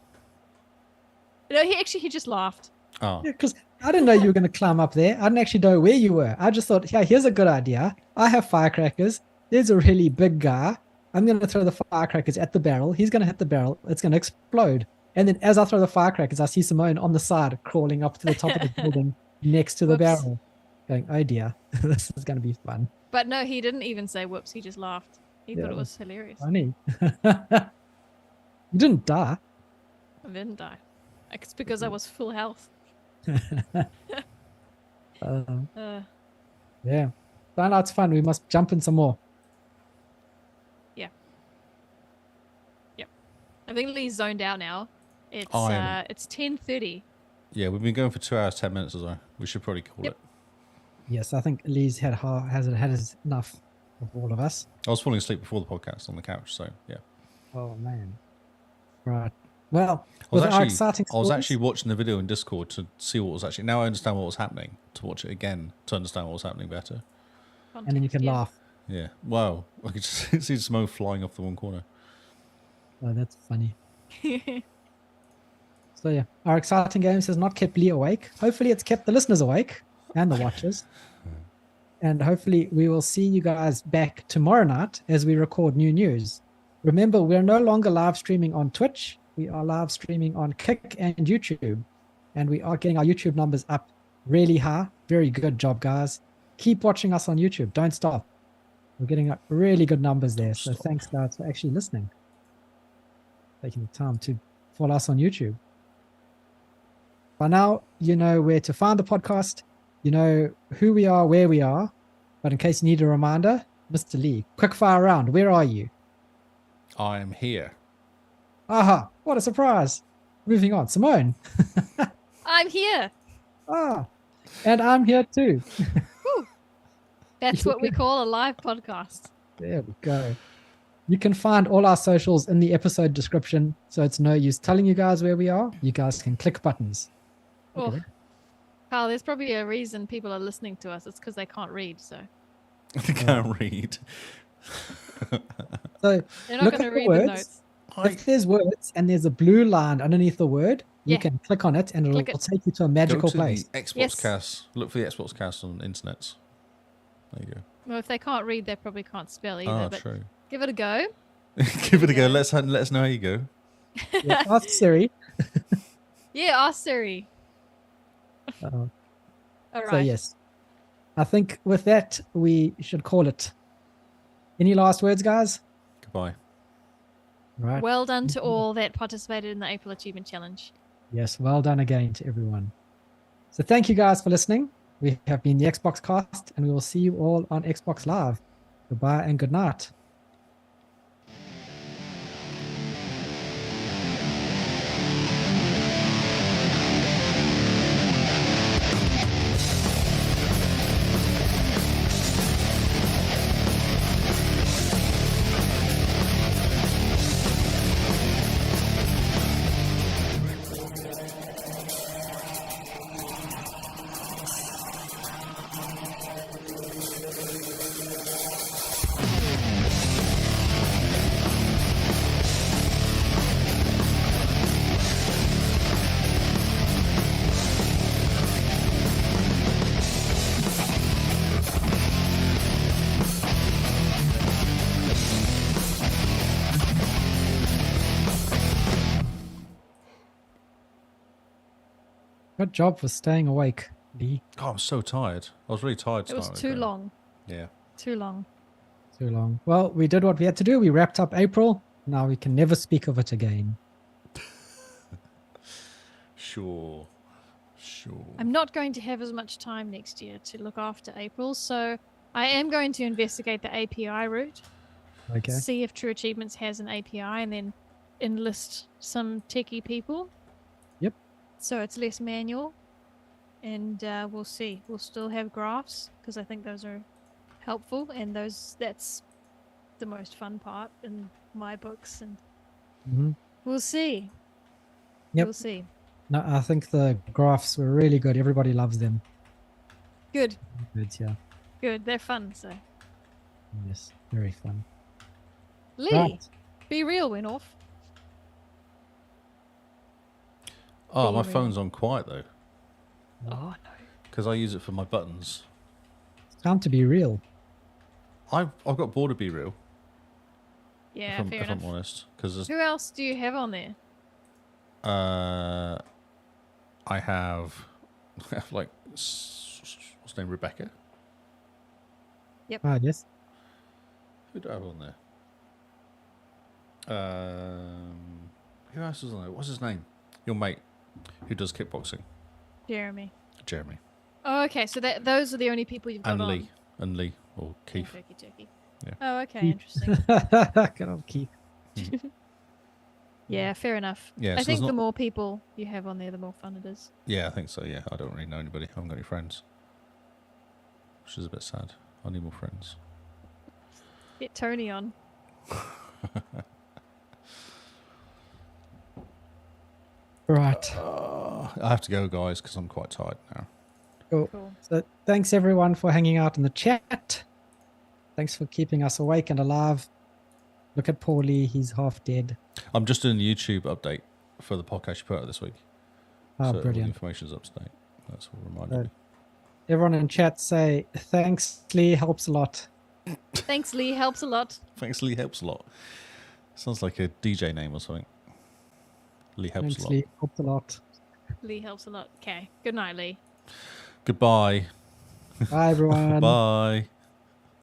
No, he just laughed. Oh, Yeah, because I didn't know you were going to climb up there. I didn't actually know where you were. I just thought, yeah, here's a good idea. I have firecrackers. There's a really big guy. I'm going to throw the firecrackers at the barrel. He's going to hit the barrel. It's going to explode. And then as I throw the firecrackers, I see Simone on the side crawling up to the top of the building next to the Whoops. barrel. Going, oh dear, this is going to be fun. But no, he didn't even say whoops. He just laughed. He Yeah, thought it it was hilarious. Funny. You didn't die. I didn't die. It's because I was full health. Uh, Yeah. So now it's fun. We must jump in some more. I think Lee's zoned out now. It's I'm- it's 10:30. yeah, we've been going for 2 hours, 10 minutes or so. We should probably call Yep. it. Yes, I think Lee's had his enough of all of us. I was falling asleep before the podcast on the couch, so yeah. Oh man. Right. Well, I was with our exciting I was stories- actually watching the video in Discord to see what was actually. Now I understand what was happening. To watch it again to understand what was happening better. and then you can Yeah. laugh. Yeah. Wow. I could just see Simone flying off the one corner. Oh, that's funny. So yeah, our exciting games has not kept Lee awake. Hopefully it's kept the listeners awake and the watchers. And hopefully we will see you guys back tomorrow night as we record new news. Remember, we're no longer live streaming on Twitch. We are live streaming on Kick and YouTube. And we are getting our YouTube numbers up really high. Very good job, guys. Keep watching us on YouTube. Don't stop. We're getting up really good numbers there. So Stop. thanks, guys, for actually listening. Taking the time to follow us on YouTube. By now, you know where to find the podcast. You know who we are, where we are. But in case you need a reminder, Mr. Lee, quick fire round. Where are you? I am here. Aha, what a surprise. Moving on. Simone. I'm here. And I'm here too. That's what we call a live podcast. There we go. You can find all our socials in the episode description, so it's no use telling you guys where we are. You guys can click buttons. Oh, Okay. Carl, there's probably a reason people are listening to us. It's because they can't read, so I can't read. So they're not look going to at the read the words. notes. If there's words and there's a blue line underneath the word, you Yeah. can click on it and it'll Click it. take you to a Go magical to place. the Xbox Yes. Cast. Look for the Xbox Cast on internets. There you go. Well, if they can't read, they probably can't spell either. Ah, but true. give it a go. Give it a go. Yeah. Let us know how you go. Yeah, ask Siri. Yeah, ask Siri. Uh, All right. So yes, I think with that we should call it. Any last words, guys? Goodbye. Right. Well done to all that participated in the April Achievement Challenge. Yes, well done again to everyone. So thank you guys for listening. We have been the Xbox Cast, and we will see you all on Xbox Live. Goodbye and good night. Good job for staying awake, Lee. Oh, I'm so tired. I was really tired. It was starting too again. long. Yeah. Too long. Too long. Well, we did what we had to do. We wrapped up April. Now we can never speak of it again. Sure. Sure. I'm not going to have as much time next year to look after April, so I am going to investigate the API route, Okay. see if True Achievements has an API, and then enlist some techie people. Yep. So it's less manual, and we'll see. We'll still have graphs because I think those are helpful, and that's the most fun part in my books, and hmm we'll see. Yep. We'll see. No, I think the graphs were really good. Everybody loves them. Good. Good, yeah. Good. They're fun. So Yes, very fun. Lee. Right. Be real went off. Oh, Be my real. phone's on quiet though, Oh no. because I use it for my buttons. It's time to be real. I've got bored of Be Real. Yeah, fair if enough. I'm honest, because Who else do you have on there? I have like what's her name, Rebecca. Ah, yes. Who do I have on there? Who else is on there? What's his name? Your mate who does kickboxing. Jeremy. Jeremy. Oh, okay. So those are the only people you've got And on. Lee. And Lee or Keith. Turkey, turkey. Yeah. Oh, okay. Interesting. Good old Keith. Yeah, fair enough. Yeah, I so think there's the not- more people you have on there, the more fun it is. Yeah, I think so. Yeah, I don't really know anybody. I haven't got any friends, which is a bit sad. I need more friends. Get Tony on. Right. I have to go, guys, because I'm quite tired now. Cool. Cool. So thanks everyone for hanging out in the chat. Thanks for keeping us awake and alive. Look at Paulie, he's half dead. I'm just doing the YouTube update for the podcast you put out this week. Oh, so all the brilliant. information's up to date. That's what reminded me. Everyone in chat say, thanks, Lee, helps a lot. Thanks, Lee. Helps a lot. Thanks, Lee helps a lot. Sounds like a DJ name or something. Lee helps Thanks, a lot. Lee, helps a lot. Lee helps a lot. Okay. Good night, Lee. Goodbye. Bye, everyone. Bye.